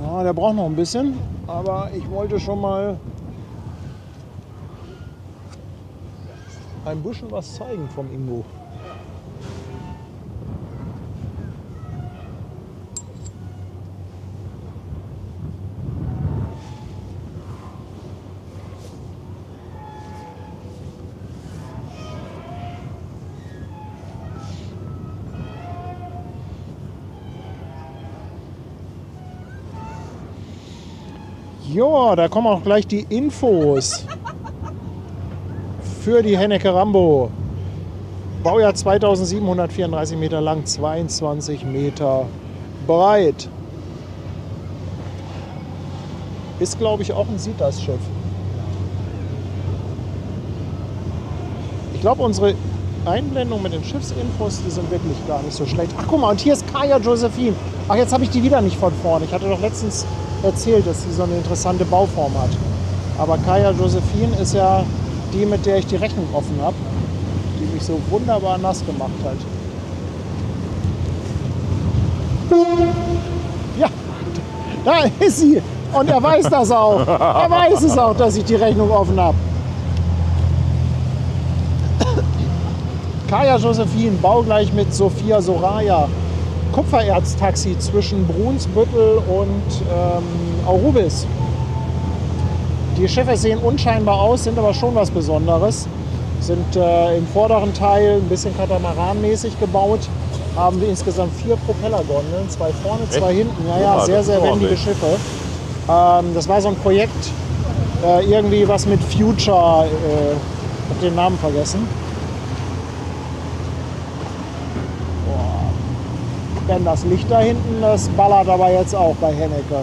Ja, der braucht noch ein bisschen, aber ich wollte schon mal ein bisschen was zeigen vom Ingo. Ja, da kommen auch gleich die Infos für die Hennecke Rambo. Baujahr 2734 Meter lang, 22 Meter breit. Ist, glaube ich, auch ein Sitas-Schiff. Ich glaube, unsere Einblendung mit den Schiffsinfos, die sind wirklich gar nicht so schlecht. Ach, guck mal, und hier ist Kaya Josephine. Ach, jetzt habe ich die wieder nicht von vorne. Ich hatte doch letztens erzählt, dass sie so eine interessante Bauform hat. Aber Kaya Josephine ist ja die, mit der ich die Rechnung offen habe, die mich so wunderbar nass gemacht hat. Ja, da ist sie. Und er weiß das auch. Er weiß es auch, dass ich die Rechnung offen habe. Kaya Josephine, baugleich mit Sophia Soraya. Kupfererztaxi zwischen Brunsbüttel und Aurubis. Die Schiffe sehen unscheinbar aus, sind aber schon was Besonderes. Sind im vorderen Teil ein bisschen Katamaran-mäßig gebaut. Haben wir insgesamt 4 Propellergondeln, 2 vorne, 2 hinten. Ja, ja, sehr, sehr wendige Schiffe. Das war so ein Projekt, irgendwie was mit Future, ich habe den Namen vergessen. Denn das Licht da hinten, das ballert aber jetzt auch bei Hennecke.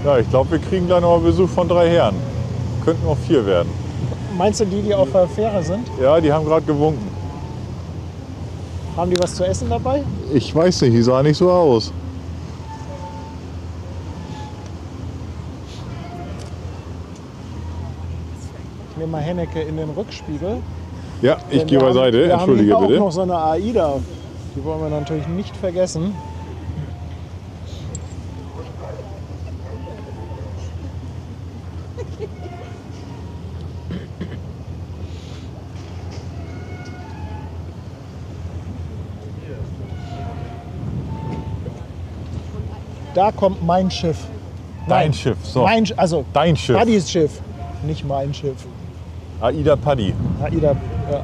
Ja, ich glaube, wir kriegen gleich noch mal Besuch von 3 Herren. Könnten auch 4 werden. Meinst du die auf der Fähre sind? Ja, die haben gerade gewunken. Haben die was zu essen dabei? Ich weiß nicht, die sah nicht so aus. Ich nehme mal Hennecke in den Rückspiegel. Ja, ich Denn gehe wir beiseite. haben Entschuldige hier auch bitte. noch so eine AIDA. Die wollen wir natürlich nicht vergessen. Da kommt mein Schiff. Dein Schiff, so. Also Dein Schiff. Paddys Schiff, nicht mein Schiff. Aida Paddy. AIDA, ja.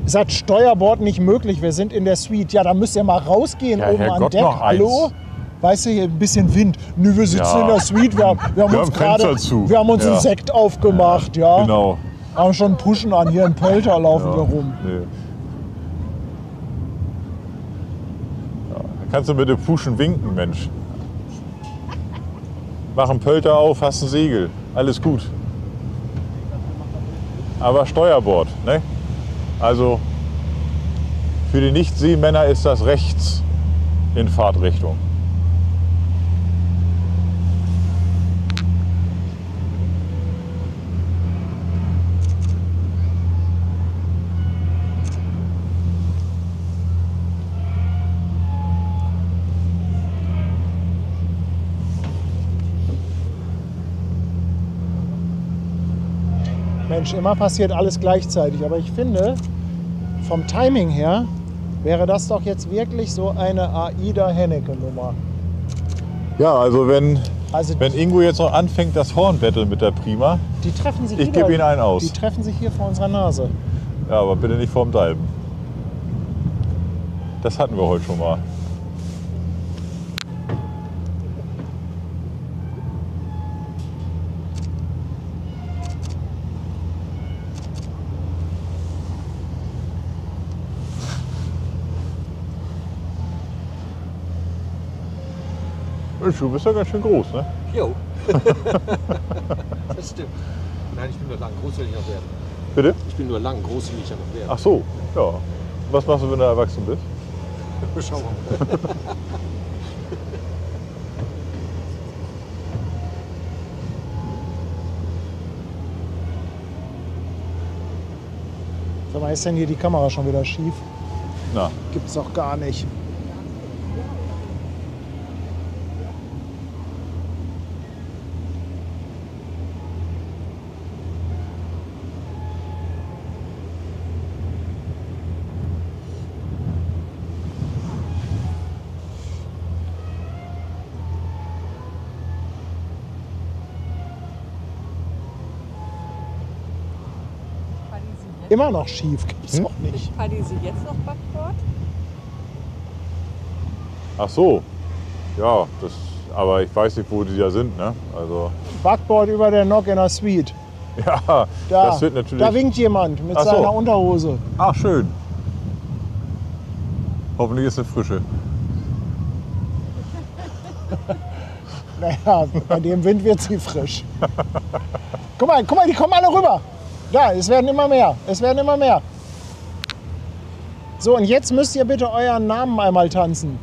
Es hat Steuerbord nicht möglich, wir sind in der Suite. Ja, da müsst ihr mal rausgehen Ja, oben an Herrgott, Deck. noch eins. Hallo? Weißt du, hier ein bisschen Wind. Nö, wir sitzen Ja. in der Suite, wir haben Wir uns haben gerade, Fenster zu. wir haben uns Ja. einen Sekt aufgemacht, ja. Genau. Haben schon Puschen an, hier im Pölter laufen wir rum. Nee. Ja, kannst du bitte Puschen winken, Mensch? Mach einen Pölter auf, hast ein Segel. Alles gut. Aber Steuerbord, ne? Also für die Nicht-Seemänner ist das rechts in Fahrtrichtung. Mensch, immer passiert alles gleichzeitig. Aber ich finde, vom Timing her wäre das doch jetzt wirklich so eine AIDA-Hennecke-Nummer. Ja, also wenn Also Ingo jetzt noch anfängt, das Hornbattle mit der Prima, die treffen sich ich wieder- gebe ihn einen aus. Die treffen sich hier vor unserer Nase. Ja, aber bitte nicht vorm Dalben. Das hatten wir heute schon mal. Du bist ja ganz schön groß, ne? Jo. Das stimmt. Nein, ich bin nur lang, groß will ich noch werden. Bitte? Ich bin nur lang, groß will ich ja noch werden. Ach so, ja. Was machst du, wenn du erwachsen bist? Schauen wir mal. Sag mal, ist denn hier die Kamera schon wieder schief? Na, Gibt's doch gar nicht. Immer noch schief, gibt's doch nicht. Paddy sie jetzt noch Backbord? ach so. Ja, aber ich weiß nicht, wo die da sind, ne? Also, Backboard über der Nock in der Suite. ja, Da, das wird natürlich... da winkt jemand mit Ach so. seiner Unterhose. Ach, schön. Hoffentlich ist es frische. Naja, bei dem Wind wird sie frisch. Guck mal, die kommen alle rüber. Da, es werden immer mehr. Es werden immer mehr. So, und jetzt müsst ihr bitte euren Namen einmal tanzen.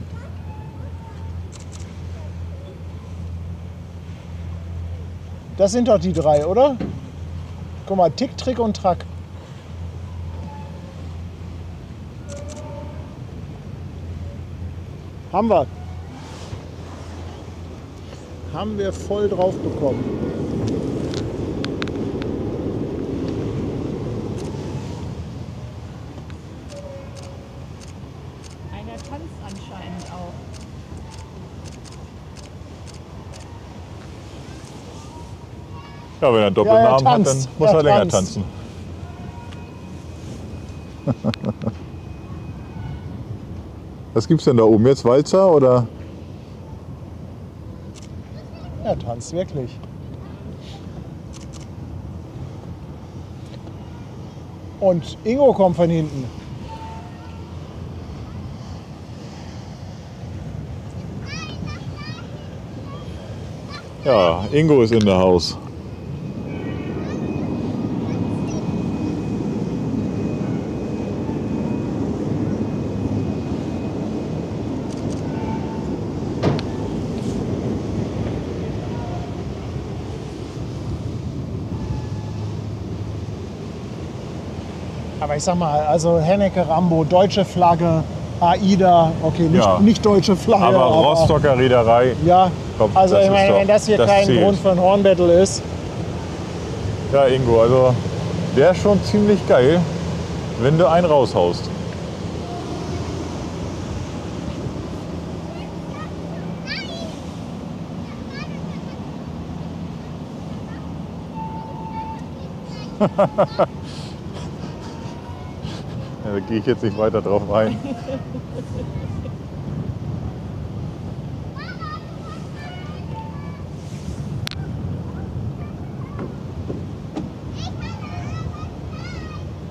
Das sind doch die drei, oder? Guck mal, Tick, Trick und Track. Haben wir. Haben wir voll drauf bekommen. Einer tanzt anscheinend auch. Ja, wenn er einen Doppelnamen hat, dann tanzt. muss er länger tanzt. tanzen. Was gibt's denn da oben jetzt? Walzer oder? Er tanzt wirklich. Und Ingo kommt von hinten. Ja, Ingo ist in der Haus. Aber ich sag mal, also Hennecke, Rambo, deutsche Flagge, AIDA, okay, nicht, Ja. nicht deutsche Flagge. Aber Rostocker Reederei. Ja, Komm, also das ich ist meine, doch- wenn das hier das kein zählt. Grund für ein Hornbattle ist. Ja, Ingo, also der ist schon ziemlich geil, wenn du einen raushaust. Ja, da gehe ich jetzt nicht weiter drauf ein.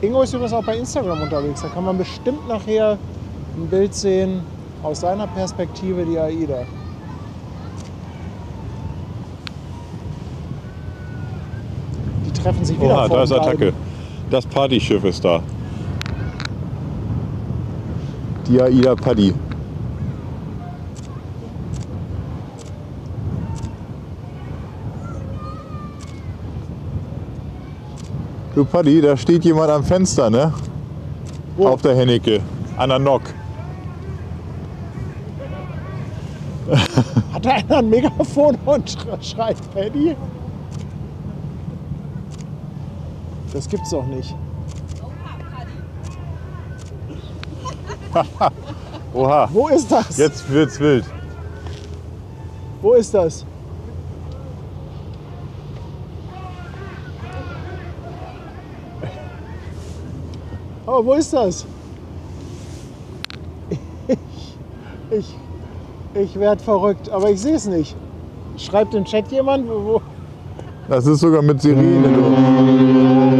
Ingo ist übrigens auch bei Instagram unterwegs. Da kann man bestimmt nachher ein Bild sehen aus seiner Perspektive, die AIDA. Die treffen sich wieder Oha, vor da ist dem Attacke. Galgen. Das Partyschiff ist da. Die AIDA Paddy. Du Paddy, da steht jemand am Fenster, ne? Wo? Auf der Hennecke, an der Nock. Hat da einer ein Megafon und schreit Paddy? Das gibt's doch nicht. Oha, Wo ist das? jetzt wird's wild. Wo ist das? Aber wo ist das? Ich werde verrückt, aber ich sehe es nicht. Schreibt im Chat jemand, wo? Das ist sogar mit Sirene. Du.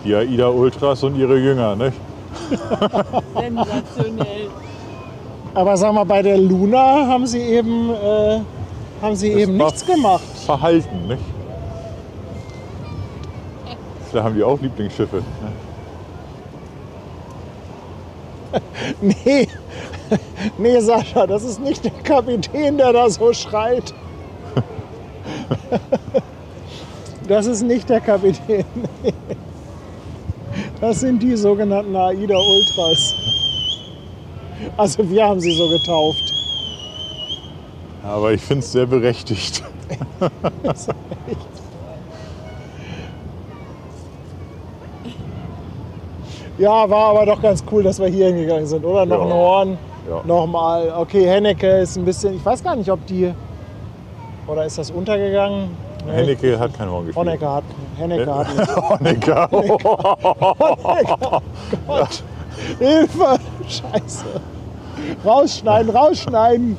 Die AIDA Ultras und ihre Jünger, nicht? Sensationell. Aber sag mal, bei der Luna haben sie eben, nichts gemacht. Verhalten, nicht? Da haben die auch Lieblingsschiffe. Ne? Nee, nee, Sascha, das ist nicht der Kapitän, der da so schreit. Das ist nicht der Kapitän. Das sind die sogenannten AIDA Ultras. Also wir haben sie so getauft. Aber ich finde es sehr berechtigt. Ja, war aber doch ganz cool, dass wir hier hingegangen sind, oder? Noch Ja. ein Horn, Ja. nochmal. Okay, Hennecke ist ein bisschen, ich weiß gar nicht, ob die, oder ist das untergegangen? Nee. Hennecke hat kein Horn gespielt. Hennecke hat nicht. Honecker. Gott, Hilfe, Scheiße. Rausschneiden, rausschneiden.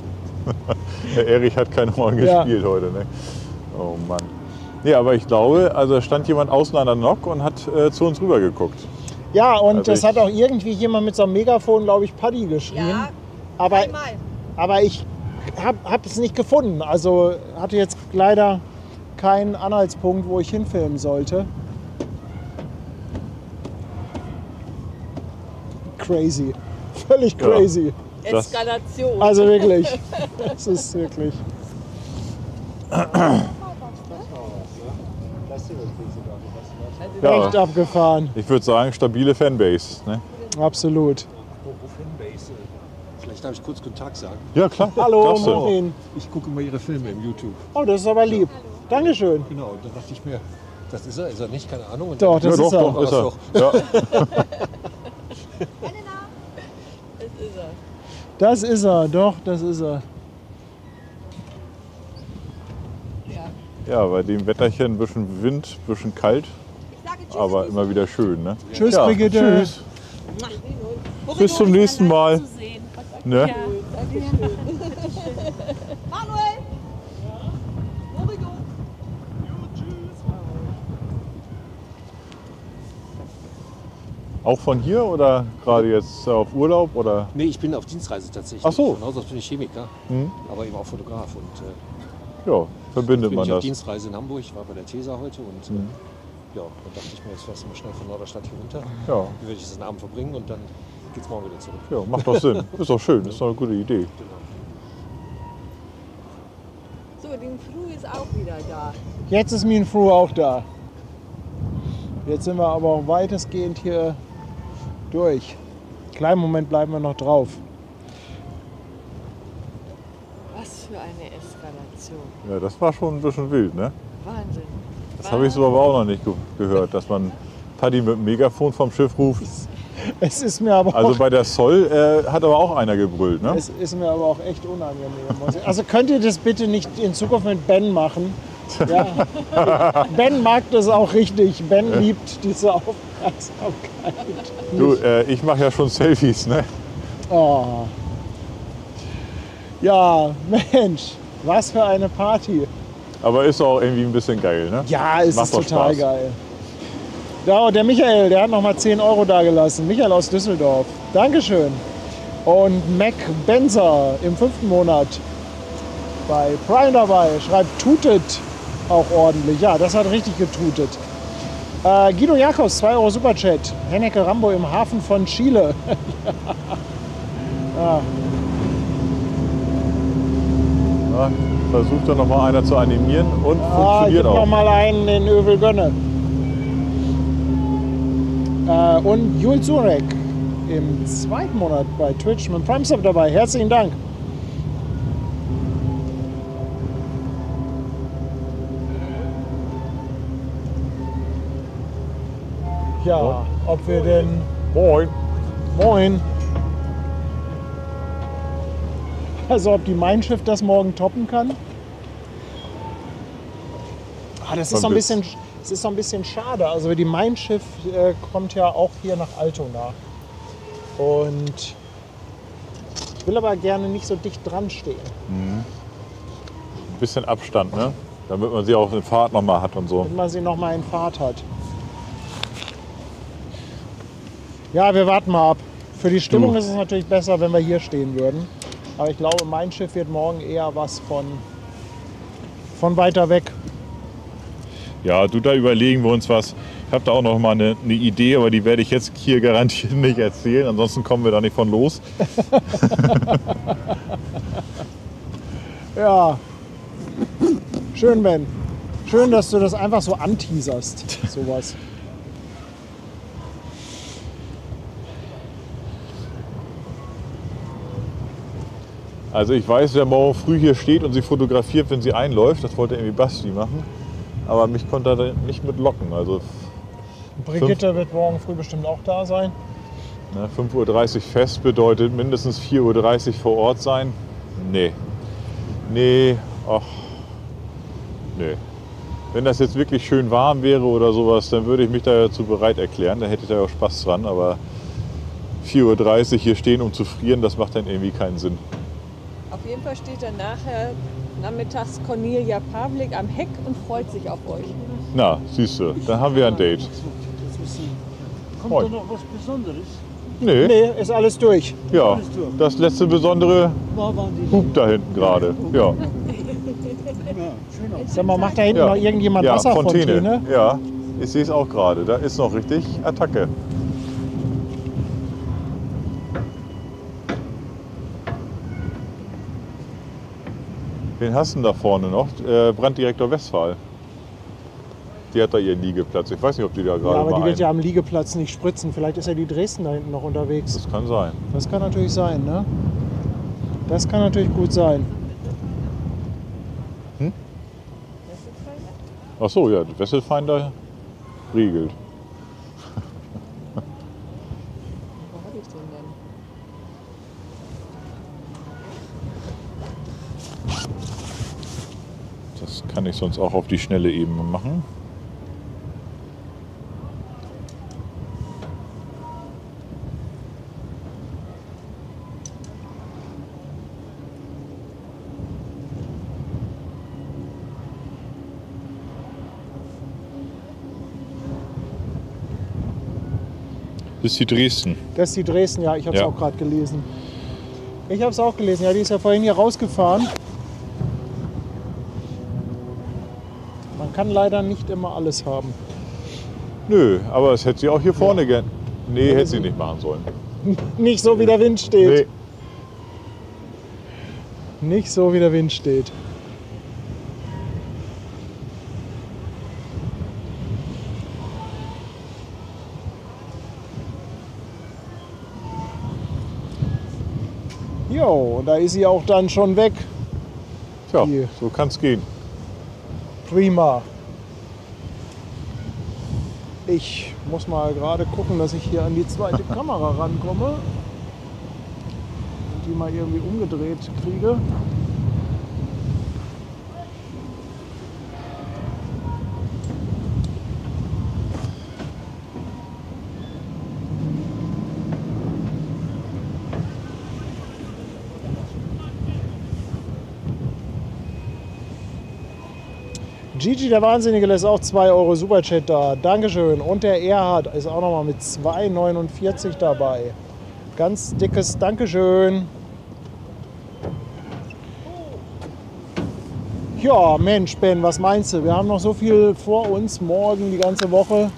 Der Erich hat kein Horn Ja. gespielt heute. Ne? Oh Mann. Ja, aber ich glaube, also stand jemand außen an der Nock und hat zu uns rüber geguckt. Ja, und Also das ich- hat auch irgendwie jemand mit so einem Megafon, glaube ich, Paddy geschrien. Ja, aber, einmal. aber ich hab es nicht gefunden. Also hatte jetzt leider keinen Anhaltspunkt, wo ich hinfilmen sollte. Crazy. Völlig Ja. crazy. Das- Eskalation. Also wirklich. Das ist wirklich. Ja. Echt abgefahren. Ich würde sagen, stabile Fanbase. Ne? Absolut. Apropos Fanbase, vielleicht darf ich kurz guten Tag sagen. Ja, klar. Hallo, Darfst du. Martin. Ich gucke mal Ihre Filme im YouTube. Oh, das ist aber lieb. Dankeschön. Genau, und da dachte ich mir, das ist er nicht? Keine Ahnung. Und Doch, dann- das Ja, ist doch, er. doch, ist er. Ach Ja. Das ist er, doch, das ist er. Ja, bei dem Wetterchen ein bisschen Wind, ein bisschen kalt, aber immer wieder schön. Ne? Tschüss, Ja, Brigitte. Tschüss. Bis zum nächsten Mal. Ne? Manuel! Origo! Auch von hier oder gerade jetzt auf Urlaub? Oder? Nee, ich bin auf Dienstreise tatsächlich. Ach so. Von Haus aus bin ich Chemiker, Hm? aber eben auch Fotograf. Und Ja, verbindet bin man ich auf das. Dienstreise in Hamburg, war bei der TESA heute und ja, dann dachte ich mir, jetzt fährst du mal schnell von Norderstadt hier runter. Ja, Wie werde ich das den Abend verbringen und dann geht's morgen wieder zurück. ja, macht doch Sinn. Ist doch schön, ist doch eine gute Idee. So, den Flu ist auch wieder da. Jetzt ist Mean Fru auch da. Jetzt sind wir aber auch weitestgehend hier durch. Kleinen Moment bleiben wir noch drauf. Was für eine Eskalation. Ja, das war schon ein bisschen wild, ne? Wahnsinn. Das habe ich so aber auch noch nicht gehört, dass man Paddy mit dem Megafon vom Schiff ruft. Es ist mir aber Also auch, bei der Soll hat aber auch einer gebrüllt, ne? es ist mir aber auch echt unangenehm. Also könnt ihr das bitte nicht in Zukunft mit Ben machen? Ja. Ben mag das auch richtig. Ben liebt diese Aufmerksamkeit. Du, ich mache ja schon Selfies, ne? Oh. Ja, Mensch, was für eine Party. Aber ist auch irgendwie ein bisschen geil, ne? Ja, es Macht ist doch total Spaß. geil. Ja, der Michael, der hat noch mal 10 Euro dagelassen. Michael aus Düsseldorf. Dankeschön. Und Mac Benzer im 5. Monat bei Prime dabei. Schreibt, tutet auch ordentlich. Ja, das hat richtig getutet. Guido Jakobs, 2 Euro Superchat. Hennecke Rambo im Hafen von Chile. Ja. Ja, versucht da noch mal einer zu animieren und Ah, funktioniert gib noch auch. mal einen in Övel Gönne. Und Jules Zurek im 2. Monat bei Twitch mit Prime Sub dabei. Herzlichen Dank. Ja, ob wir denn... Moin. Moin. Also ob die Mein Schiff das morgen toppen kann? Ah, das ist so ein bisschen, es ist so ein bisschen schade. Also die Mein Schiff kommt ja auch hier nach Altona. Und ich will aber gerne nicht so dicht dran stehen. Ein bisschen Abstand, ne? Damit man sie auch in Fahrt noch mal hat und so. Wenn man sie noch mal in Fahrt hat. Ja, wir warten mal ab. Für die Stimmung Du. ist es natürlich besser, wenn wir hier stehen würden. Aber ich glaube, mein Schiff wird morgen eher was von weiter weg. Ja, du, da überlegen wir uns was. Ich habe da auch noch mal eine Idee, aber die werde ich jetzt hier garantiert nicht erzählen. Ansonsten kommen wir da nicht von los. Ja, schön, Ben. Schön, dass du das einfach so anteaserst, sowas. Also ich weiß, wer morgen früh hier steht und sie fotografiert, wenn sie einläuft. Das wollte irgendwie Basti machen. Aber mich konnte er da nicht mit locken. Also Brigitte wird morgen früh bestimmt auch da sein. 5:30 Uhr fest bedeutet mindestens 4:30 Uhr vor Ort sein. Nee. Nee, ach. Nee. Wenn das jetzt wirklich schön warm wäre oder sowas, dann würde ich mich dazu bereit erklären. Da hätte ich da auch Spaß dran. Aber 4:30 Uhr hier stehen, um zu frieren, das macht dann irgendwie keinen Sinn. Auf jeden Fall steht dann nachher nachmittags Cornelia Pavlik am Heck und freut sich auf euch. Na, siehst du, dann haben wir ein Date. Kommt Moin. da noch was Besonderes? Nee, Nee, ist alles durch. ja, das letzte Besondere Waren die hupt da hinten gerade. Ja. Ja, schön aus. Sag mal, macht da hinten Ja. noch irgendjemand Ja, Wasserfontäne? Ja, ich sehe es auch gerade. Da ist noch richtig Attacke. Wen hast du denn da vorne noch? Branddirektor Westphal. Die hat da ihren Liegeplatz. Ich weiß nicht, ob die da gerade Ja, aber die mal wird ja ein... am Liegeplatz nicht spritzen. Vielleicht ist ja die Dresden da hinten noch unterwegs. Das kann sein. Das kann natürlich sein, ne? Das kann natürlich gut sein. Ach so, ja, Wesselfinder regelt. Wo habe ich den denn? Das kann ich sonst auch auf die Schnelle eben machen. Das ist die Dresden. Das ist die Dresden, ja, ich habe es Ja. auch gerade gelesen. Ich habe es auch gelesen, ja, die ist ja vorhin hier rausgefahren. Man kann leider nicht immer alles haben. Nö, aber das hätte sie auch hier vorne gern. Nee, hätte sie nicht machen sollen. Nicht so, wie der Wind steht. Nee. Nicht so, wie der Wind steht. Jo, da ist sie auch dann schon weg. Tja, Hier. so kann es gehen. Prima. Ich muss mal gerade gucken, dass ich hier an die zweite Kamera rankomme. Und die mal irgendwie umgedreht kriege. Gigi, der Wahnsinnige, lässt auch 2 Euro Superchat da. Dankeschön. Und der Erhard ist auch nochmal mit 2,49 dabei. Ganz dickes Dankeschön. Ja, Mensch, Ben, was meinst du? Wir haben noch so viel vor uns morgen, die ganze Woche.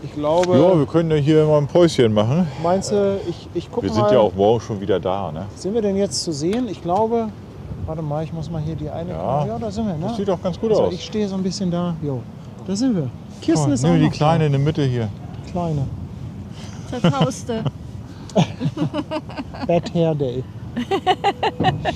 Ich glaube, Ja, wir können ja hier mal ein Päuschen machen. meinst du, ich gucke Wir mal. sind ja auch morgen schon wieder da, ne? Sind wir denn jetzt zu sehen? Ich glaube, warte mal, ich muss mal hier die eine. Ja. Ja, da sind wir, ne? Das sieht doch ganz gut Also aus. ich stehe so ein bisschen da. Jo, da sind wir. Kirsten ist auch Nehmen wir noch die Kleine in der Mitte hier. da. Kleine. Verzauste. Bad Hair Day.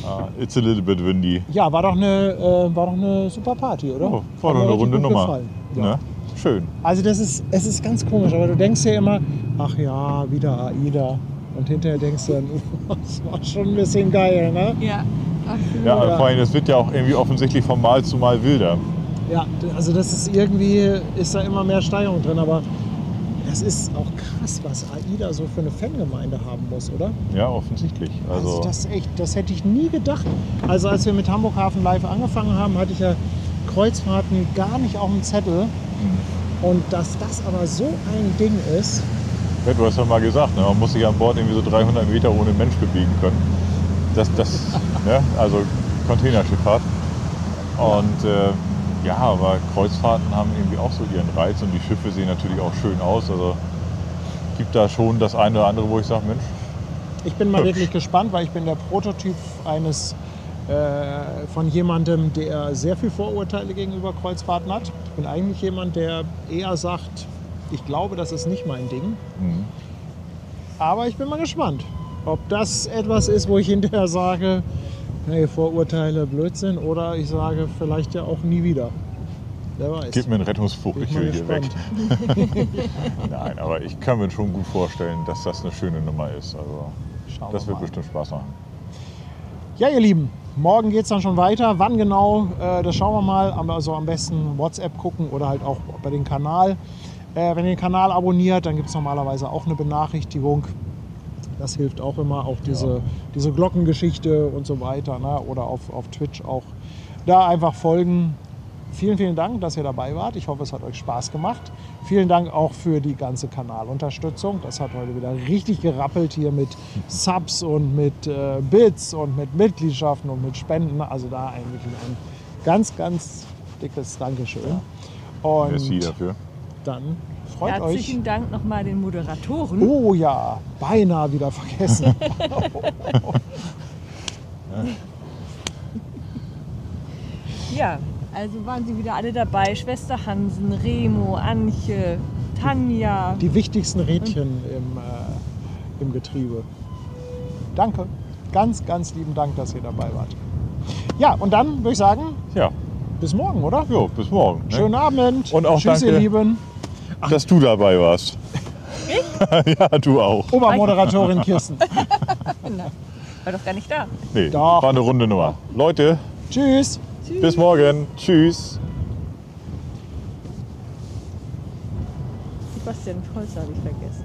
Ah, it's a little bit windy. Ja, war doch eine super Party, oder? Oh, war Hat doch mir eine richtig runde gut Nummer. gefallen. Ja. Ne? Schön. Also es ist ganz komisch, aber du denkst ja immer, ach ja, wieder AIDA. Und hinterher denkst du dann, das war schon ein bisschen geil, ne? Ja, absolut. Ja, Ja. vor allem, das wird ja auch irgendwie offensichtlich von Mal zu Mal wilder. Ja, also das ist irgendwie, ist da immer mehr Steigerung drin, aber das ist auch krass, was AIDA so für eine Fangemeinde haben muss, oder? Ja, offensichtlich. Also das ist echt, das hätte ich nie gedacht. Also als wir mit Hamburg Hafen Live angefangen haben, hatte ich ja Kreuzfahrten gar nicht auf dem Zettel. Und dass das aber so ein Ding ist, Ja, du hast ja mal gesagt, ne, man muss sich an Bord irgendwie so 300 Meter ohne Mensch bewegen können. Ne, also Containerschifffahrt. Und ja, aber Kreuzfahrten haben irgendwie auch so ihren Reiz und die Schiffe sehen natürlich auch schön aus. Also gibt da schon das eine oder andere, wo ich sage, Mensch, Ich bin mal wirklich gespannt, weil ich bin der Prototyp von jemandem, der sehr viel Vorurteile gegenüber Kreuzfahrten hat. Ich bin eigentlich jemand, der eher sagt, ich glaube, das ist nicht mein Ding. Aber ich bin mal gespannt, ob das etwas ist, wo ich hinterher sage, hey, Vorurteile, Blödsinn, oder ich sage vielleicht ja auch nie wieder. Wer weiß. gib mir einen Rettungsflug, Bin ich mal will hier weg. gespannt. Nein, aber ich kann mir schon gut vorstellen, dass das eine schöne Nummer ist. Also Schauen das wir wird mal. bestimmt Spaß machen. Ja, ihr Lieben, morgen geht es dann schon weiter. Wann genau, das schauen wir mal. Also am besten WhatsApp gucken oder halt auch bei den Kanal. Wenn ihr den Kanal abonniert, dann gibt es normalerweise auch eine Benachrichtigung. Das hilft auch immer, auch diese Glockengeschichte und so weiter. Ne? Oder auf Twitch auch. Da einfach folgen. Vielen, vielen Dank, dass ihr dabei wart. Ich hoffe, es hat euch Spaß gemacht. Vielen Dank auch für die ganze Kanalunterstützung. Das hat heute wieder richtig gerappelt hier mit Subs und mit Bits und mit Mitgliedschaften und mit Spenden. Also da eigentlich ein ganz, ganz dickes Dankeschön. Und Merci dafür. dann freut euch. Herzlichen Dank nochmal den Moderatoren. Oh ja, beinahe wieder vergessen. Ja, also waren sie wieder alle dabei. Schwester Hansen, Remo, Antje, Tanja. Die wichtigsten Rädchen im Getriebe. Danke. Ganz, ganz lieben Dank, dass ihr dabei wart. Ja, und dann würde ich sagen, Ja, bis morgen, oder? jo, bis morgen. Ne? Schönen Abend. Und auch Tschüss, danke. ihr Lieben. Dass du dabei warst. Ich? Ja, du auch. Obermoderatorin Kirsten. War doch gar nicht da. Nee, Doch. war eine runde Nummer. Leute, Tschüss. bis morgen. Tschüss. Sebastian Volz habe ich vergessen.